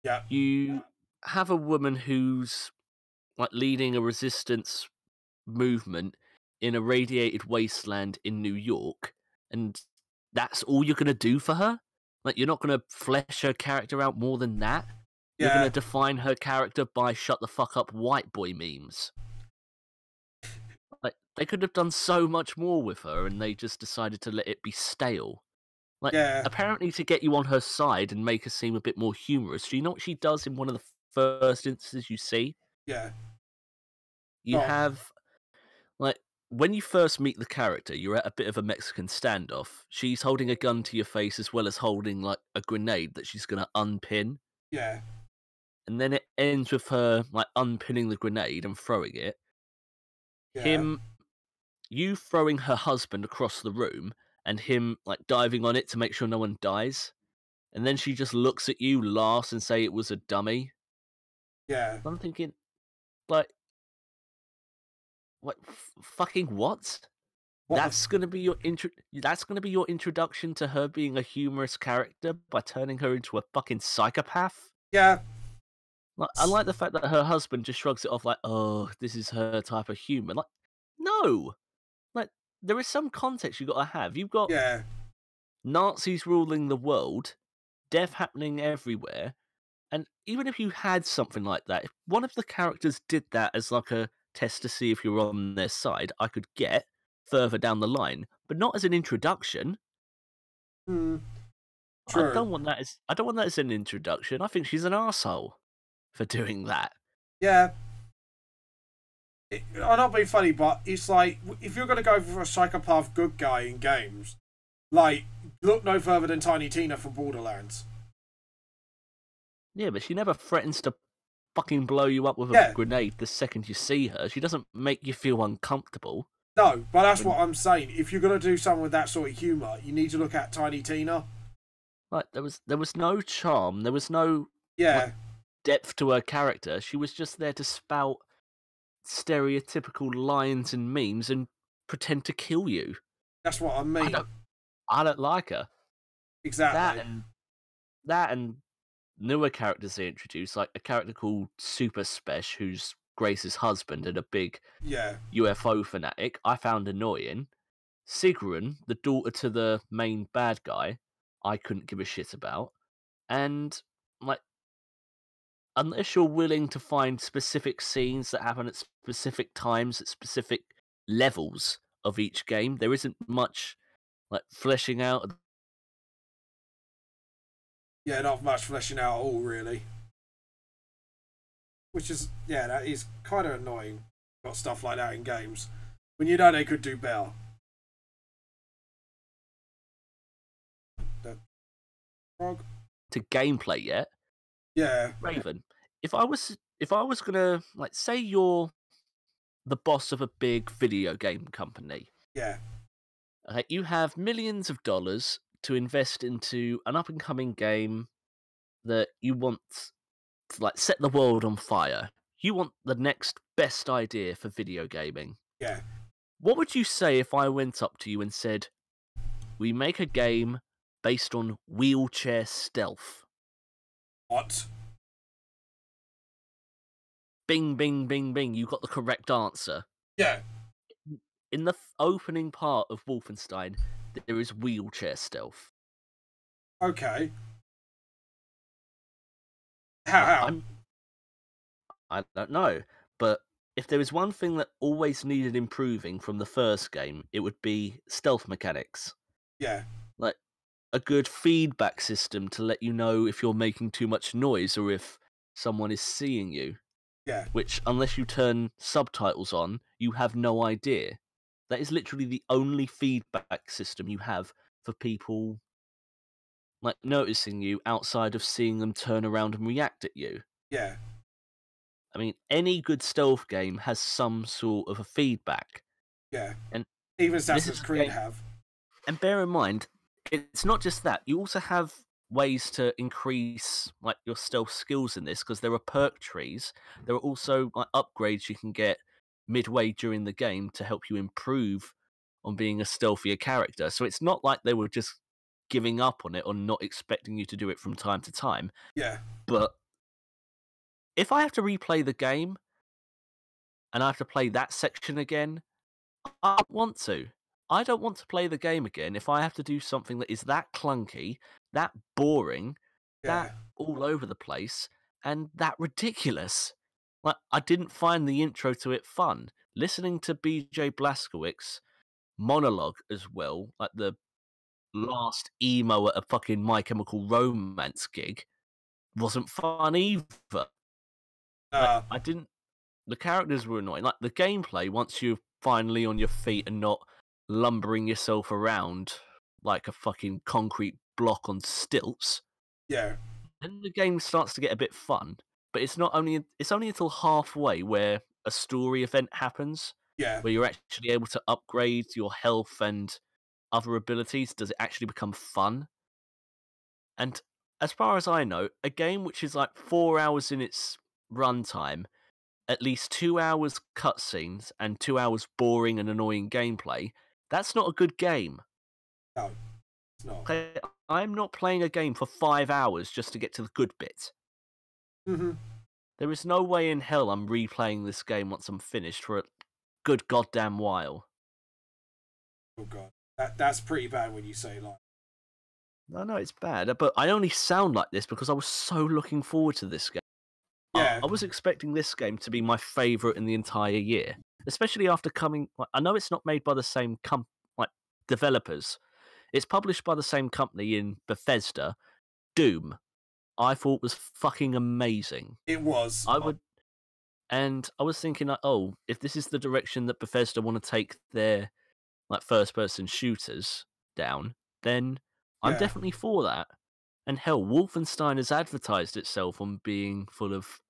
yeah, You have a woman who's like leading a resistance movement in a radiated wasteland in New York, and that's all you're gonna do for her? Like, you're not gonna flesh her character out more than that? You're gonna yeah, define her character by shut the fuck up white boy memes. Like, they could have done so much more with her, and they just decided to let it be stale. Like, yeah, apparently to get you on her side and make her seem a bit more humorous. Do you know what she does in one of the first instances you see? yeah. You Go on. have, like, when you first meet the character, you're at a bit of a Mexican standoff. She's holding a gun to your face as well as holding, like, a grenade that she's gonna unpin. Yeah, And then it ends with her, like, unpinning the grenade and throwing it. yeah, You throwing her husband across the room, and him, like, diving on it to make sure no one dies. And then she just looks at you, laughs, and say it was a dummy. yeah. I'm thinking, like, what? Fucking what? What the? That's gonna be your introduction to her being a humorous character by turning her into a fucking psychopath. Yeah, Like, I like the fact that her husband just shrugs it off like, "Oh, this is her type of humor." Like, no, like there is some context you got to have. You've got yeah, Nazis ruling the world, death happening everywhere. And even if you had something like that, if one of the characters did that as like a test to see if you're on their side, I could get further down the line, but not as an introduction. mm, I true. don't want that as an introduction. I think she's an asshole for doing that. Yeah. I'm not being funny, but it's like if you're gonna go for a psychopath good guy in games, like look no further than Tiny Tina from Borderlands. Yeah, but she never threatens to fucking blow you up with a Yeah, grenade the second you see her. She doesn't make you feel uncomfortable. no, but that's When, what I'm saying. If you're gonna do something with that sort of humor, you need to look at Tiny Tina. like there was no charm, there was no like Yeah, depth to her character. She was just there to spout stereotypical lines and memes and pretend to kill you. that's what I I mean. don't I don't like her. That Exactly. and that and newer characters they introduced, like a character called Super Spesh, who's Grace's husband and a big Yeah, UFO fanatic, I found annoying. Sigrun, the daughter to the main bad guy, I couldn't give a shit about. And like, unless you're willing to find specific scenes that happen at specific times, at specific levels of each game, there isn't much like fleshing out. yeah, not much fleshing out at all, really. Which is, yeah, that is kind of annoying. Got stuff like that in games when you know they could do better. The frog. To gameplay yet. Yeah, Raven, if I was gonna like say you're the boss of a big video game company, yeah, you have millions of dollars to invest into an up and coming game that you want to like set the world on fire. You want the next best idea for video gaming. yeah. What would you say if I went up to you and said, "We make a game based on wheelchair stealth"? What? Bing, bing, bing, bing. You got the correct answer. Yeah. In the opening part of Wolfenstein, there is wheelchair stealth. Okay. How? Like, How? I don't know, but if there was one thing that always needed improving from the first game, it would be stealth mechanics. Yeah. Like a good feedback system to let you know if you're making too much noise or if someone is seeing you. Yeah. Which, unless you turn subtitles on, you have no idea. That is literally the only feedback system you have for people like noticing you outside of seeing them turn around and react at you. Yeah. I mean, any good stealth game has some sort of a feedback. Yeah. And Even this Assassin's is a Creed game, have. and bear in mind, it's not just that. You also have ways to increase like your stealth skills in this because there are perk trees. There are also like upgrades you can get midway during the game to help you improve on being a stealthier character. So it's not like they were just giving up on it or not expecting you to do it from time to time. Yeah. But if I have to replay the game and I have to play that section again, I don't want to. I don't want to play the game again if I have to do something that is that clunky, that boring, Yeah. that all over the place, and that ridiculous. Like, I didn't find the intro to it fun. Listening to BJ Blazkowicz monologue as well, like the last emo at a fucking My Chemical Romance gig, wasn't fun either. Like, I didn't. The characters were annoying. Like the gameplay, once you're finally on your feet and not lumbering yourself around like a fucking concrete block on stilts, Yeah. then the game starts to get a bit fun. But it's not only it's only until halfway where a story event happens, Yeah. where you're actually able to upgrade your health and other abilities, does it actually become fun. And as far as I know, a game which is like 4 hours in its runtime, at least 2 hours cutscenes and 2 hours boring and annoying gameplay, that's not a good game. No, it's not. Okay, I'm not playing a game for 5 hours just to get to the good bit. Mm-hmm. There is no way in hell I'm replaying this game once I'm finished for a good goddamn while. Oh god, that's pretty bad when you say like. No, it's bad, but I only sound like this because I was so looking forward to this game. Yeah. I was expecting this game to be my favourite in the entire year, especially after coming. I know it's not made by the same developers. It's published by the same company in Bethesda. Doom, I thought was fucking amazing. It was. And I was thinking, like, oh, if this is the direction that Bethesda want to take their like first-person shooters down, then I'm definitely for that. And hell, Wolfenstein has advertised itself on being full of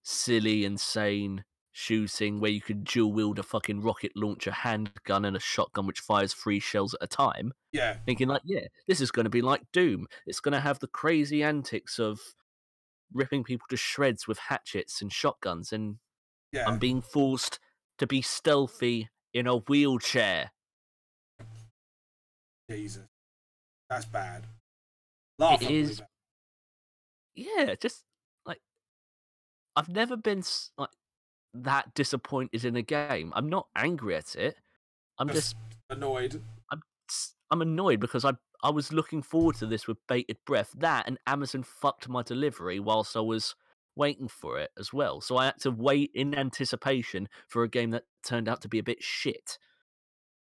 silly, insane shooting where you could dual wield a fucking rocket launcher, handgun, and a shotgun which fires 3 shells at a time. Yeah. Thinking like, yeah, this is going to be like Doom. It's going to have the crazy antics of ripping people to shreds with hatchets and shotguns, and I'm being forced to be stealthy in a wheelchair. Jesus, that's bad. It is. Bad. Yeah, just like I've never been like that disappointed in a game. I'm not angry at it. I'm just annoyed. I'm annoyed because I was looking forward to this with bated breath. That and Amazon fucked my delivery whilst I was waiting for it as well. So I had to wait in anticipation for a game that turned out to be a bit shit.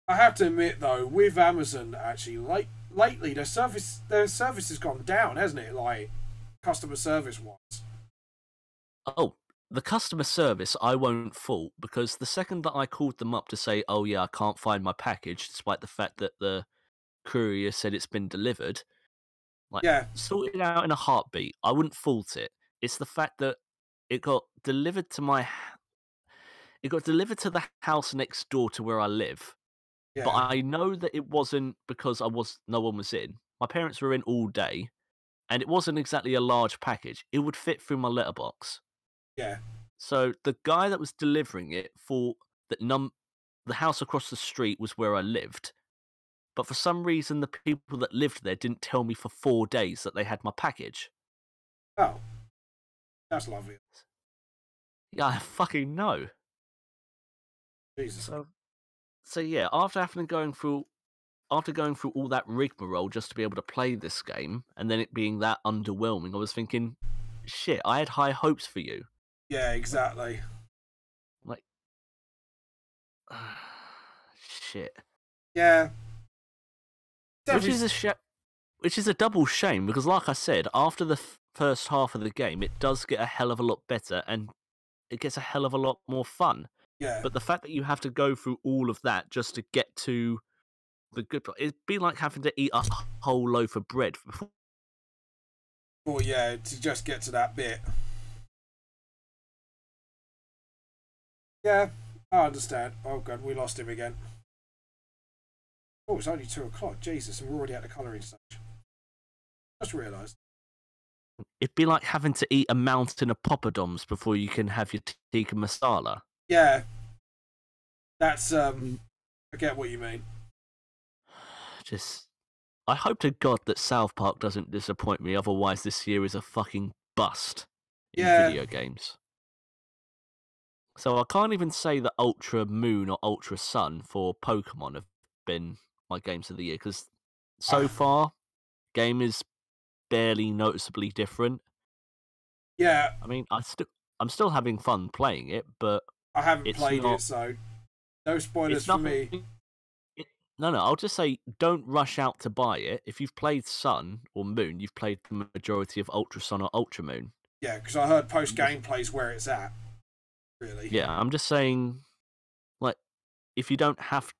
I have to admit though, with Amazon actually, lately their service has gone down, hasn't it? Like customer service wise. Oh, the customer service I won't fault because the second that I called them up to say, oh yeah, I can't find my package, despite the fact that the courier said it's been delivered, sort it out in a heartbeat. I wouldn't fault it. It's the fact that it got delivered to the house next door to where I live. Yeah. But I know that it wasn't because no one was in. My parents were in all day, and it wasn't exactly a large package. It would fit through my letterbox. Yeah. So the guy that was delivering it thought that the house across the street was where I lived. But for some reason, the people that lived there didn't tell me for 4 days that they had my package. Oh. That's lovely. Yeah, I fucking know. Jesus. So yeah, after going through all that rigmarole just to be able to play this game, and then it being that underwhelming, I was thinking, shit, I had high hopes for you. Yeah, exactly. Like, shit. Yeah. Which is a double shame because, like I said, after the first half of the game, it does get a hell of a lot better and it gets a hell of a lot more fun. Yeah. But the fact that you have to go through all of that just to get to the good part, it'd be like having to eat a whole loaf of bread before. Oh yeah, to just get to that bit. Yeah, I understand. Oh god, we lost him again. Oh, it's only 2 o'clock. Jesus, and we're already at the colouring stage. Just realised. It'd be like having to eat a mountain of poppadoms before you can have your tikka masala. Yeah. That's, I get what you mean. Just, I hope to God that South Park doesn't disappoint me, otherwise this year is a fucking bust in video games. So I can't even say that Ultra Moon or Ultra Sun for Pokemon have been my games of the year, because so far, game is barely noticeably different. Yeah. I mean, I'm still having fun playing it, but I haven't played it, so no spoilers for me. No, I'll just say don't rush out to buy it. If you've played Sun or Moon, you've played the majority of Ultra Sun or Ultra Moon. Yeah, because I heard post-gameplay's where it's at, really. Yeah, I'm just saying, like, if you don't have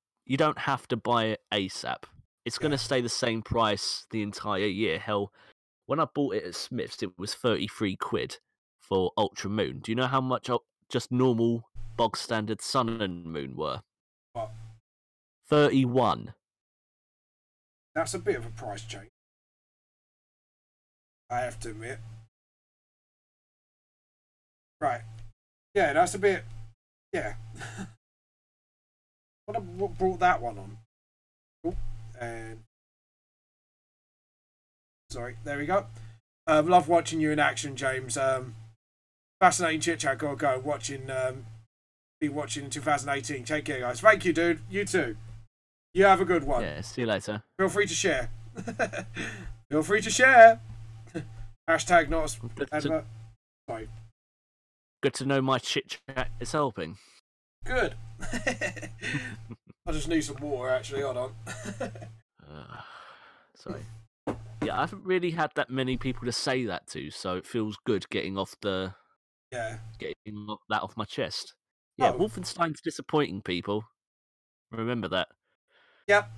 to buy it ASAP. It's going to stay the same price the entire year. Hell, when I bought it at Smith's, it was 33 quid for Ultra Moon. Do you know how much just normal bog standard Sun and Moon were? What? 31. That's a bit of a price change, I have to admit. Right. Yeah, that's a bit... Yeah. What brought that one on? Oh, and... Sorry, there we go. Love watching you in action, James. Fascinating chit-chat. Go. Be watching in 2018. Take care, guys. Thank you, dude. You too. You have a good one. Yeah, see you later. Feel free to share. Feel free to share. Hashtag not a... Sorry. Good to know my chit-chat is helping. Good. I just need some water, actually. Hold on. Sorry. Yeah, I haven't really had that many people to say that to, so it feels good getting that off my chest. Yeah, Wolfenstein's disappointing people. Remember that. Yep.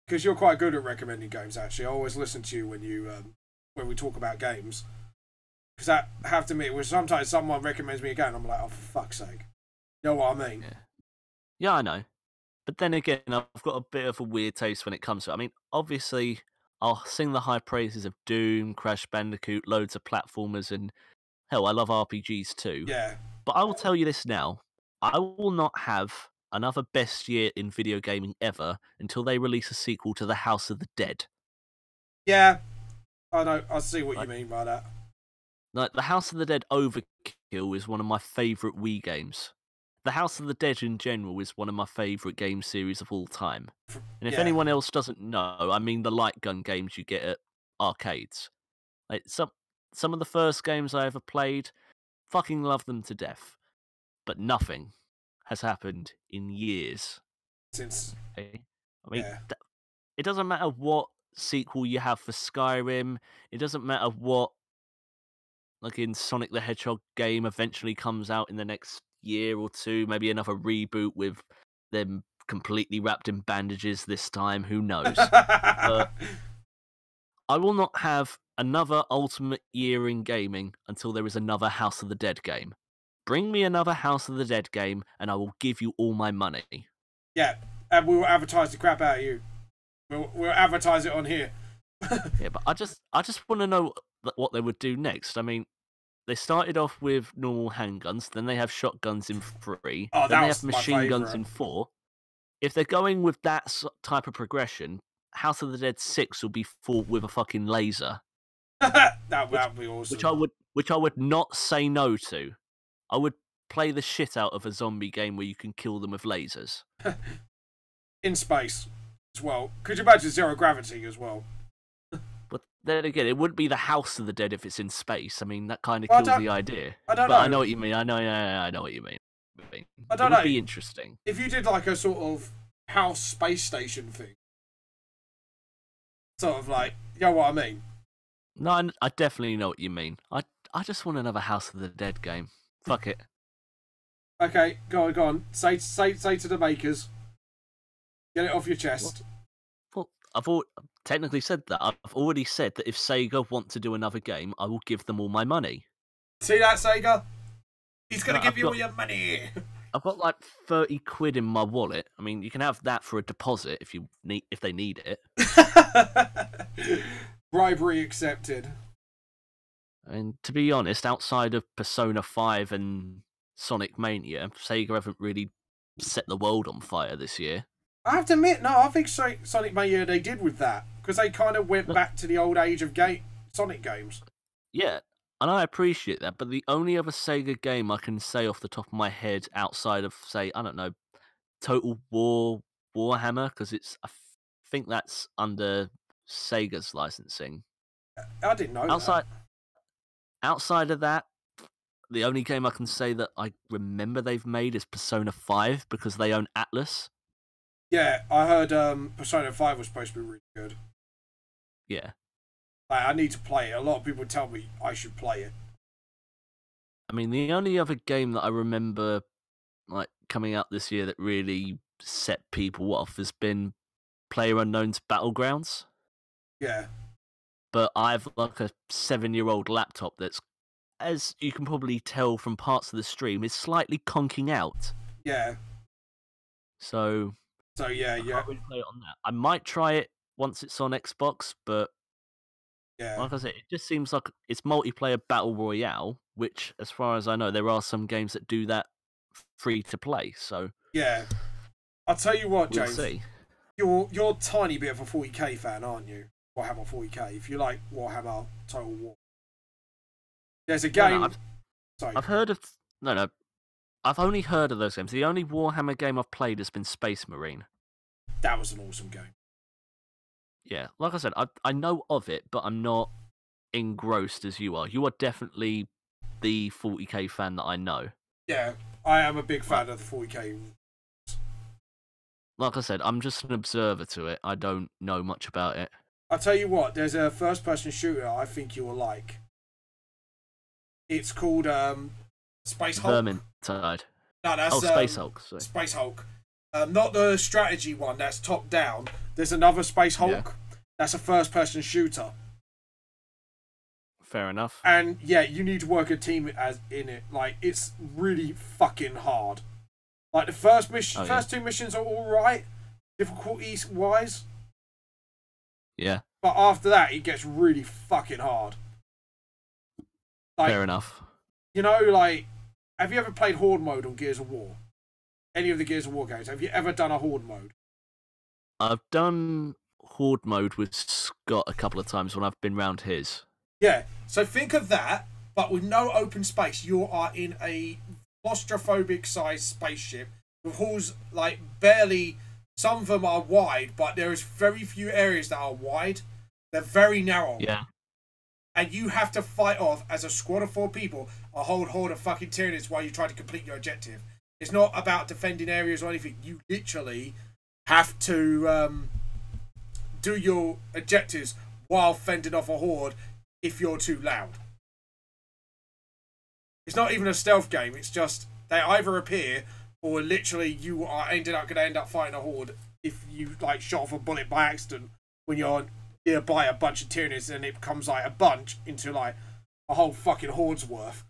Because you're quite good at recommending games, actually. I always listen to you when we talk about games. Because I have to admit, sometimes someone recommends me a game, and I'm like, oh, for fuck's sake. You know what I mean? Yeah, I know. But then again, I've got a bit of a weird taste when it comes to it. I mean, obviously, I'll sing the high praises of Doom, Crash Bandicoot, loads of platformers, and hell, I love RPGs too. Yeah. But I will tell you this now. I will not have another best year in video gaming ever until they release a sequel to The House of the Dead. Yeah. I know. I see what you mean by that. Like, The House of the Dead Overkill is one of my favourite Wii games. The House of the Dead in general is one of my favourite game series of all time. And if anyone else doesn't know, I mean the light gun games you get at arcades. Like, some of the first games I ever played, fucking love them to death. But nothing has happened in years. Since... Okay? I mean, it doesn't matter what sequel you have for Skyrim. It doesn't matter what, like, in Sonic the Hedgehog game eventually comes out in the next year or two. Maybe another reboot with them completely wrapped in bandages this time. Who knows? But I will not have another Ultimate Year in gaming until there is another House of the Dead game. Bring me another House of the Dead game, and I will give you all my money. Yeah, and we will advertise the crap out of you. We'll advertise it on here. Yeah, but I just want to know what they would do next. I mean, they started off with normal handguns, then they have shotguns in 3, then they have machine guns in 4. If they're going with that type of progression, House of the Dead 6 will be fought with a fucking laser. That would be awesome. Which I would not say no to. I would play the shit out of a zombie game where you can kill them with lasers. In space as well. Could you imagine zero gravity as well? But then again, it wouldn't be the House of the Dead if it's in space. I mean, that kind of kills the idea. I don't know. I know what you mean. I know what you mean. I don't know. It would be interesting. If you did like a sort of house space station thing. Sort of like, you know what I mean? No, I definitely know what you mean. I just want another House of the Dead game. Fuck it. Okay, go on. Say to the makers. Get it off your chest. Well, I've technically said that. I've already said that if Sega want to do another game, I will give them all my money. See that, Sega? He's going to give you all your money. I've got like 30 quid in my wallet. I mean, you can have that for a deposit if they need it. Bribery accepted. And to be honest, outside of Persona 5 and Sonic Mania, Sega haven't really set the world on fire this year. I have to admit, no, I think Sonic Mania they did with that, because they kind of went back to the old age of Sonic games. Yeah, and I appreciate that, but the only other Sega game I can say off the top of my head outside of, say, I don't know, Total Warhammer, because I think that's under Sega's licensing. I didn't know that. Outside of that, the only game I can say that I remember they've made is Persona 5, because they own Atlas. Yeah, I heard Persona 5 was supposed to be really good. Yeah. I need to play it. A lot of people tell me I should play it. I mean, the only other game that I remember like coming out this year that really set people off has been PlayerUnknown's Battlegrounds. Yeah. But I have like a 7-year-old laptop that's, as you can probably tell from parts of the stream, is slightly conking out. Yeah. So yeah, I can't really play it on that. I might try it once it's on Xbox, but yeah, like I said, it just seems like it's multiplayer battle royale, which, as far as I know, there are some games that do that free to play. So yeah, I'll tell you what, we'll James, see. You're a tiny bit of a 40k fan, aren't you? Warhammer 40k. If you like Warhammer Total War, there's a game. I've heard of no. I've only heard of those games. The only Warhammer game I've played has been Space Marine. That was an awesome game. Yeah, like I said, I know of it, but I'm not engrossed as you are. You are definitely the 40k fan that I know. Yeah, I am a big fan of the 40k. Like I said, I'm just an observer to it. I don't know much about it. I'll tell you what, there's a first-person shooter I think you will like. It's called Space Hulk. Vermintide. No, that's Space Hulk. Sorry. Space Hulk. Not the strategy one that's top down. There's another Space Hulk. Yeah. That's a first-person shooter. Fair enough. And yeah, you need to work a team in it. Like, it's really fucking hard. Like the first two missions are all right, difficulty-wise. Yeah. But after that, it gets really fucking hard. Like, fair enough. You know, like, have you ever played Horde mode on Gears of War? Any of the Gears of War games? Have you ever done a Horde mode? I've done Horde mode with Scott a couple of times when I've been round his. Yeah, so think of that, but with no open space. You are in a claustrophobic-sized spaceship with halls, like, barely... Some of them are wide, but there is very few areas that are wide. They're very narrow. Yeah. And you have to fight off, as a squad of 4 people, a whole horde of fucking Tyranids while you try to complete your objective. It's not about defending areas or anything. You literally have to do your objectives while fending off a horde if you're too loud. It's not even a stealth game. It's just they either appear or literally you are going to end up fighting a horde if you like shot off a bullet by accident when you're nearby a bunch of Tyranids and it becomes like a bunch into like a whole fucking horde's worth.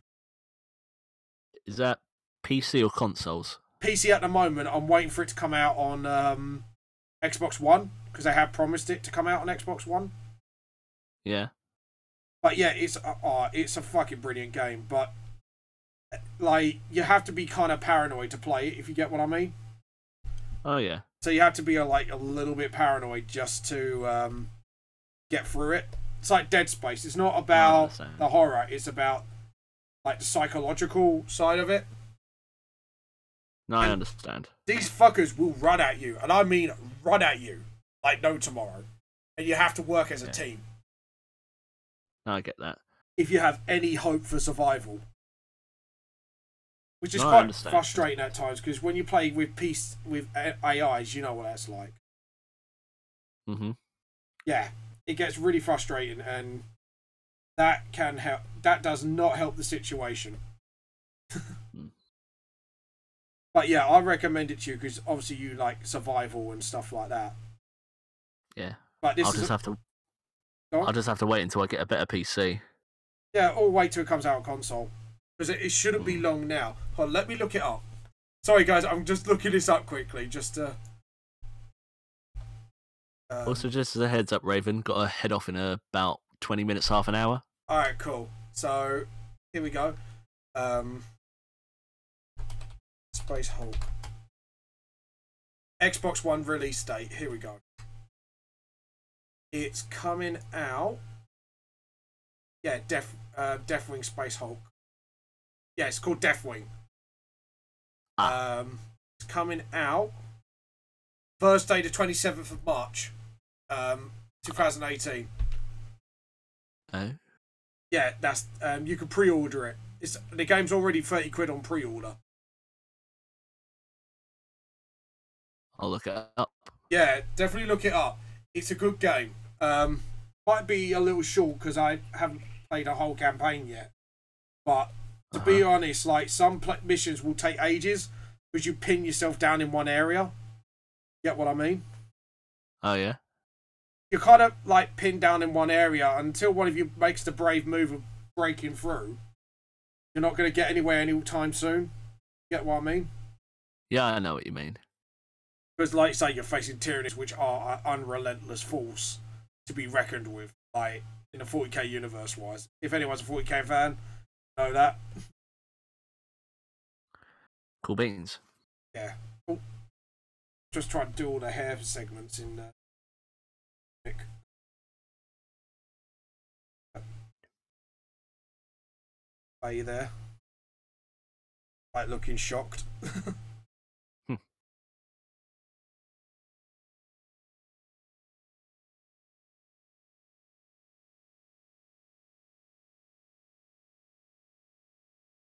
Is that PC or consoles? PC at the moment. I'm waiting for it to come out on Xbox One because they have promised it to come out on Xbox One. Yeah. But yeah, it's a fucking brilliant game. But like, you have to be kind of paranoid to play it, if you get what I mean. Oh yeah. So you have to be a little bit paranoid just to get through it. It's like Dead Space. It's not about the horror. It's about like the psychological side of it. No, I understand. These fuckers will run at you, and I mean run at you like no tomorrow. And you have to work as a team. No, I get that. If you have any hope for survival. Which is quite frustrating at times, because when you play with AIs, you know what that's like. Mm-hmm. Yeah, it gets really frustrating, and that can help. That does not help the situation. But yeah, I recommend it to you because obviously you like survival and stuff like that. Yeah, but I'll just have to wait until I get a better PC. Yeah, or wait till it comes out on console. Because it shouldn't be long now. Hold on, let me look it up. Sorry, guys, I'm just looking this up quickly, just to... Also, just as a heads up, Raven, got to head off in about 20 minutes, half an hour. Alright, cool. So, here we go. Space Hulk. Xbox One release date. Here we go. It's coming out. Yeah, Deathwing Space Hulk. Yeah, it's called Deathwing. It's coming out Thursday, the 27th of March, 2018. Oh. Yeah, that's you can pre-order it. The game's already 30 quid on pre-order. I'll look it up. Yeah, definitely look it up. It's a good game. Might be a little short because I haven't played a whole campaign yet. But to be honest, like some missions will take ages because you pin yourself down in one area. Get what I mean? Oh yeah. You're kind of like pinned down in one area until one of you makes the brave move of breaking through. You're not going to get anywhere anytime soon. Get what I mean? Yeah, I know what you mean. Because, like, say, you're facing Tyranids, which are an unrelentless force to be reckoned with, like, in the 40k universe-wise. If anyone's a 40k fan, know that. Cool beans. Yeah. Cool. Just trying to do all the hair segments in Nick. Are you there? Like, looking shocked.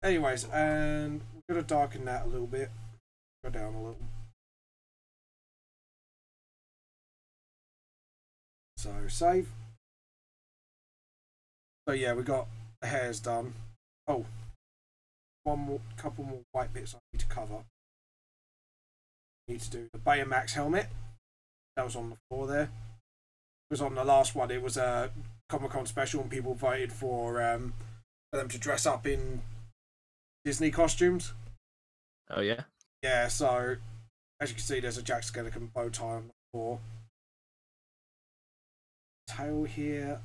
Anyways, and we're going to darken that a little bit. Go down a little. So, save. So, yeah, we got the hairs done. Oh, couple more white bits I need to cover. Need to do the Baymax helmet. That was on the floor there. It was on the last one. It was a Comic-Con special and people voted for them to dress up in Disney costumes. Oh yeah? Yeah, so as you can see there's a Jack Skellington bow tie on the floor. Tail here.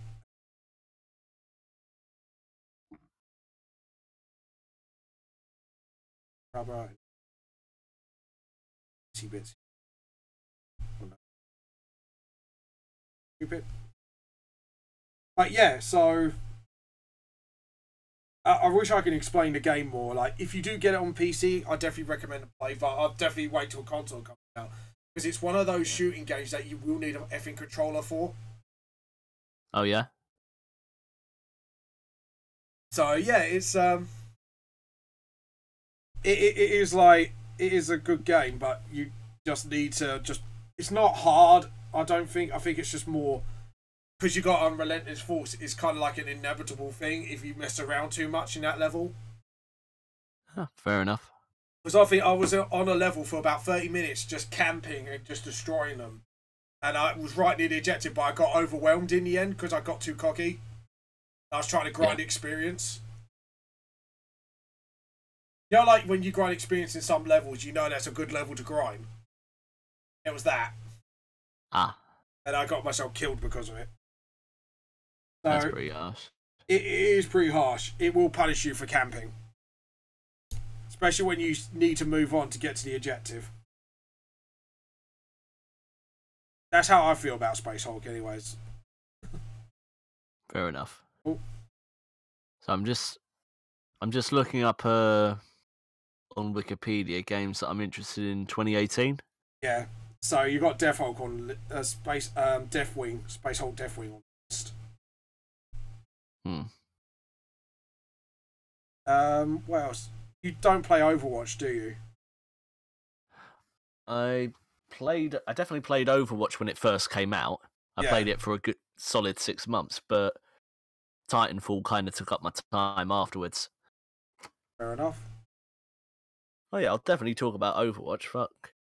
Rubber. Bits. Oh, no. Stupid. But yeah, so I wish I could explain the game more. Like, if you do get it on PC, I definitely recommend to play, but I'll definitely wait till a console comes out. Because it's one of those shooting games that you will need an effing controller for. Oh, yeah? So, yeah, it's, it is like, it is a good game, but you just need to it's not hard, I don't think. I think it's just more, because you got unrelentless force, it's kind of like an inevitable thing if you mess around too much in that level. Huh, fair enough. Because I think I was on a level for about 30 minutes just camping and just destroying them. And I was right near the objective, but I got overwhelmed in the end because I got too cocky. I was trying to grind experience. You know, like when you grind experience in some levels, you know that's a good level to grind. It was that. Ah. And I got myself killed because of it. So, that's pretty harsh. It is pretty harsh. It will punish you for camping. Especially when you need to move on to get to the objective. That's how I feel about Space Hulk anyways. Fair enough. Cool. So I'm just looking up on Wikipedia games that I'm interested in 2018. Yeah. So you got Deathwing on Deathwing, Space Hulk Deathwing on the list. What else? You don't play Overwatch, do you? I definitely played Overwatch when it first came out. I played it for a good solid 6 months, but Titanfall kind of took up my time afterwards. Fair enough. Oh yeah, I'll definitely talk about Overwatch. Fuck.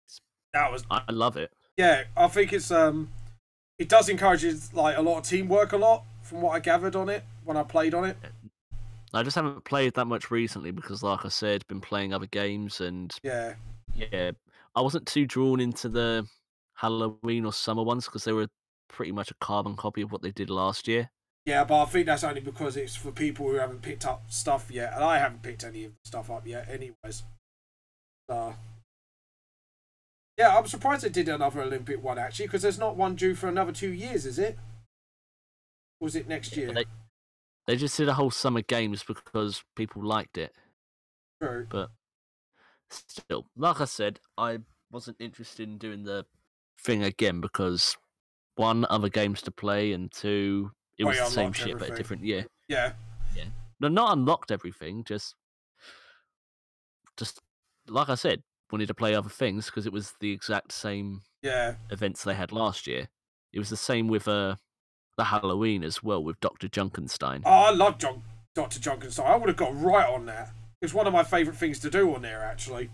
I love it. Yeah, I think it's it does encourage like a lot of teamwork a lot from what I gathered on it when I played on it. I just haven't played that much recently because, like I said, been playing other games and Yeah, I wasn't too drawn into the Halloween or summer ones because they were pretty much a carbon copy of what they did last year. Yeah, but I think that's only because it's for people who haven't picked up stuff yet, and I haven't picked any of the stuff up yet, anyways. Yeah, I'm surprised they did another Olympic one actually, because there's not one due for another 2 years, is it? Or was it next year? They just did a whole summer games because people liked it. True. But still, like I said, I wasn't interested in doing the thing again because one, other games to play, and two, it was the same shit but a different year. Yeah. Yeah. No, not unlocked everything, just like I said, wanted to play other things because it was the exact same events they had last year. It was the same with the Halloween as well with Dr. Junkenstein. Oh, I love Dr. Junkenstein. I would have got right on that. It's one of my favourite things to do on there, actually.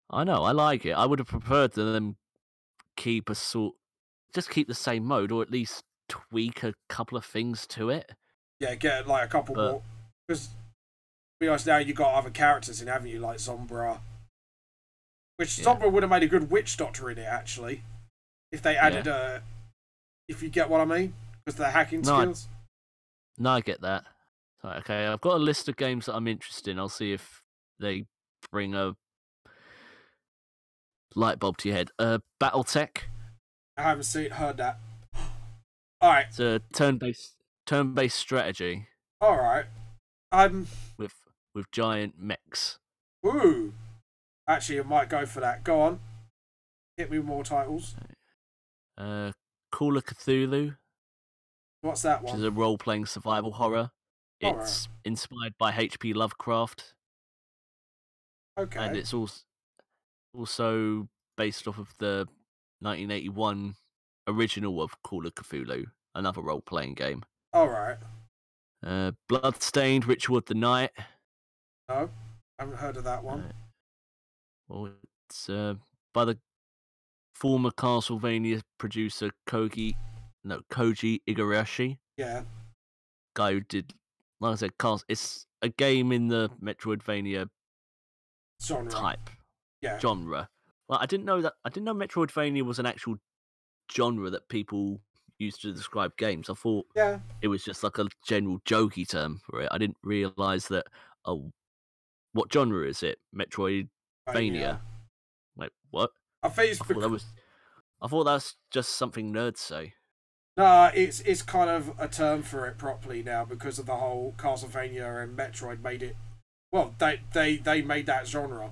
I know, I like it. I would have preferred them keep just keep the same mode, or at least tweak a couple of things to it. Yeah, get like a couple more. Because, to be honest, now you've got other characters in, haven't you? Like Zombra. Which Zombra would have made a good witch doctor in it, actually. If they added if you get what I mean? Because the hacking skills. No, I get that. Right, okay, I've got a list of games that I'm interested in. I'll see if they bring a light bulb to your head. BattleTech. I haven't heard that. Alright. It's a turn-based strategy. Alright. With giant mechs. Ooh. Actually, I might go for that. Go on. Hit me with more titles. Call of Cthulhu. What's that one? Which is a role-playing survival horror. It's inspired by H.P. Lovecraft. Okay. And it's also based off of the 1981 original of Call of Cthulhu, another role-playing game. Alright. Bloodstained, Ritual of the Night. No, I haven't heard of that one. Well, it's by the former Castlevania producer Koji Igarashi. Yeah. Guy who did, like I said, it's a game in the Metroidvania type. Yeah. Genre. Well, I didn't know Metroidvania was an actual genre that people used to describe games. I thought it was just like a general jokey term for it. I didn't realise that. What genre is it? Metroidvania. Like what? I thought that's just something nerds say. No, it's kind of a term for it properly now because of the whole Castlevania and Metroid made it. Well, they made that genre.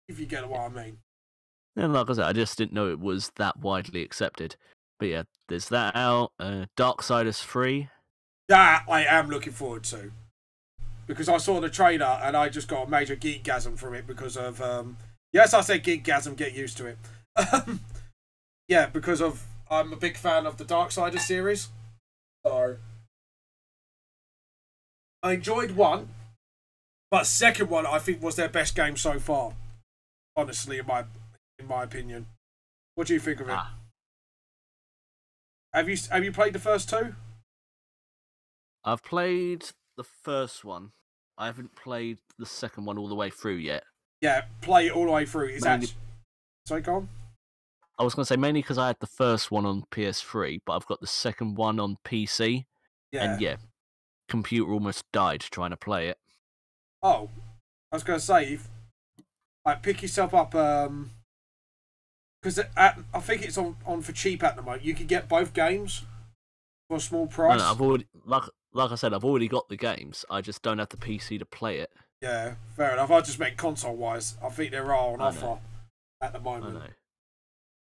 If you get what I mean. And like I said, I just didn't know it was that widely accepted. But yeah, there's that out. Darksiders 3. That I am looking forward to. Because I saw the trailer and I just got a major geekgasm from it because of... yes, I said geekgasm, get used to it. Yeah, because of... I'm a big fan of the Darksiders series. So... I enjoyed one. But second one, I think, was their best game so far. Honestly, in my opinion. What do you think of it? Have you played the first two? I've played the first one. I haven't played the second one all the way through yet. Yeah, play it all the way through. Sorry, go on. I was going to say mainly because I had the first one on PS3, but I've got the second one on PC. Yeah. And yeah, computer almost died trying to play it. Oh, I was going to say, pick yourself up, because I think it's on for cheap at the moment. You can get both games for a small price. No, I've already, like I said, I've already got the games. I just don't have the PC to play it. Yeah, fair enough. I just meant console-wise. I think they're all on offer at the moment. I know.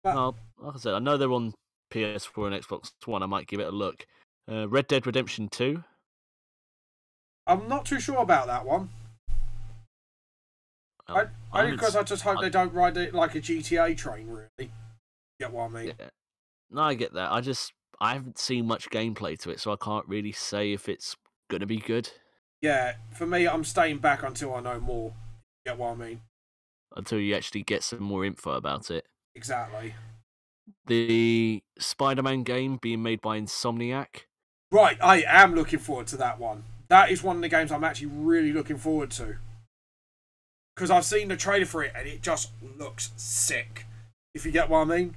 Well, like I said, I know they're on PS4 and Xbox One. I might give it a look. Red Dead Redemption 2. I'm not too sure about that one. Only because I just hope they don't ride it like a GTA train, really. Get what I mean? Yeah. No, I get that. I haven't seen much gameplay to it, so I can't really say if it's going to be good. Yeah, for me, I'm staying back until I know more. Get what I mean? Until you actually get some more info about it. Exactly. The Spider-Man game being made by Insomniac. Right, I am looking forward to that one. That is one of the games I'm actually really looking forward to. because I've seen the trailer for it and it just looks sick. If you get what I mean.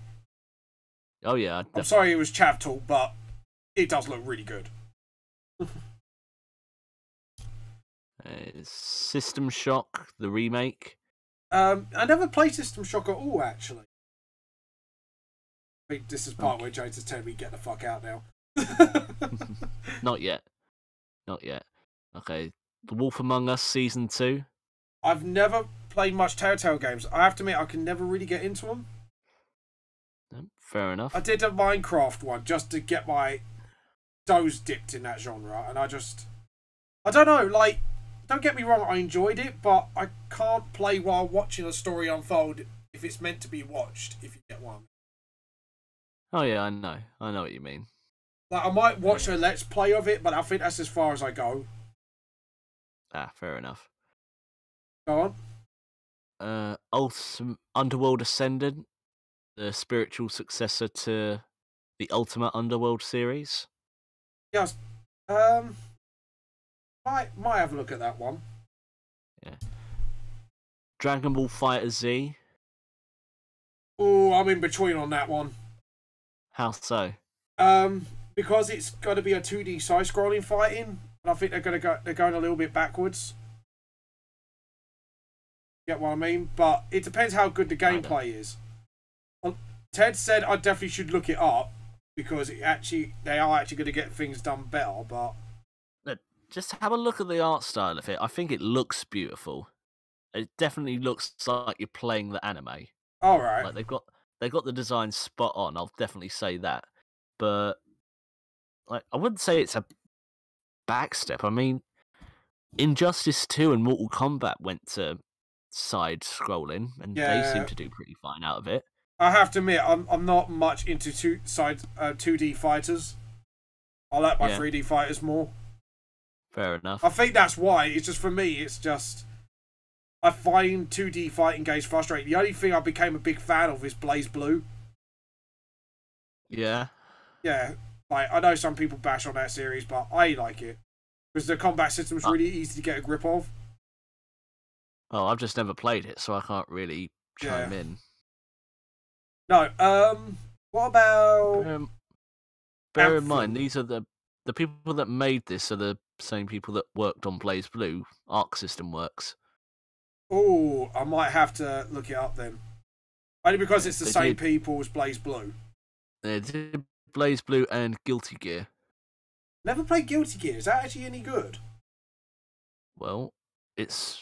Oh yeah. I'm sorry it was chav talk, but it does look really good. System Shock, the remake. I never played System Shock at all, actually. I mean, this is part where James is telling me get the fuck out now. Not yet. Not yet. Okay. The Wolf Among Us Season 2. I've never played much Telltale games. I have to admit, I can never really get into them. Fair enough. I did a Minecraft one just to get my toes dipped in that genre, and I don't know, like, don't get me wrong, I enjoyed it, but I can't play while watching a story unfold if it's meant to be watched, if you get one. Oh yeah, I know what you mean. Like, I might watch a Let's Play of it, but I think that's as far as I go. Ah, fair enough. Go on. Underworld Ascendant, the spiritual successor to the Ultimate Underworld series. Yes. Might have a look at that one. Yeah. Dragon Ball Fighter Z. Oh, I'm in between on that one. How so? Because it's got to be a 2D side-scrolling fighting, and I think they're going a little bit backwards. Get what I mean? But it depends how good the gameplay is. Ted said I definitely should look it up because they are actually going to get things done better. But just have a look at the art style of it. I think it looks beautiful. It definitely looks like you're playing the anime. All right, like they've got the design spot on. I'll definitely say that. But like, I wouldn't say it's a backstep. I mean, Injustice 2 and Mortal Kombat went to side scrolling, and they seem to do pretty fine out of it. I have to admit, I'm not much into 2D fighters. I like my 3D fighters more. Fair enough. I think that's why. It's just for me. It's just I find 2D fighting games frustrating. The only thing I became a big fan of is Blaze Blue. Yeah. Yeah. Like, I know some people bash on that series, but I like it because the combat system's really easy to get a grip of. Oh, I've just never played it, so I can't really chime in. No, what about... bear in mind, these are the people that made this are the same people that worked on Blaze Blue. Arc System Works. Oh, I might have to look it up then. Only because it's the same people as Blaze Blue. They did Blaze Blue and Guilty Gear. Never played Guilty Gear. Is that actually any good? Well, it's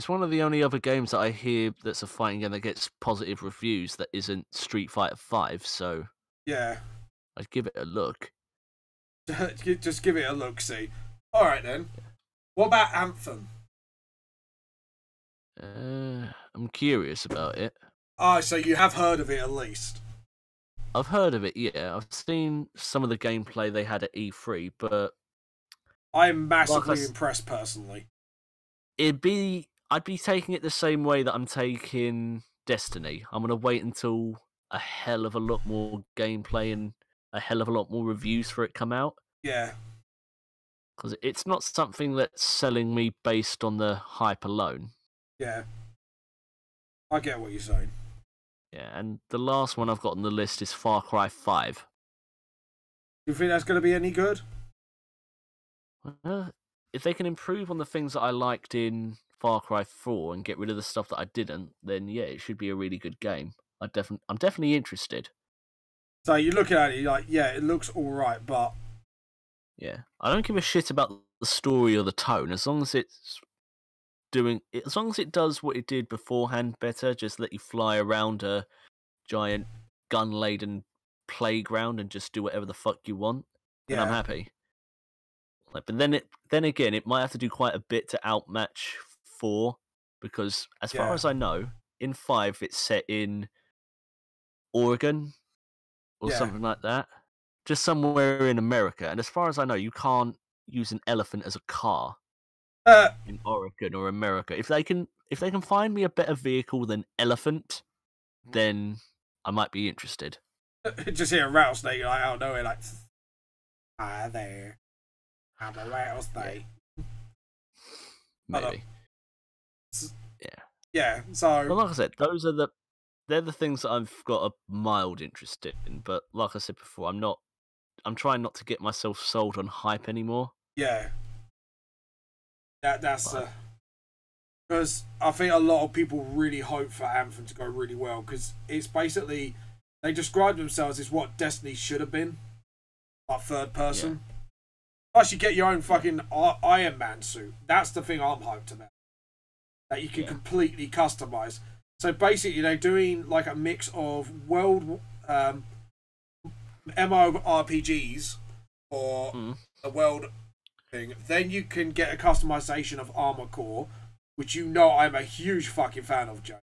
one of the only other games that I hear that's a fighting game that gets positive reviews that isn't Street Fighter 5, so yeah, I'd give it a look. Just give it a look, see. Alright then. What about Anthem? I'm curious about it. So you have heard of it at least? I've heard of it, yeah. I've seen some of the gameplay they had at E3, but I'm massively impressed personally. I'd be taking it the same way that I'm taking Destiny. I'm gonna wait until a hell of a lot more gameplay and a hell of a lot more reviews for it come out. Yeah. Because it's not something that's selling me based on the hype alone. Yeah. I get what you're saying. Yeah, and the last one I've got on the list is Far Cry 5. Do you think that's going to be any good? If they can improve on the things that I liked in Far Cry 4 and get rid of the stuff that I didn't, then yeah, it should be a really good game. I'm definitely interested. So you're looking at it, you're like, yeah, it looks alright, but... Yeah, I don't give a shit about the story or the tone, as long as it does what it did beforehand better, just let you fly around a giant gun-laden playground and just do whatever the fuck you want, then I'm happy. Like, but then again, it might have to do quite a bit to outmatch 4, because as far as I know, in 5 it's set in Oregon or something like that, just somewhere in America. And as far as I know, you can't use an elephant as a car in Oregon or America. If they can find me a better vehicle than elephant, then I might be interested. Just hear a rattlesnake like out of nowhere, like, hi there, I'm a rattlesnake. Maybe. Yeah, so But like I said, they're the things that I've got a mild interest in. But like I said before, I'm trying not to get myself sold on hype anymore. yeah, that's Like, because I think a lot of people really hope for Anthem to go really well because it's basically they describe themselves as what Destiny should have been, like third person. Plus, you get your own fucking Iron Man suit. That's the thing I'm hyped about. That you can completely customize. So basically, they're doing like a mix of world MMORPGs or the world thing. Then you can get a customization of Armor Core, which you know I'm a huge fucking fan of, Joe.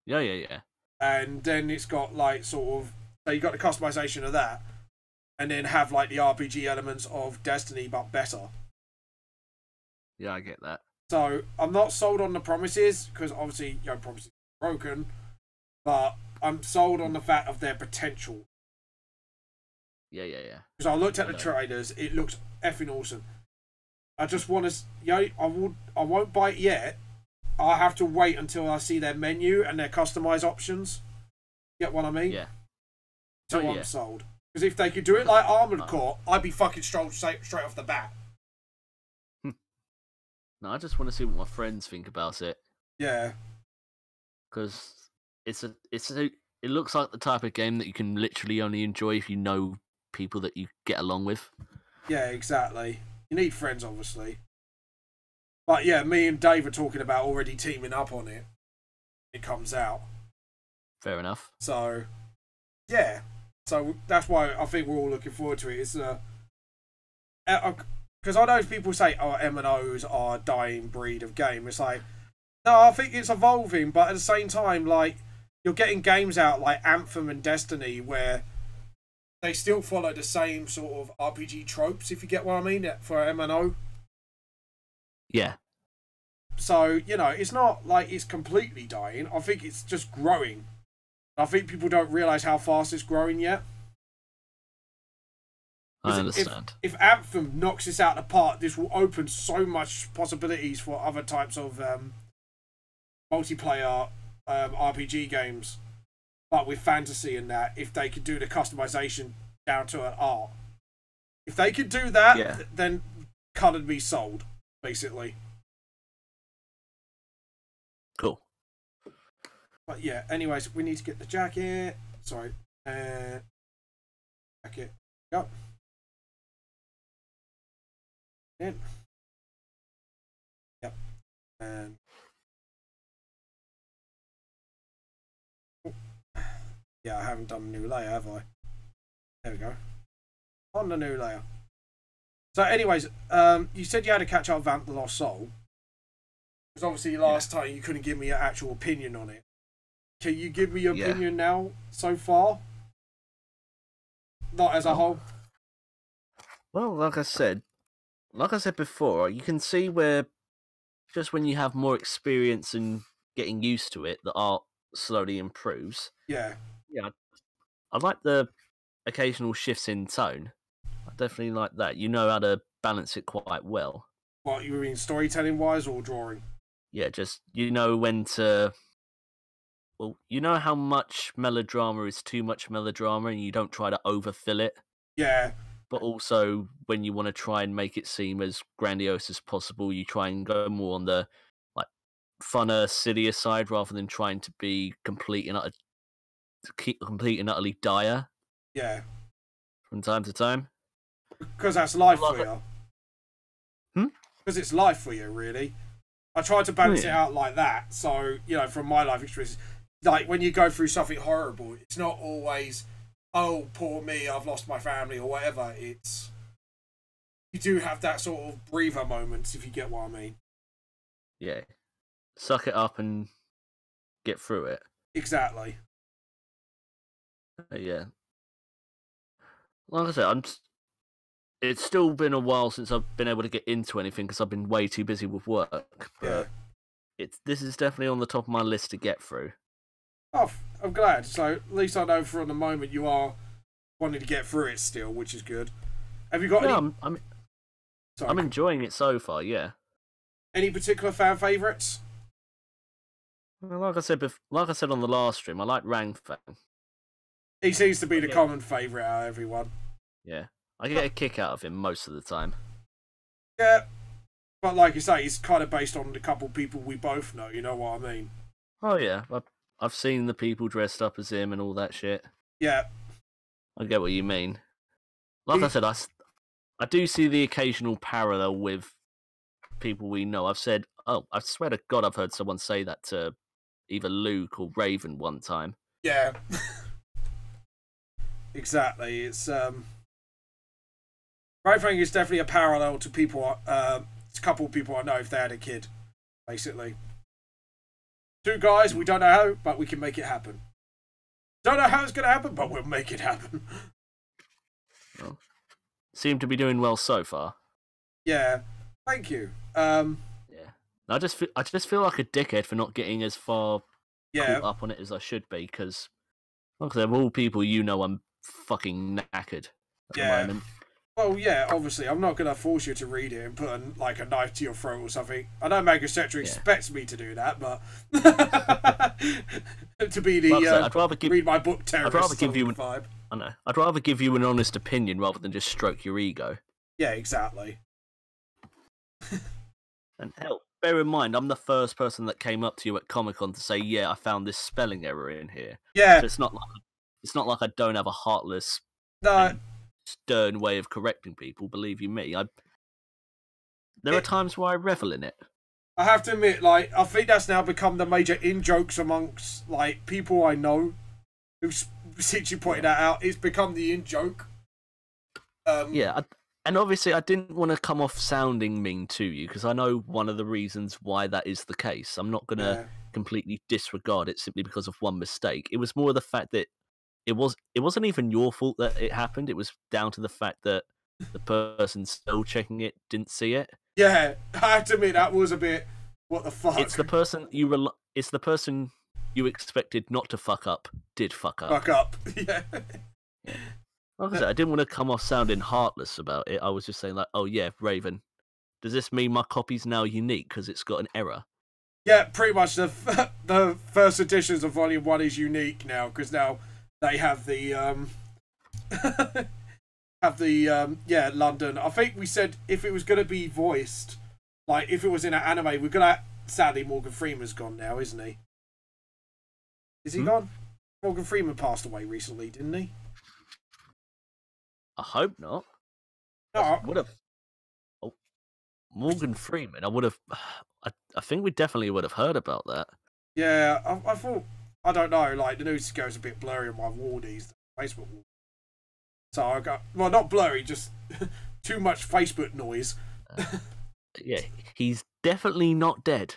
Yeah. And then it's got like sort of so you got the customization of that, and then have like the RPG elements of Destiny but better. Yeah, I get that. So I'm not sold on the promises because obviously promises are broken, but I'm sold on the fact of their potential. Yeah. Because I looked at the trailers, it looks effing awesome. I just want to, I won't buy it yet. I have to wait until I see their menu and their customized options. Get what I mean? Yeah. So I'm sold. Because if they could do it like Armored Core, I'd be fucking straight off the bat. No, I just want to see what my friends think about it. Yeah. Because it looks like the type of game that you can literally only enjoy if you know people that you get along with. Yeah, exactly. You need friends, obviously. But yeah, me and Dave are talking about already teaming up on it. It comes out. Fair enough. So, yeah. So that's why I think we're all looking forward to it. It's because I know people say, "Oh, MMOs are a dying breed of game." It's like, no, I think it's evolving, but at the same time, like you're getting games out like Anthem and Destiny where they still follow the same sort of RPG tropes, if you get what I mean, for MMO. Yeah. So, it's not like it's completely dying. I think it's just growing. I think people don't realise how fast it's growing yet. I understand. If Anthem knocks this out of the park, this will open so much possibilities for other types of multiplayer RPG games. But with fantasy and that, if they could do the customization down to an art. If they could do that, then coloured be sold, basically. Cool. But yeah, anyways, we need to get the jacket. Sorry. Jacket. Go. In. Yep. And yeah, I haven't done a new layer, have I? There we go. On the new layer. So anyways, you said you had to catch up Vamp the Lost Soul. Because obviously last time you couldn't give me an actual opinion on it. Can you give me your opinion now, so far? Not as a whole? Well, like I said before, you can see where just when you have more experience and getting used to it, the art slowly improves. Yeah. Yeah, I like the occasional shifts in tone. I definitely like that. You know how to balance it quite well. What, you mean storytelling-wise or drawing? Yeah, just you know when to... Well, you know how much melodrama is too much melodrama and you don't try to overfill it? Yeah. But also, when you want to try and make it seem as grandiose as possible, you try and go more on the funner, sillier side rather than trying to be complete and utterly dire. Yeah. From time to time. Because that's life for you. Because it's life for you, really. I try to balance it out like that. So, from my life experience, like when you go through something horrible, it's not always, oh, poor me, I've lost my family or whatever. It's, you do have that sort of breather moments, if you get what I mean. Yeah. Suck it up and get through it. Exactly. Yeah. Like I said, it's still been a while since I've been able to get into anything because I've been way too busy with work. But this is definitely on the top of my list to get through. Oh, I'm glad. So at least I know for the moment you are wanting to get through it still, which is good. Have you got any... I'm enjoying it so far, yeah. Any particular fan favourites? Well, like I said on the last stream, I like Rangfang. He seems to be the common favourite out of everyone. Yeah, I get a kick out of him most of the time. Yeah, but like you say, he's kind of based on the couple people we both know. You know what I mean? Oh yeah, I've seen the people dressed up as him and all that shit. Yeah, I get what you mean. Like I said, I do see the occasional parallel with people we know. I've said, oh, I swear to God, I've heard someone say that to either Luke or Raven one time. Yeah. Exactly. It's Rangfang is definitely a parallel to people. It's a couple of people I know if they had a kid, basically. Two guys, we don't know how, but we can make it happen. Don't know how it's going to happen, but we'll make it happen. Well, seem to be doing well so far. Yeah, thank you. Yeah, I just feel like a dickhead for not getting as far caught up on it as I should be, because of all people you know, I'm fucking knackered at the moment. Well, yeah, obviously, I'm not going to force you to read it and put a knife to your throat or something. I know MANGA expects me to do that, but to be the I'd rather read my book terrorist vibe. I know. I'd rather give you an honest opinion rather than just stroke your ego. Yeah, exactly. And hell, bear in mind, I'm the first person that came up to you at Comic-Con to say, yeah, I found this spelling error in here. Yeah. So it's not like I don't have a heartless, stern way of correcting people. Believe you me, there are times where I revel in it. I have to admit, like, I think that's now become the major in-jokes amongst, like, people I know who, since you pointed that out, it's become the in-joke. And obviously I didn't want to come off sounding mean to you, because I know one of the reasons why that is the case. I'm not going to completely disregard it simply because of one mistake. It was more the fact that it wasn't even your fault that it happened. It was down to the fact that the person still checking it didn't see it. Yeah, I have to admit that was a bit. What the fuck? It's the person you expected not to fuck up did fuck up. Fuck up. Yeah. Like I said, I didn't want to come off sounding heartless about it. I was just saying like, oh yeah, Raven, does this mean my copy's now unique because it's got an error? Yeah, pretty much. The first editions of Volume 1 is unique now because now they have the London. I think we said if it was going to be voiced, like if it was in an anime, we're gonna. Sadly, Morgan Freeman's gone now, isn't he? Is he gone? Morgan Freeman passed away recently, didn't he? I hope not. No, I would have. Oh, Morgan Freeman. I would have. I think we definitely would have heard about that. Yeah, I thought. I don't know. Like the news goes a bit blurry on my wall these Facebook wall. So I got not blurry, just too much Facebook noise. Yeah, he's definitely not dead.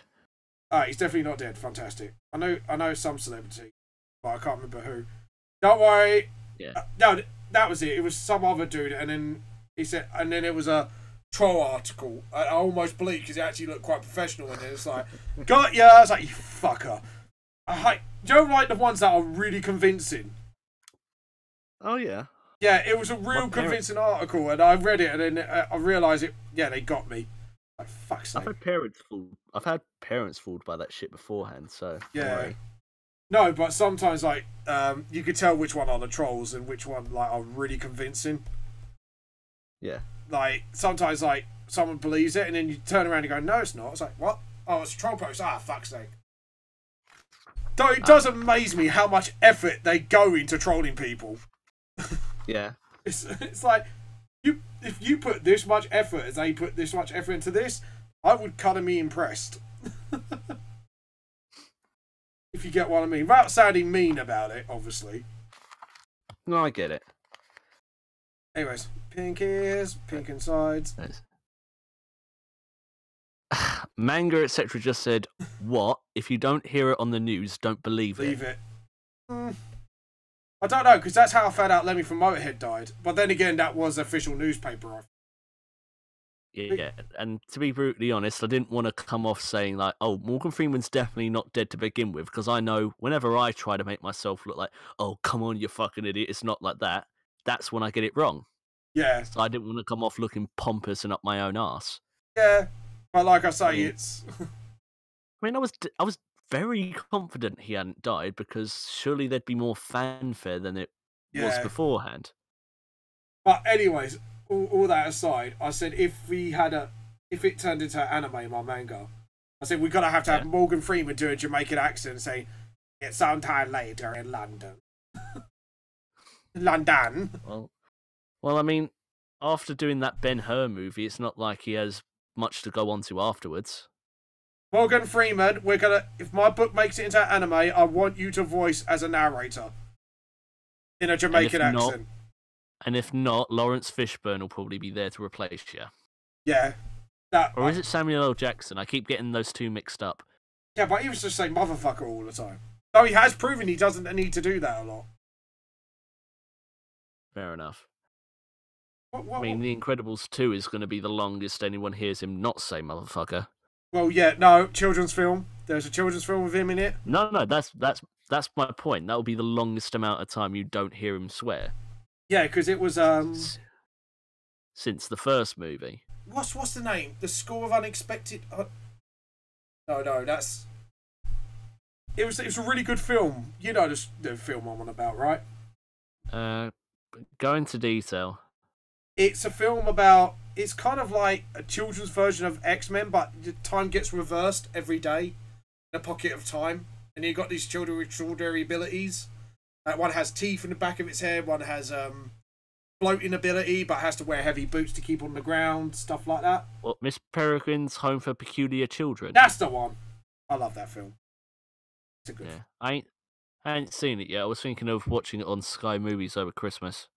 He's definitely not dead. Fantastic. I know some celebrity, but I can't remember who. Don't worry. Yeah. No, that was it. It was some other dude, and then he said, and then it was a troll article. I almost believed because he actually looked quite professional, and it's like, got ya. I was like, you fucker. Do you like the ones that are really convincing? Oh yeah. Yeah, it was a real convincing article, and I read it, and then I realised it. Yeah, they got me. Like fuck's sake. I've had parents fooled by that shit beforehand. So yeah. No, but sometimes like you could tell which one are the trolls and which one like are really convincing. Yeah. Like sometimes like someone believes it, and then you turn around and go, "No, it's not." It's like, what? Oh, it's a troll post. Ah, fuck's sake. Though it does amaze me how much effort they go into trolling people. Yeah. It's like if you put this much effort as they put this much effort into this, I would kind of be impressed. If you get what I mean, without sounding mean about it, obviously. No, I get it. Anyways, pink ears, pink insides. Nice. MANGA etc. just said, "What? If you don't hear it on the news, don't believe it." Leave it. I don't know, because that's how I found out Lemmy from Motorhead died. But then again, that was official newspaper. Yeah, and to be brutally honest, I didn't want to come off saying like, "Oh, Morgan Freeman's definitely not dead to begin with," because I know whenever I try to make myself look like, "Oh, come on, you fucking idiot, it's not like that," that's when I get it wrong. Yeah. So I didn't want to come off looking pompous and up my own arse. Yeah, but like I say, it's. I mean, I was very confident he hadn't died because surely there'd be more fanfare than it was Yeah. beforehand. But anyways, all that aside, I said if it turned into anime, my manga, I said we're gonna have to have Morgan Freeman do a Jamaican accent and say, "It's sometime later in London." London. Well, I mean, after doing that Ben-Hur movie, it's not like he has much to go on to afterwards. Morgan Freeman, if my book makes it into anime, I want you to voice as a narrator in a Jamaican accent. And if not, Lawrence Fishburne will probably be there to replace you. Yeah. Or is it Samuel L. Jackson? I keep getting those two mixed up. Yeah, but he was just saying motherfucker all the time. No, he has proven he doesn't need to do that a lot. Fair enough. What? I mean, The Incredibles 2 is going to be the longest anyone hears him not say motherfucker. Well, yeah, no, children's film. There's a children's film with him in it. No, that's my point. That will be the longest amount of time you don't hear him swear. Yeah, because it was since the first movie. What's the name? The School of Unexpected. No, that's. It was a really good film. You know the film I'm on about, right? Go into detail. It's a film about. It's kind of like a children's version of X-Men, but the time gets reversed every day in a pocket of time, and you've got these children with extraordinary abilities. One has teeth in the back of its head. One has floating ability, but has to wear heavy boots to keep on the ground. Stuff like that. What, Miss Peregrine's Home for Peculiar Children? That's the one. I love that film. It's a good film. I ain't seen it yet. I was thinking of watching it on Sky Movies over Christmas.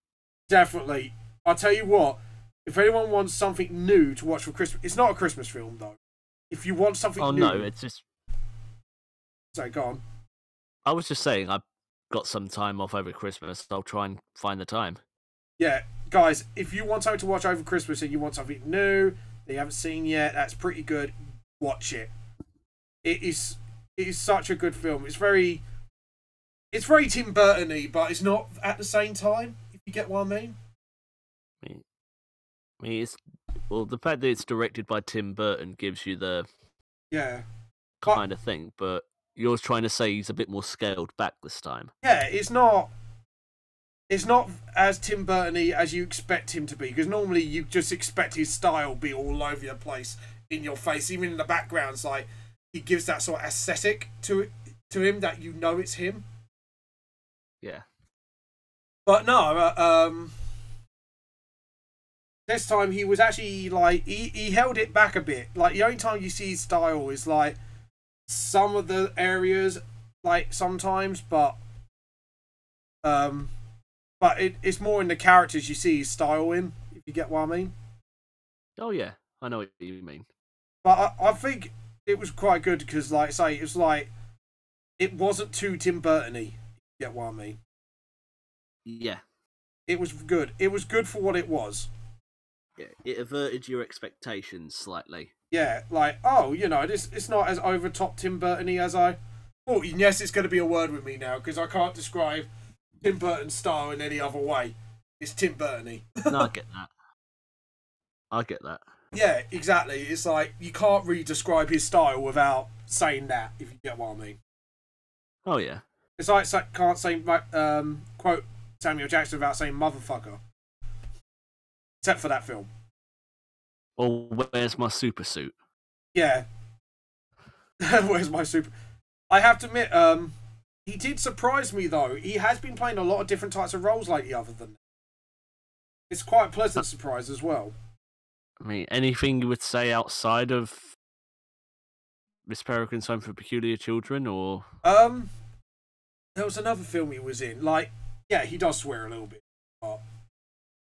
Definitely. I'll tell you what. If anyone wants something new to watch for Christmas, it's not a Christmas film though. If you want something new, no, it's just. Sorry, go on. I was just saying I've got some time off over Christmas. I'll try and find the time. Yeah, guys, if you want something to watch over Christmas and you want something new that you haven't seen yet, that's pretty good. Watch it. It is such a good film. It's very Tim Burton-y, but it's not at the same time. If you get what I mean. I mean, the fact that it's directed by Tim Burton gives you the kind of thing, but you're trying to say he's a bit more scaled back this time. Yeah, it's not as Tim Burton-y as you expect him to be, because normally you just expect his style be all over your place, in your face, even in the backgrounds. Like he gives that sort of aesthetic to him that you know it's him. Yeah. But no, this time he was actually like he held it back a bit. Like the only time you see his style is like some of the areas, like sometimes, but it's more in the characters you see his style in. If you get what I mean. Oh yeah, I know what you mean. But I think it was quite good because, like I say, it's like it wasn't too Tim Burton-y. If you get what I mean. Yeah. It was good. It was good for what it was. Yeah, it averted your expectations slightly. Yeah, like, it's not as over-top Tim Burton-y as I thought. And yes, it's going to be a word with me now, because I can't describe Tim Burton's style in any other way. It's Tim Burton-y. No, I get that. Yeah, exactly. It's like, you can't really describe his style without saying that, if you get what I mean. Oh, yeah. It's like can't say, quote, Samuel Jackson without saying motherfucker. Except for that film. Or where's my super suit? Yeah. Where's my super... I have to admit, he did surprise me, though. He has been playing a lot of different types of roles lately, other than... It's quite a pleasant surprise as well. I mean, anything you would say outside of Miss Peregrine's Home for Peculiar Children, or... There was another film he was in. Like, yeah, he does swear a little bit, but...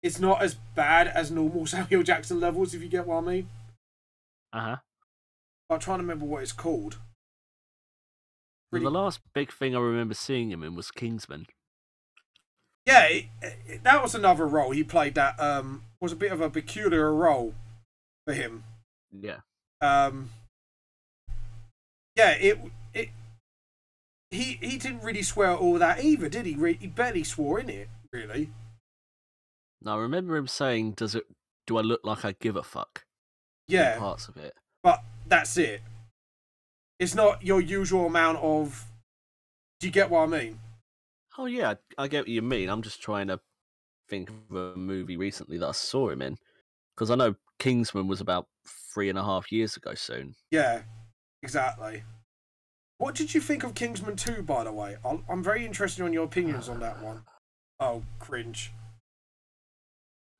It's not as bad as normal Samuel Jackson levels, if you get what I mean. Uh-huh. I'm trying to remember what it's called. Well, the last big thing I remember seeing him in was Kingsman. Yeah, that was another role he played that was a bit of a peculiar role for him. Yeah. Yeah, he didn't really swear all that either, did he? He barely swore in it, really. Now, I remember him saying, do I look like I give a fuck? Yeah. Parts of it. But that's it. It's not your usual amount of. Do you get what I mean? Oh yeah, I get what you mean. I'm just trying to think of a movie recently that I saw him in, because I know Kingsman was about 3.5 years ago soon. Yeah, exactly. What did you think of Kingsman 2, by the way? I'm very interested in your opinions on that one. Oh, cringe.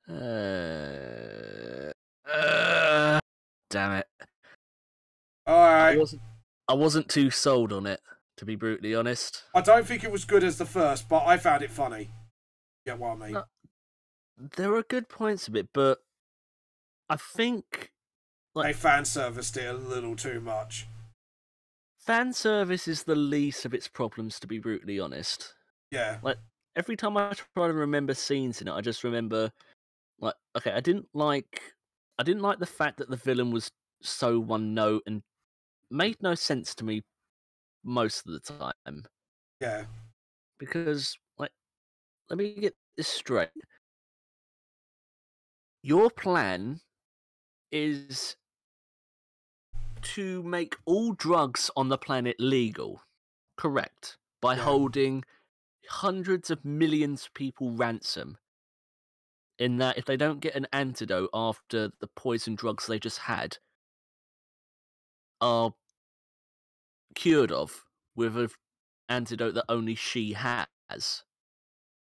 Damn it. Alright. I wasn't too sold on it, to be brutally honest. I don't think it was good as the first, but I found it funny. Get what I mean? No, there are good points of it, but I think They fan serviced it a little too much. Fan service is the least of its problems, to be brutally honest. Yeah. Like, every time I try to remember scenes in it, I just remember, like, okay, I didn't like the fact that the villain was so one note and made no sense to me most of the time. Yeah. Because, like, let me get this straight. Your plan is to make all drugs on the planet legal, correct? By holding hundreds of millions of people ransom. In that, if they don't get an antidote after the poison drugs they just had are cured of with an antidote that only she has.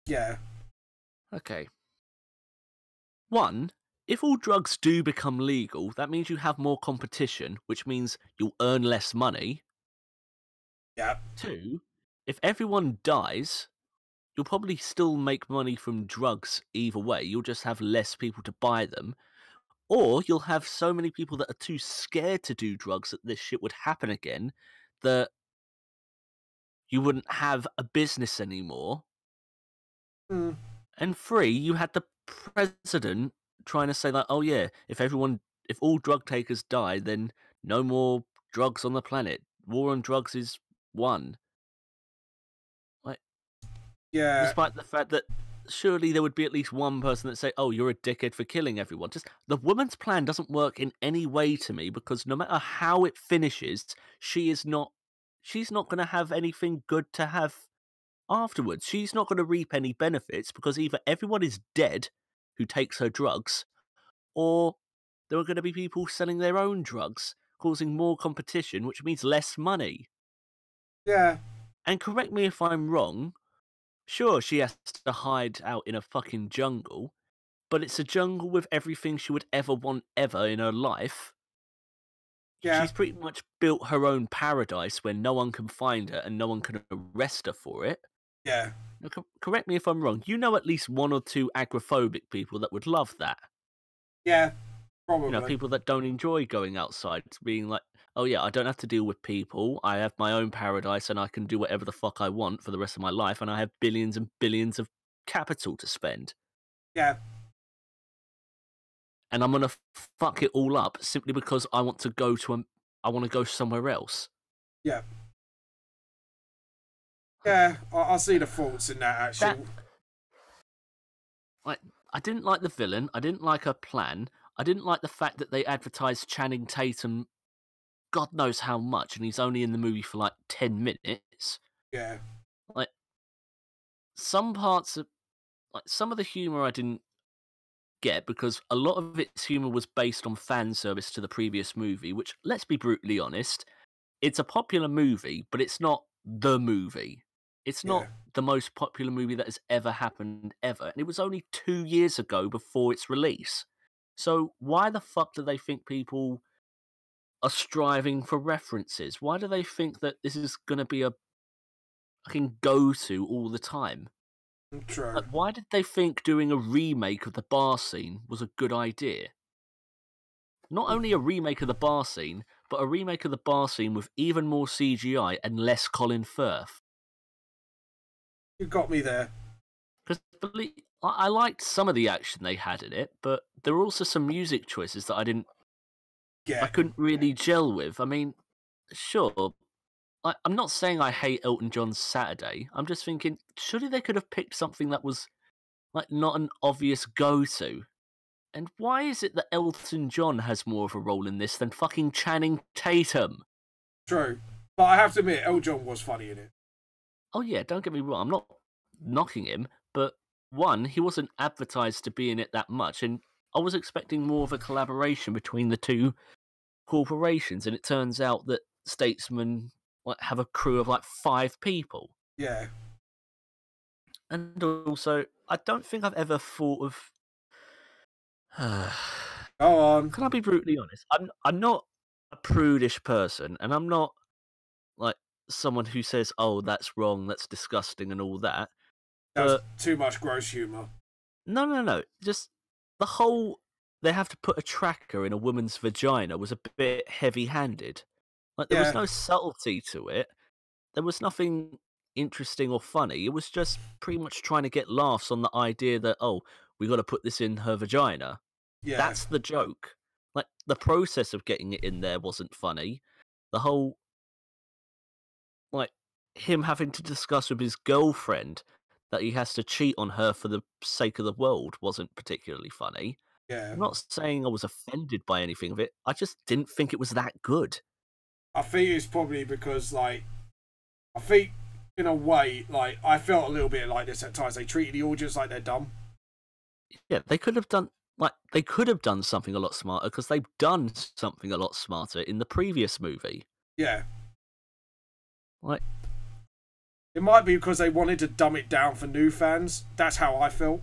Yeah. Okay. One, if all drugs do become legal, that means you have more competition, which means you'll earn less money. Yeah. Two, if everyone dies, you'll probably still make money from drugs either way. You'll just have less people to buy them. Or you'll have so many people that are too scared to do drugs that this shit would happen again that you wouldn't have a business anymore. Mm. And three, you had the president trying to say that, oh yeah, if all drug takers die, then no more drugs on the planet. War on drugs is won. Like, Yeah. despite the fact that surely there would be at least one person that say, oh, you're a dickhead for killing everyone. Just the woman's plan doesn't work in any way to me, because no matter how it finishes, she's not going to have anything good to have afterwards. She's not going to reap any benefits, because either everyone is dead who takes her drugs, or there are going to be people selling their own drugs, causing more competition, which means less money. Yeah. And correct me if I'm wrong, sure, she has to hide out in a fucking jungle, but it's a jungle with everything she would ever want ever in her life. Yeah. She's pretty much built her own paradise where no one can find her and no one can arrest her for it. Yeah. Now, correct me if I'm wrong. You know at least one or two agoraphobic people that would love that. Yeah. Probably. You know, people that don't enjoy going outside, being like, oh yeah, I don't have to deal with people. I have my own paradise and I can do whatever the fuck I want for the rest of my life, and I have billions and billions of capital to spend. Yeah. And I'm gonna fuck it all up simply because I want to go somewhere else. Yeah. Yeah, I see the faults in that, actually. I didn't like the villain. I didn't like her plan. I didn't like the fact that they advertised Channing Tatum God knows how much, and he's only in the movie for like 10 minutes. Yeah. Like, some parts of, like, some of the humor I didn't get, because a lot of its humor was based on fan service to the previous movie, which, let's be brutally honest, it's a popular movie, but it's not the movie. It's not the most popular movie that has ever happened ever. And it was only 2 years ago before its release. So why the fuck do they think people are striving for references? Why do they think that this is going to be a fucking go-to all the time? True. Like, why did they think doing a remake of the bar scene was a good idea? Not only a remake of the bar scene, but a remake of the bar scene with even more CGI and less Colin Firth. You got me there. Because I liked some of the action they had in it, but there were also some music choices that I couldn't really gel with. I mean, sure, I'm not saying I hate Elton John's Saturday. I'm just thinking, surely they could have picked something that was like not an obvious go-to. And why is it that Elton John has more of a role in this than fucking Channing Tatum? True. But I have to admit, Eljon was funny in it. Oh yeah, don't get me wrong. I'm not knocking him, but one, he wasn't advertised to be in it that much, and I was expecting more of a collaboration between the two corporations, and it turns out that Statesman have a crew of like 5 people. Yeah. And also, I don't think I've ever thought of. Go on. Can I be brutally honest? I'm not a prudish person, and I'm not like someone who says, "Oh, that's wrong, that's disgusting," and all that. That's too much gross humour. No. Just the whole they have to put a tracker in a woman's vagina was a bit heavy-handed. Like there was no subtlety to it. There was nothing interesting or funny. It was just pretty much trying to get laughs on the idea that, oh, we got to put this in her vagina. Yeah. That's the joke. Like the process of getting it in there wasn't funny. The whole like him having to discuss with his girlfriend that he has to cheat on her for the sake of the world wasn't particularly funny. Yeah. I'm not saying I was offended by anything of it. I just didn't think it was that good. I think it's probably because, like, I think in a way, like, I felt a little bit like this at times. They treated the audience like they're dumb. Yeah, they could have done something a lot smarter because they've done something a lot smarter in the previous movie. Yeah. Like, it might be because they wanted to dumb it down for new fans. That's how I felt.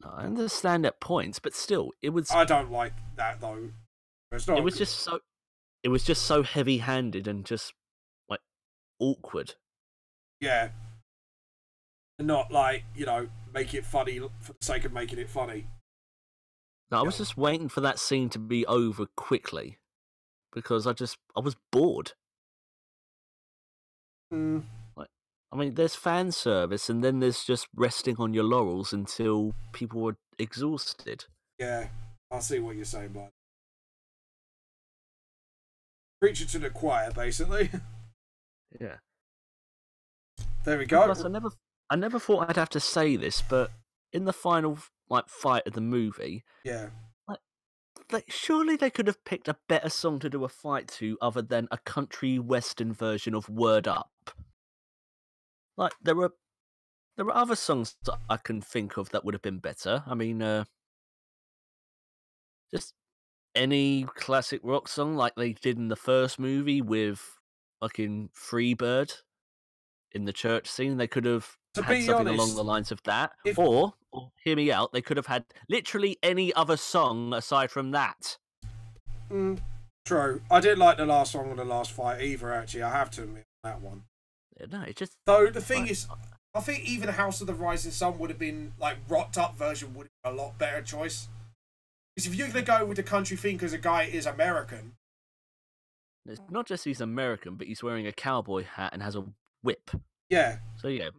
I understand at points, but still, it was. I don't like that though. It's not. It was just so. It was just so heavy-handed and just like awkward. Yeah. And not like, you know, make it funny for the sake of making it funny. No, I was just waiting for that scene to be over quickly because I was bored. Like, I mean, there's fan service, and then there's just resting on your laurels until people were exhausted. Yeah, I see what you're saying, bud. Preaching to the choir, basically. Yeah. There we go. Plus, I never thought I'd have to say this, but in the final fight of the movie, yeah, surely they could have picked a better song to do a fight to other than a country western version of Word Up. Like there are other songs that I can think of that would have been better. I mean, just any classic rock song like they did in the first movie with fucking Freebird in the church scene. They could have had something along the lines of that. Or, hear me out, they could have had literally any other song aside from that. True. I didn't like the last song of the last fight either, actually. I have to admit that one. No, it just... Though, the thing is, I think even House of the Rising Sun would have been, like, rocked up version would have been a lot better choice. Because if you're going to go with the country thing because the guy is American... It's not just he's American, but he's wearing a cowboy hat and has a whip. Yeah. So, yeah.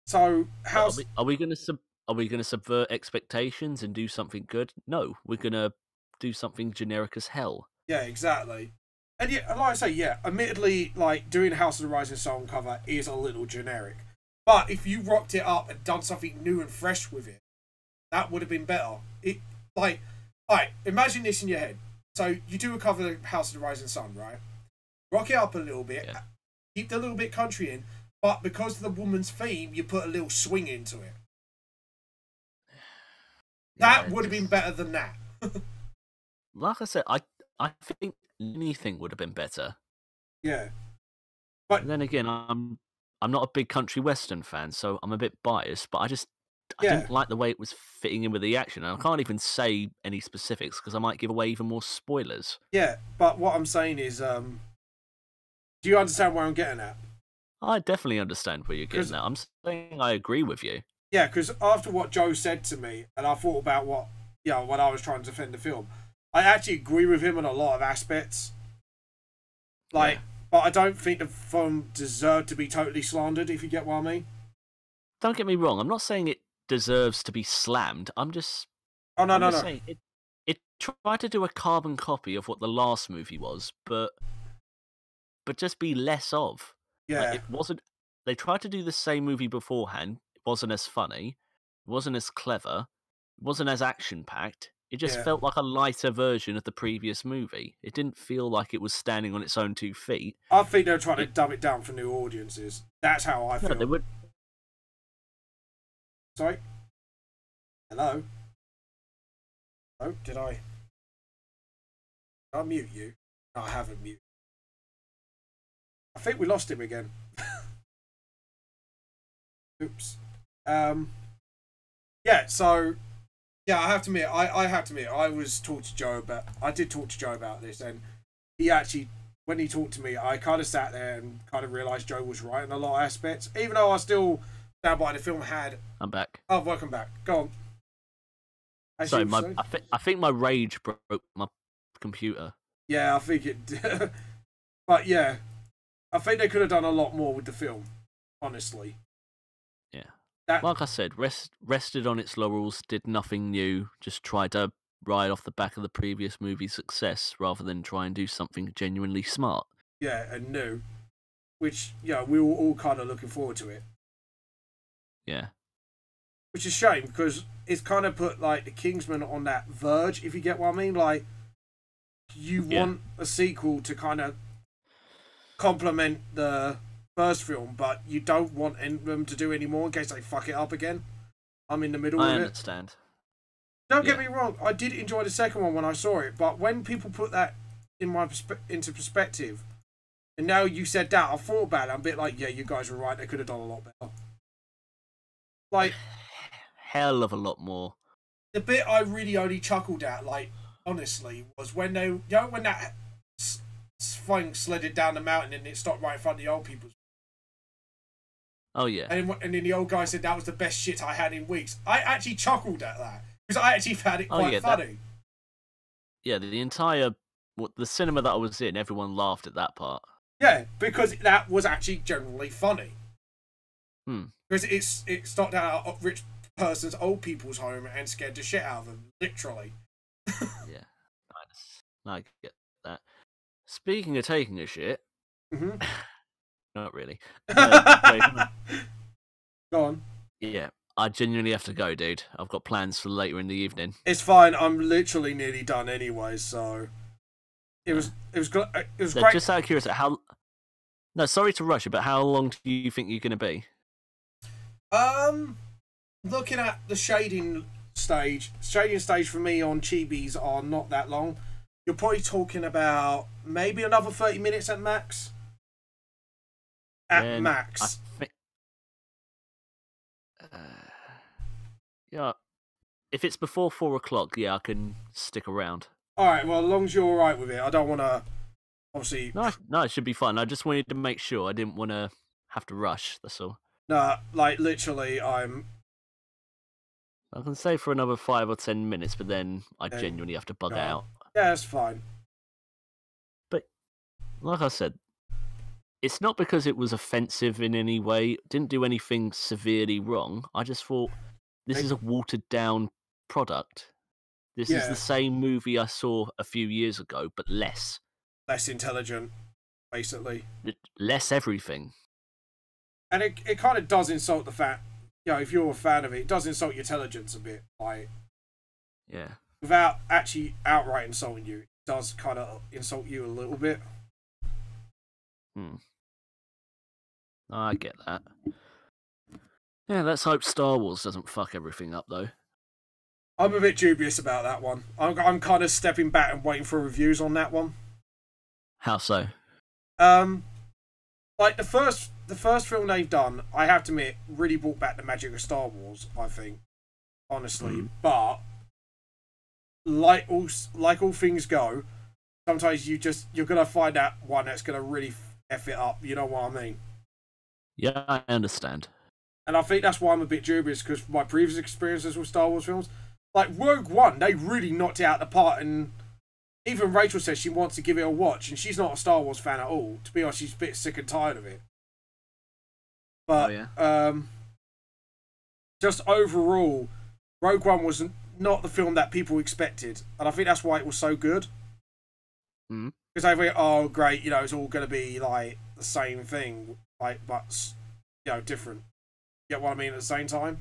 So, House... Are we going to subvert expectations and do something good? No, we're going to do something generic as hell. Yeah, exactly. And yeah, like I say, yeah, admittedly, like, doing House of the Rising Sun cover is a little generic. But if you rocked it up and done something new and fresh with it, that would have been better. Alright, imagine this in your head. So, you do a cover of House of the Rising Sun, right? Rock it up a little bit, keep the little bit country in, but because of the woman's theme, you put a little swing into it. That would have been better than that. Like I said, I think anything would have been better. Yeah. But then again, I'm not a big country western fan, so I'm a bit biased, but I didn't like the way it was fitting in with the action. And I can't even say any specifics because I might give away even more spoilers. Yeah, but what I'm saying is, do you understand where I'm getting at? I definitely understand where you're getting at. I'm saying I agree with you. Yeah, because after what Joe said to me, and I thought about when I was trying to defend the film, I actually agree with him on a lot of aspects. But I don't think the film deserved to be totally slandered, if you get what I mean. Don't get me wrong. I'm not saying it deserves to be slammed. I'm just... No. Saying it tried to do a carbon copy of what the last movie was, but just be less of. Yeah. Like, it wasn't... They tried to do the same movie beforehand. It wasn't as funny. It wasn't as clever. It wasn't as action-packed. It just Yeah. felt like a lighter version of the previous movie. It didn't feel like it was standing on its own 2 feet. I think they're trying to dumb it down for new audiences. That's how I feel. No, they would. Sorry? Hello? Oh, did I mute you? No, I haven't muted. I think we lost him again. Oops. Yeah, so yeah, I have to admit, I was talking to Joe about. I did talk to Joe about this, and he actually, when he talked to me, I kind of sat there and kind of realised Joe was right in a lot of aspects. Even though I still stand by the film had. I'm back. Oh, welcome back. Go on. Sorry, I think my rage broke my computer. Yeah, I think it did. But yeah, I think they could have done a lot more with the film, honestly. Yeah. Like I said, rested on its laurels, did nothing new, just tried to ride off the back of the previous movie's success rather than try and do something genuinely smart. Yeah, and new. Which, yeah, we were all kind of looking forward to it. Yeah. Which is a shame, because it's kind of put, like, the Kingsman on that verge, if you get what I mean. Like, you want a sequel to kind of complement the first film, but you don't want them to do any more in case they fuck it up again. I'm in the middle of it. I understand. Don't get me wrong, I did enjoy the second one when I saw it, but when people put that into perspective, and now you said that, I thought about it, I'm a bit like, yeah, you guys were right, they could have done a lot better. Like, hell of a lot more. The bit I really only chuckled at, like, honestly, was when they, you know, when that thing sledded down the mountain and it stopped right in front of the old people. Oh, yeah. And then the old guy said that was the best shit I had in weeks. I actually chuckled at that, because I actually found it quite funny. The entire, the cinema that I was in, everyone laughed at that part. Yeah, because that was actually generally funny. Because it stopped out a rich person's old people's home and scared the shit out of them, literally. Yeah, I get that. Speaking of taking a shit, not really. Go on. Yeah, I genuinely have to go, dude. I've got plans for later in the evening. It's fine. I'm literally nearly done anyway, so it was great. Just out of curiosity, no, sorry to rush you, but how long do you think you're going to be? Looking at the shading stage for me on Chibis are not that long. You're probably talking about maybe another 30 minutes at max. Max. Yeah, if it's before 4 o'clock, yeah, I can stick around. All right, well, as long as you're all right with it, I don't want to. Obviously, no, it should be fun. I just wanted to make sure. I didn't want to have to rush. That's all. No, like literally, I can stay for another 5 or 10 minutes, but then I genuinely have to bug out. Yeah, that's fine. But like I said, it's not because it was offensive in any way. It didn't do anything severely wrong. I just thought this is a watered down product. This is the same movie I saw a few years ago, but less intelligent, basically. Less everything. And it kind of does insult the fact, you know, if you're a fan of it, it does insult your intelligence a bit. Like, yeah. Without actually outright insulting you, it does kind of insult you a little bit. I get that. Yeah, let's hope Star Wars doesn't fuck everything up, though. I'm a bit dubious about that one. I'm kind of stepping back and waiting for reviews on that one. How so? Like the first film they've done, I have to admit, really brought back the magic of Star Wars, I think, honestly. But like all things go, sometimes you're gonna find that one that's gonna really F it up. You know what I mean? Yeah, I understand. And I think that's why I'm a bit dubious, because my previous experiences with Star Wars films, like Rogue One, they really knocked it out of the park. And even Rachel says she wants to give it a watch, and she's not a Star Wars fan at all. To be honest, she's a bit sick and tired of it. But just overall, Rogue One was not the film that people expected, and I think that's why it was so good. Because they think, oh great, you know, it's all going to be like the same thing, like, but you know, different. Get what I mean? At the same time.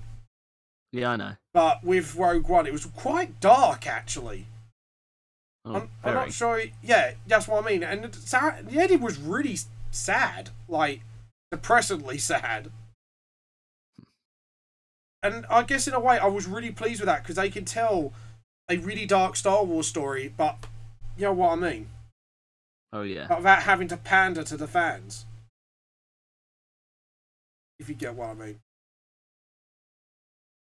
Yeah, I know. But with Rogue One, it was quite dark, actually. Oh, I'm not sure. Yeah, that's what I mean. And the ending was really sad, like depressingly sad. And I guess in a way, I was really pleased with that because they can tell a really dark Star Wars story, but you know what I mean. Oh yeah. But without having to pander to the fans, if you get what I mean.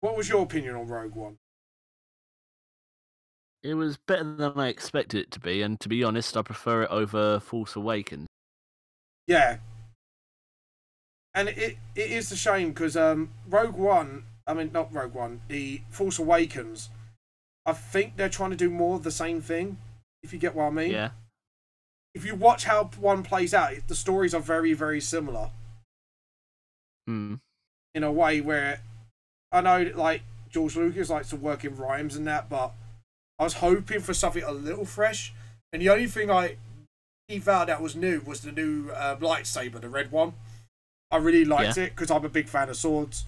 What was your opinion on Rogue One? It was better than I expected it to be, and to be honest, I prefer it over Force Awakens. Yeah. And it is a shame because Rogue One, I mean, not Rogue One, the Force Awakens, I think they're trying to do more of the same thing, if you get what I mean. Yeah. If you watch how one plays out, the stories are very, very similar. Hmm. In a way where, I know, like, George Lucas likes to work in rhymes and that, but I was hoping for something a little fresh. And the only thing he found out was new was the new lightsaber, the red one. I really liked it because I'm a big fan of swords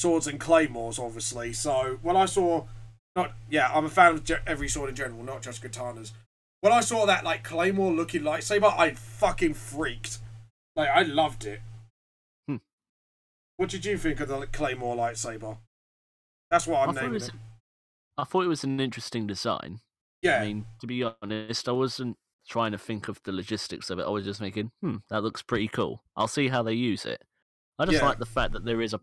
and claymores, obviously. So when I saw, I'm a fan of every sword in general, not just katanas. When I saw that like claymore looking lightsaber, I fucking freaked. Like I loved it. What did you think of the claymore lightsaber? That's what I'm naming it. I thought it was an interesting design. Yeah. I mean, to be honest, I wasn't trying to think of the logistics of it. I was just thinking, that looks pretty cool. I'll see how they use it. I just like the fact that there is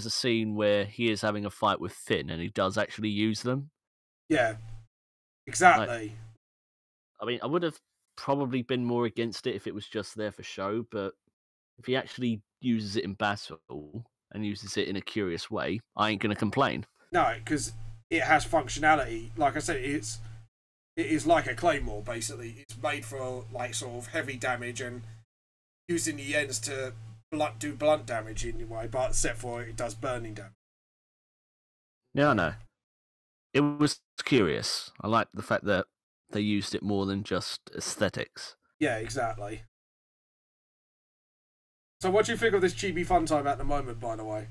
a scene where he is having a fight with Finn and he does actually use them. Yeah. Exactly. Like, I mean, I would have probably been more against it if it was just there for show, but if he actually uses it in battle and uses it in a curious way, I ain't gonna complain. No, because it has functionality. Like I said, it is like a claymore, basically. It's made for like sort of heavy damage and using the ends to do blunt damage in a way, but except for it does burning damage. Yeah, I know. It was curious. I like the fact that they used it more than just aesthetics. Yeah, exactly. So what do you think of this Chibifon time at the moment, by the way?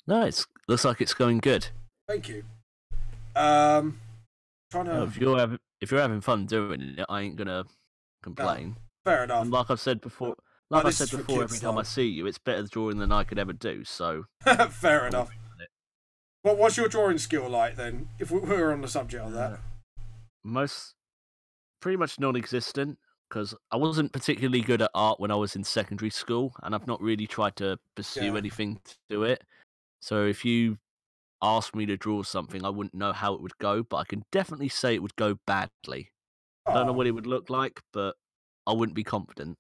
No, it looks like it's going good. Thank you. If you're having fun doing it, I ain't gonna complain. No, fair enough. And like I've said before, every time I see you, it's better drawing than I could ever do. So fair enough. What's your drawing skill like then? If we're on the subject of that, pretty much non-existent. Because I wasn't particularly good at art when I was in secondary school, and I've not really tried to pursue anything to do it. So if you asked me to draw something, I wouldn't know how it would go, but I can definitely say it would go badly. I don't know what it would look like, but I wouldn't be confident.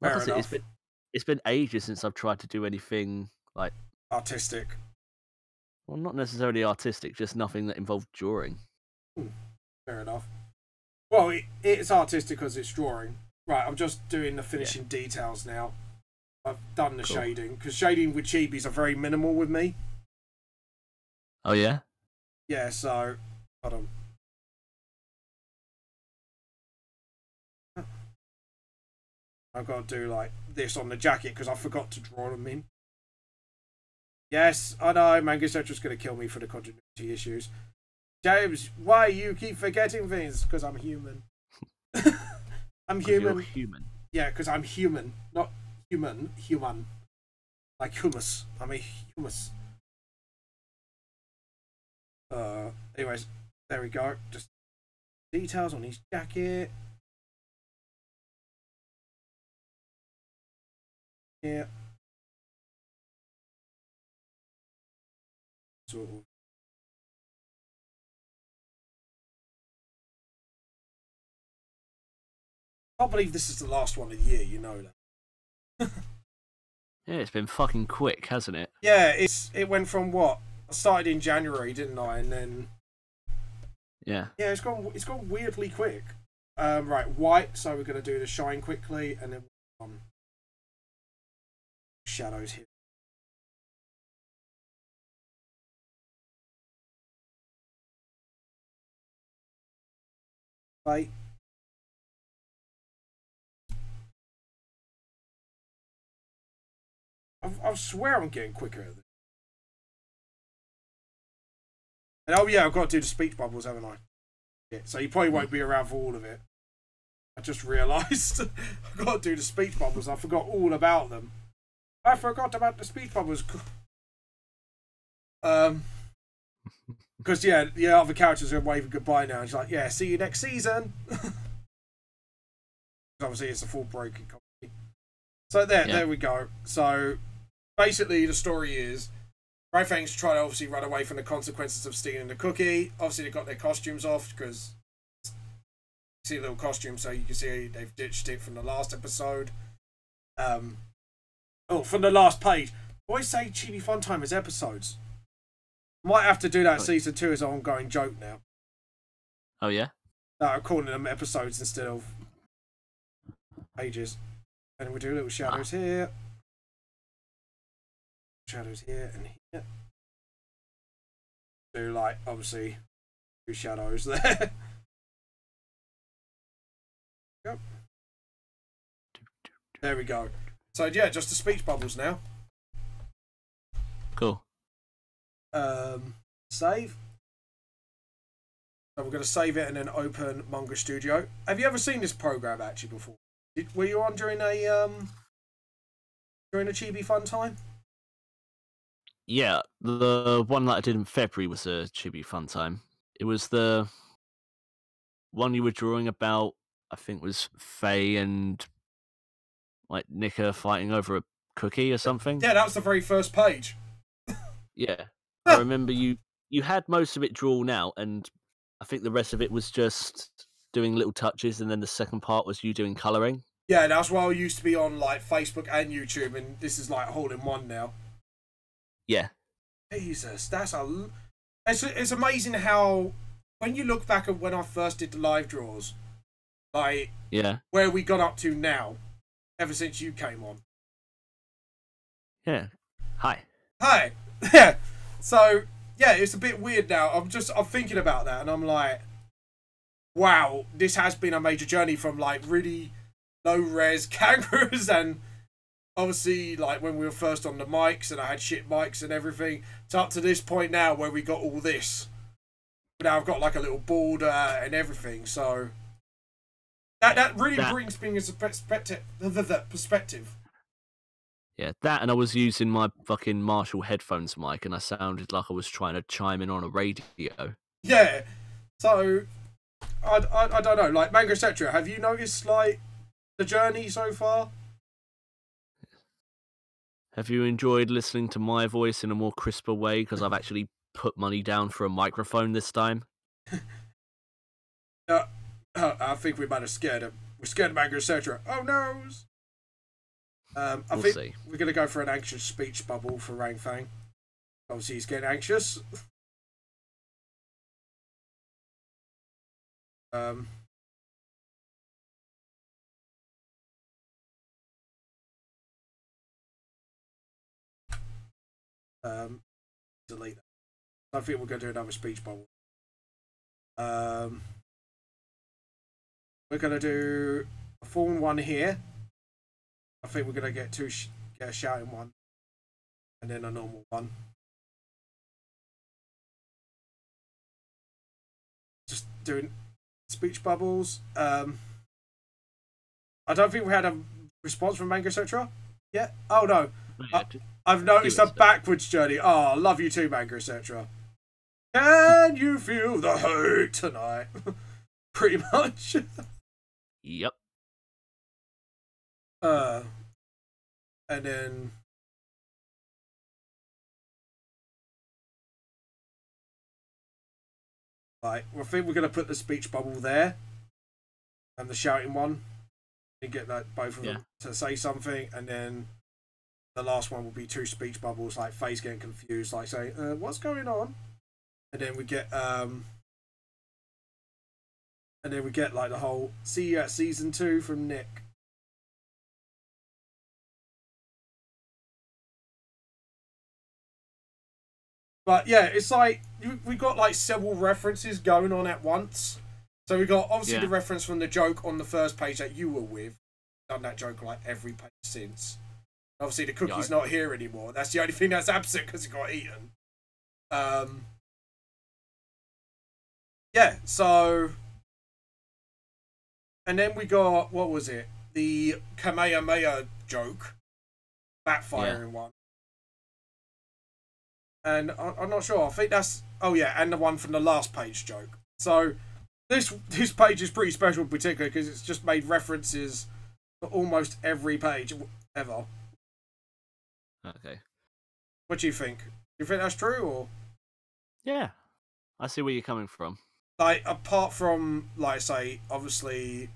Like I said, it's been ages since I've tried to do anything like artistic. Well, not necessarily artistic, just nothing that involved drawing. Fair enough. Well, it's artistic because it's drawing. Right, I'm just doing the finishing details now. I've done the shading, because shading with chibis are very minimal with me. Oh, yeah? Yeah, so, hold on. I've got to do, like, this on the jacket, because I forgot to draw them in. Yes, I know, Manga's just going to kill me for the continuity issues. James, why you keep forgetting things? Because I'm human. I'm human. You're human. Yeah, because I'm human, not human. Human, like humus. I'm a humus. Anyways, there we go. Just details on his jacket. Yeah. Sort of. I can't believe this is the last one of the year, you know that. Yeah, it's been fucking quick, hasn't it? Yeah, it went from what? I started in January, didn't I? And then yeah, it's gone weirdly quick. Right, white. So we're gonna do the shine quickly, and then shadows here. Right. I swear I'm getting quicker at this. And oh yeah, I've got to do the speech bubbles, haven't I? Yeah, so you probably won't be around for all of it. I just realised I've got to do the speech bubbles. I forgot all about them. I forgot about the speech bubbles. Because yeah, the other characters are waving goodbye now. And she's like, yeah, see you next season. Obviously, it's a full broken comedy. So there we go. So basically, the story is Fang's trying to obviously run away from the consequences of stealing the cookie. Obviously, they got their costumes off because you see a little costume, so you can see they've ditched it from the last episode. From the last page. I always say Chibifon time is episodes. Might have to do that season 2 as an ongoing joke now. Oh yeah? No, I'm calling them episodes instead of pages. And we do little shadows here. Shadows here and here. Do like obviously 2 shadows there. Yep. There we go. So yeah, just the speech bubbles now. Cool. Save. So we're going to save it and then open Manga Studio. Have you ever seen this program actually before? Were you on during a Chibifon time? Yeah, the one that I did in February was a Chibifon time. It was the one you were drawing about, I think, was Faye and like Nika fighting over a cookie or something. Yeah, that was the very first page. Yeah, I remember you had most of it drawn out, and I think the rest of it was just doing little touches, and then the second part was you doing colouring. Yeah, that's why I used to be on like Facebook and YouTube, and this is like all in one now. Yeah. Jesus, it's amazing how when you look back at when I first did the live draws, like where we got up to now, ever since you came on. Yeah. Hi. Yeah. So yeah, it's a bit weird now. I'm thinking about that, and I'm like, wow, this has been a major journey from like really low res cameras and obviously like when we were first on the mics and I had shit mics and everything, to up to this point now where we got all this. But now I've got like a little border and everything, so that really brings things into perspective. Yeah, that, and I was using my fucking Marshall headphones mic, and I sounded like I was trying to chime in on a radio. Yeah, so I don't know, like Manga etc. Have you noticed like the journey so far? Have you enjoyed listening to my voice in a more crisper way because I've actually put money down for a microphone this time? I think we might have scared him. We're scared of Manga etc. Oh no! I think we're going to go for an anxious speech bubble for Rang Fang. Obviously, he's getting anxious. Delete that. I think we're going to do another speech bubble. We're going to do a full one here. I think we're going to get a shouting one. And then a normal one. Just doing speech bubbles. I don't think we had a response from Manga etc. yet. Oh no. I've noticed a backwards journey. Oh, love you too, Manga etc. Can you feel the hurt tonight? Pretty much. Yep. And then right, I think we're gonna put the speech bubble there and the shouting one and get that both of them to say something, and then the last one will be 2 speech bubbles, like Faye's getting confused, like saying, what's going on? And then we get like the whole see you at season 2 from Nick. But yeah, it's like we got like several references going on at once. So we got obviously the reference from the joke on the first page that you were with. Done that joke like every page since. Obviously, the cookie's not here anymore. That's the only thing that's absent because it got eaten. Yeah, so... And then we got, what was it? The Kamehameha joke. Backfiring one. And I'm not sure. I think that's... Oh, yeah, and the one from the last page joke. So, this page is pretty special in particular because it's just made references to almost every page ever. Okay. What do you think? Do you think that's true, or...? Yeah. I see where you're coming from. Like, apart from, like I say, obviously,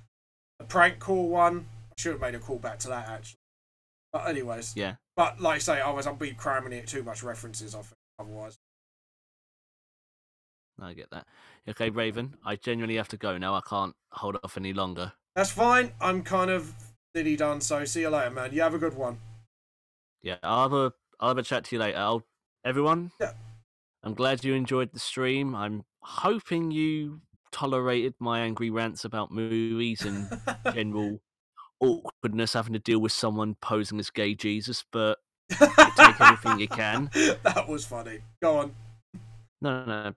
the prank call one. I should have made a call back to that, actually. But anyways. Yeah. But, like I say, otherwise I'll be cramming it too much references, I think, otherwise. I get that. Okay, Raven, I genuinely have to go now. I can't hold off any longer. That's fine. I'm kind of nearly done, so see you later, man. You have a good one. Yeah, I'll have a chat to you later. Everyone, yeah. I'm glad you enjoyed the stream. I'm hoping you tolerated my angry rants about movies and general awkwardness having to deal with someone posing as gay Jesus, but you take everything you can. That was funny. Go on. No.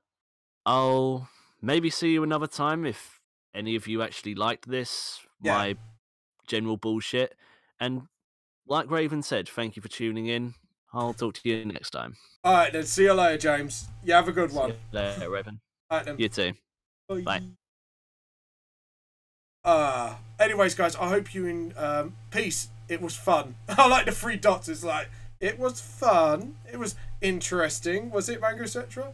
I'll maybe see you another time if any of you actually liked this, my general bullshit. And like Raven said, thank you for tuning in. I'll talk to you next time. All right, then. See you later, James. You have a good one. See you later, Raven. All right, then. You too. Bye. Anyways, guys, I hope you in peace. It was fun. I like the 3 dots. It's like, it was fun. It was interesting. Was it, Mango Etc.?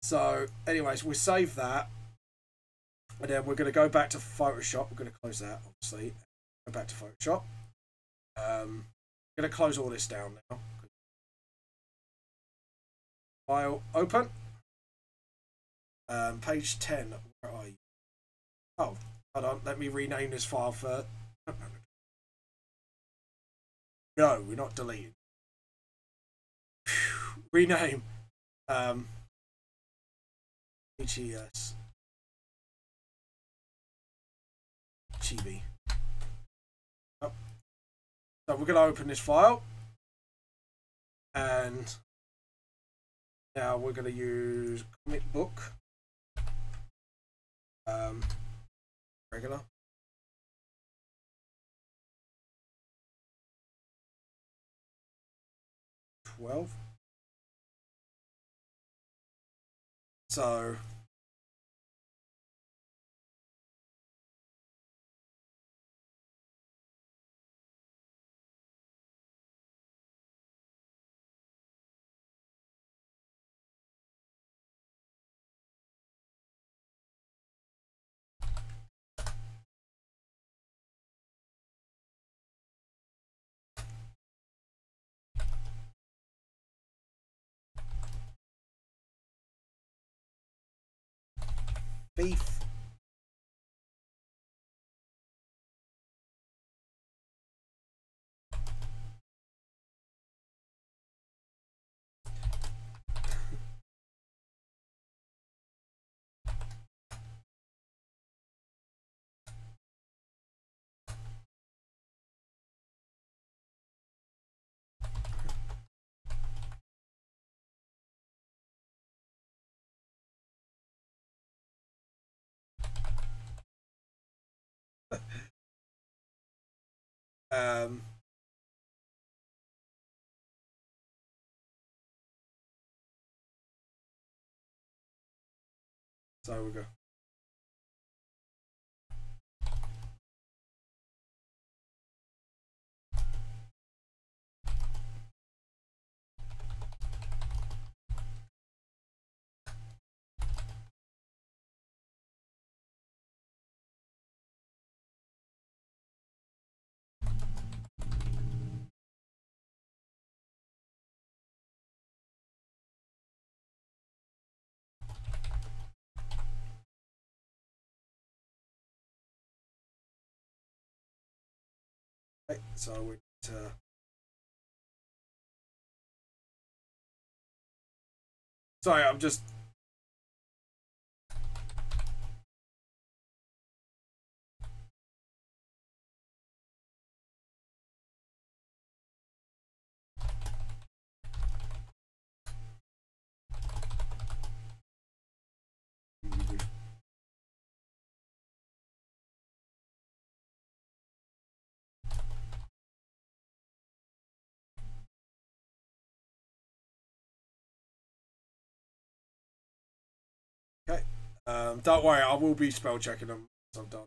So, anyways, we'll save that. And then we're going to go back to Photoshop. We're going to close that, obviously. Go back to Photoshop. I'm going to close all this down now. File open. Page 10. Where are you? Oh, hold on. Let me rename this file first. No, we're not deleting. Rename. VTLS Chibi. Oh. So we're going to open this file, and now we're going to use comic book, regular. So beef. So we go. Right, so we sorry, I'm just Don't worry, I will be spell checking them once I'm done.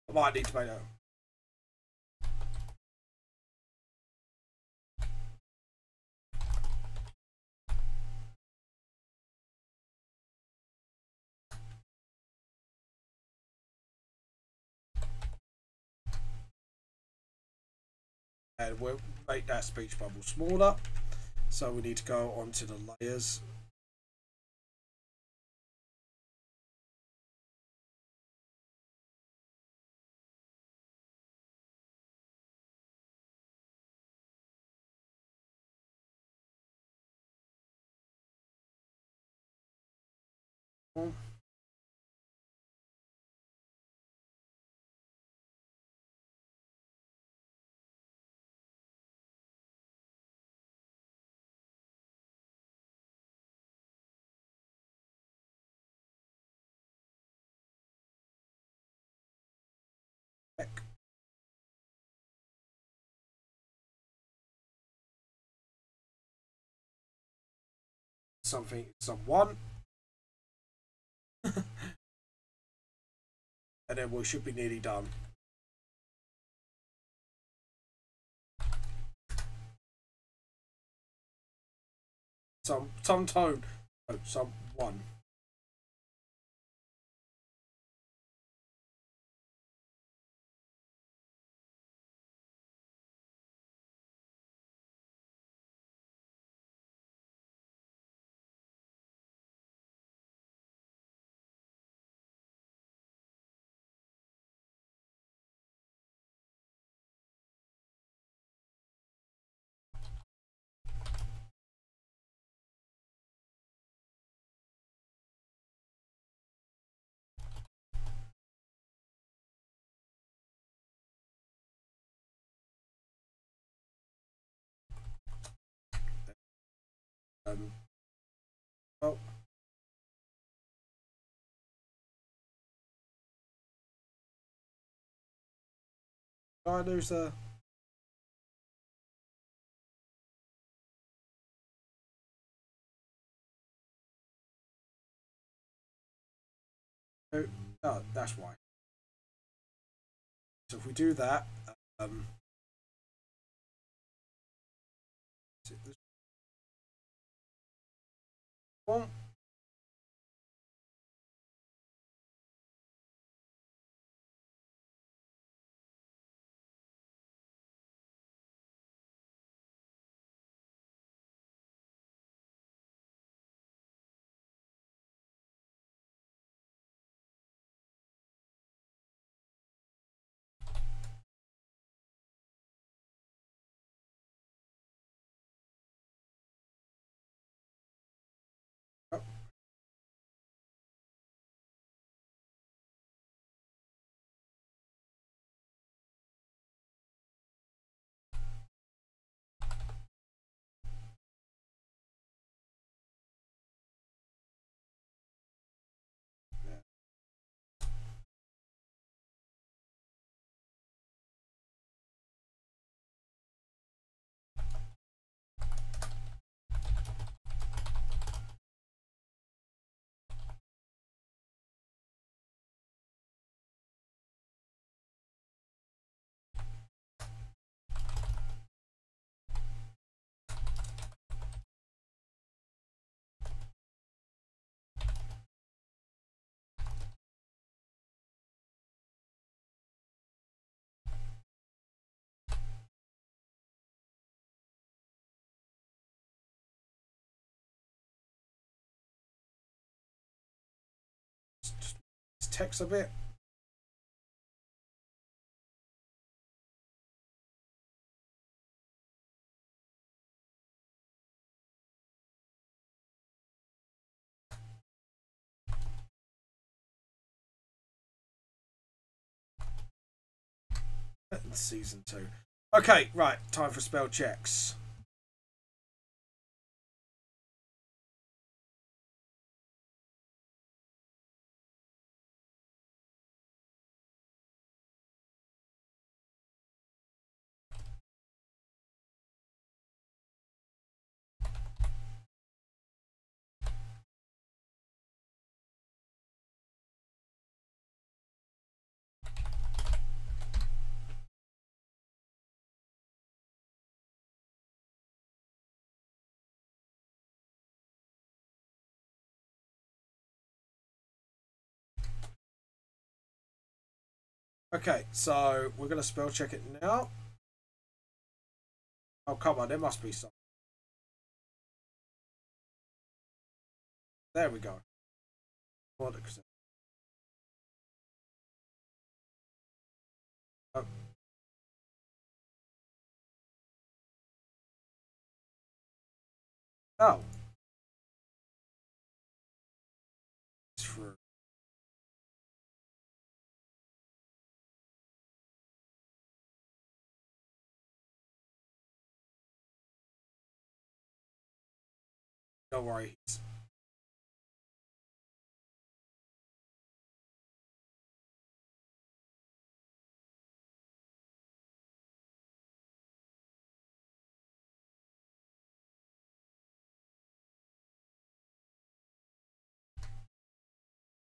I might need to make that. And we'll make that speech bubble smaller. So we need to go onto the layers. Back. Someone. And then we should be nearly done. Some tone. Oh, someone. Oh. Oh, there's a. Oh, that's why. So if we do that, this one. Oh. text a bit. Season 2. Okay, right. Time for spell checks. Okay, so we're going to spell check it now. Oh, come on, there must be some. There we go. Oh. Oh. It's for... Don't worry.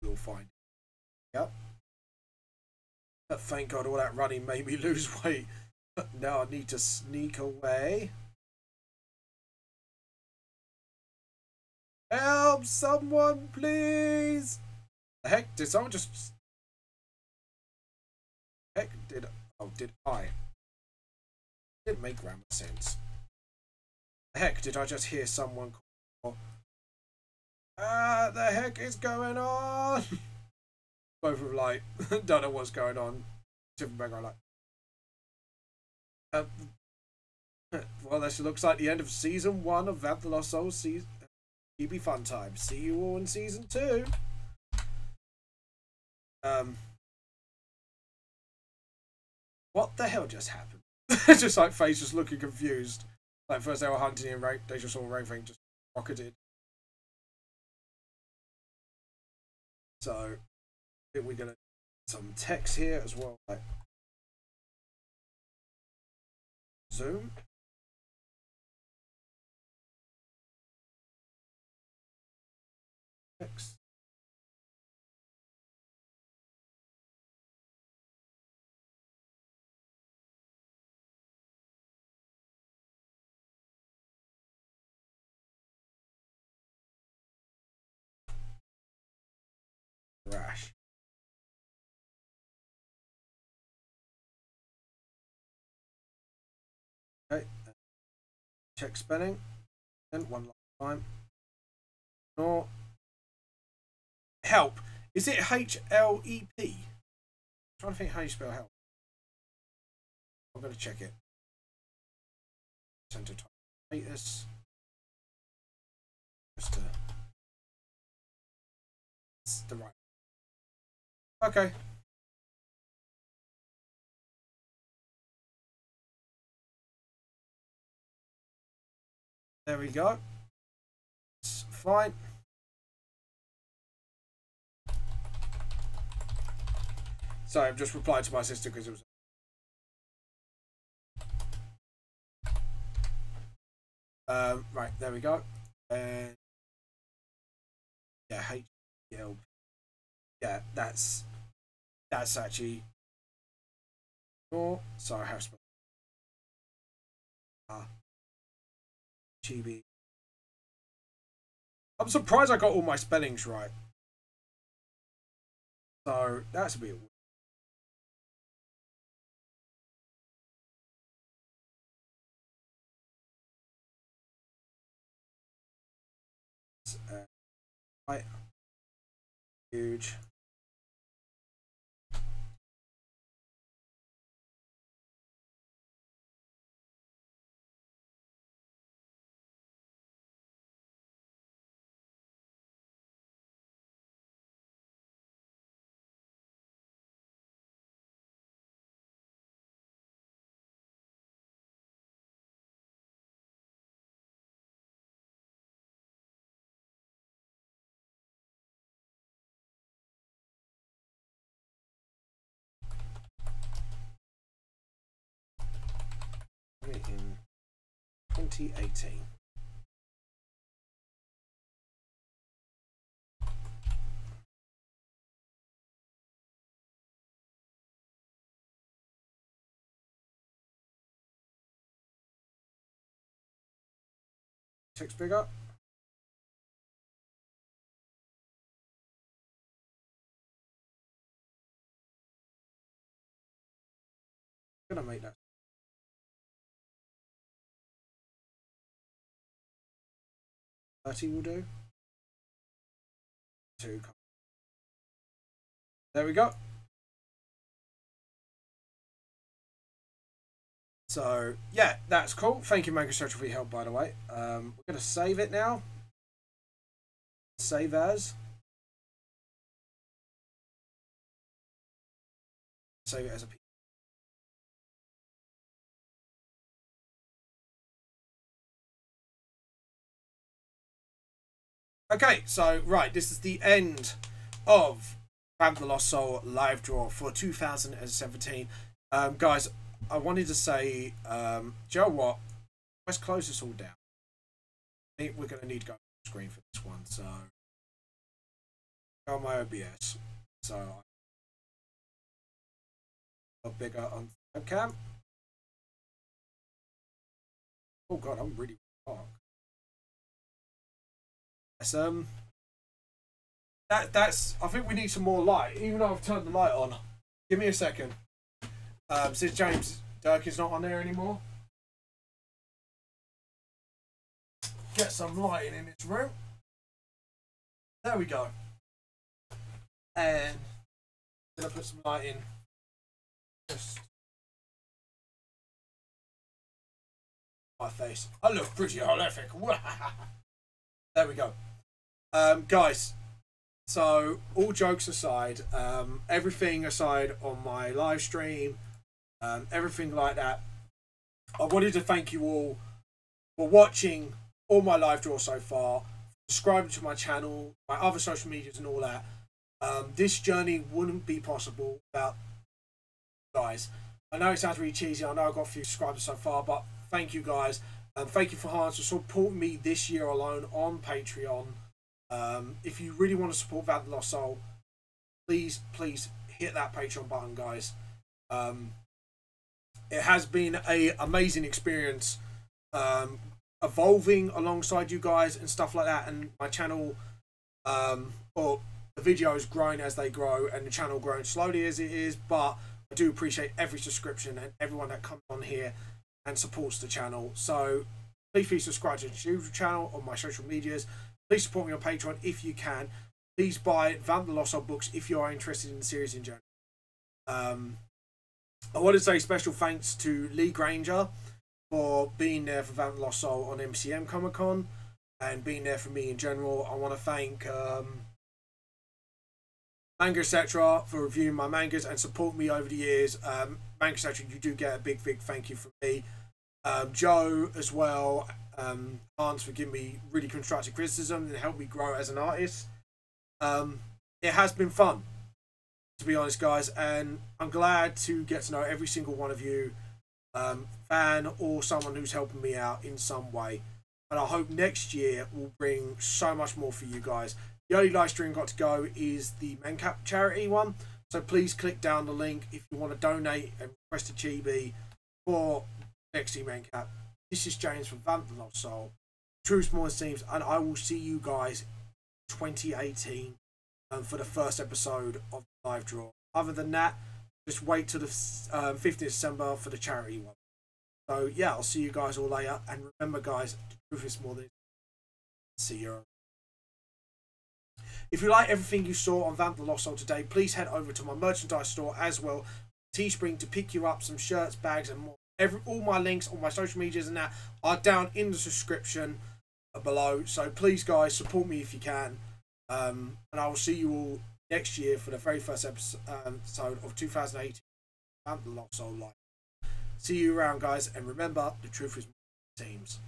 We'll find it. Yep. But thank God all that running made me lose weight. Now I need to sneak away. Help someone, please! The heck, did someone just... Heck, did... Oh, did I? Didn't make grammar sense. The heck, did I just hear someone call? The heck is going on? Both of like, don't know what's going on. Different background, like. Well, this looks like the end of season 1 of Vamp the Lost Souls season. Chibifon time. See you all in season 2. What the hell just happened? Just like face just looking confused. Like first they were hunting and they just saw everything just rocketed. So I think we're gonna some text here as well. Like zoom. Text. Rash. Okay. Check spelling. Then one last time. No. Help. Is it HLEP? I'm trying to think how you spell help. I'm going to check it. Center status. Just to... It's the right. Okay. There we go. It's fine. Sorry, I've just replied to my sister because it was... right, there we go. And yeah, HL. Yeah, that's actually... Oh, sorry, I have spelled... Chibi. I'm surprised I got all my spellings right. So, that's a bit weird. Right. Huge. 2018. Six bigger. I'm gonna make that 30 will do. There we go. So yeah, that's cool. Thank you, Manga Social, for your help, by the way. We're gonna save it now. Save as. Save it as a P. Okay, so right, this is the end of Vamp the Lost Soul live draw for 2017. Guys, I wanted to say, do you know what? Let's close this all down. I think we're going to need to go on the screen for this one. So, go on my OBS. So, a bigger on webcam. Oh god, I'm really dark. That's I think we need some more light, even though I've turned the light on. Give me a second. Since James Dirk is not on there anymore, get some lighting in this room. There we go. And I'm gonna put some light in. Just my face. I look pretty horrific. There we go. Guys, so all jokes aside, everything aside on my live stream, everything like that, I wanted to thank you all for watching all my live draws so far, subscribing to my channel, my other social medias and all that. This journey wouldn't be possible without you guys. I know it sounds really cheesy, I know I've got a few subscribers so far, but thank you guys. Thank you for Hans for supporting me this year alone on Patreon. If you really want to support Vamp the Lost Soul, please hit that Patreon button, guys. It has been an amazing experience evolving alongside you guys and stuff like that, and my channel, or the videos growing as they grow and the channel growing slowly as it is, but I do appreciate every subscription and everyone that comes on here and supports the channel. So please subscribe to the YouTube channel on my social medias. Please support me on Patreon if you can. Please buy Vamp the Lost Soul books if you are interested in the series in general. I want to say special thanks to Lee Granger for being there for Vamp the Lost Soul on MCM Comic Con and being there for me in general. I want to thank Manga etc. for reviewing my mangas and support me over the years. Manga etc. you do get a big thank you from me. Joe as well, Hans, for giving me really constructive criticism and helped me grow as an artist. It has been fun, to be honest, guys, and I'm glad to get to know every single one of you, fan or someone who's helping me out in some way. And I hope next year will bring so much more for you guys. The only live stream got to go is the Mencap charity one, so please click down the link if you want to donate and request a chibi for next year Mencap. This is James from Vamp the Lost Soul, True Small Teams, and I will see you guys 2018 for the first episode of the live draw. Other than that, just wait till the 15th of December for the charity one. So yeah, I'll see you guys all later, and remember guys, the truth is more than see you. If you like everything you saw on Vamp the Lost Soul today, please head over to my merchandise store as well, Teespring, to pick you up some shirts, bags and more. All my links on my social medias and that are down in the description below, so please guys support me if you can, and I will see you all next year for the very first episode of 2018 Vamp the Lost Soul Live. See you around guys, and remember, the truth is teams.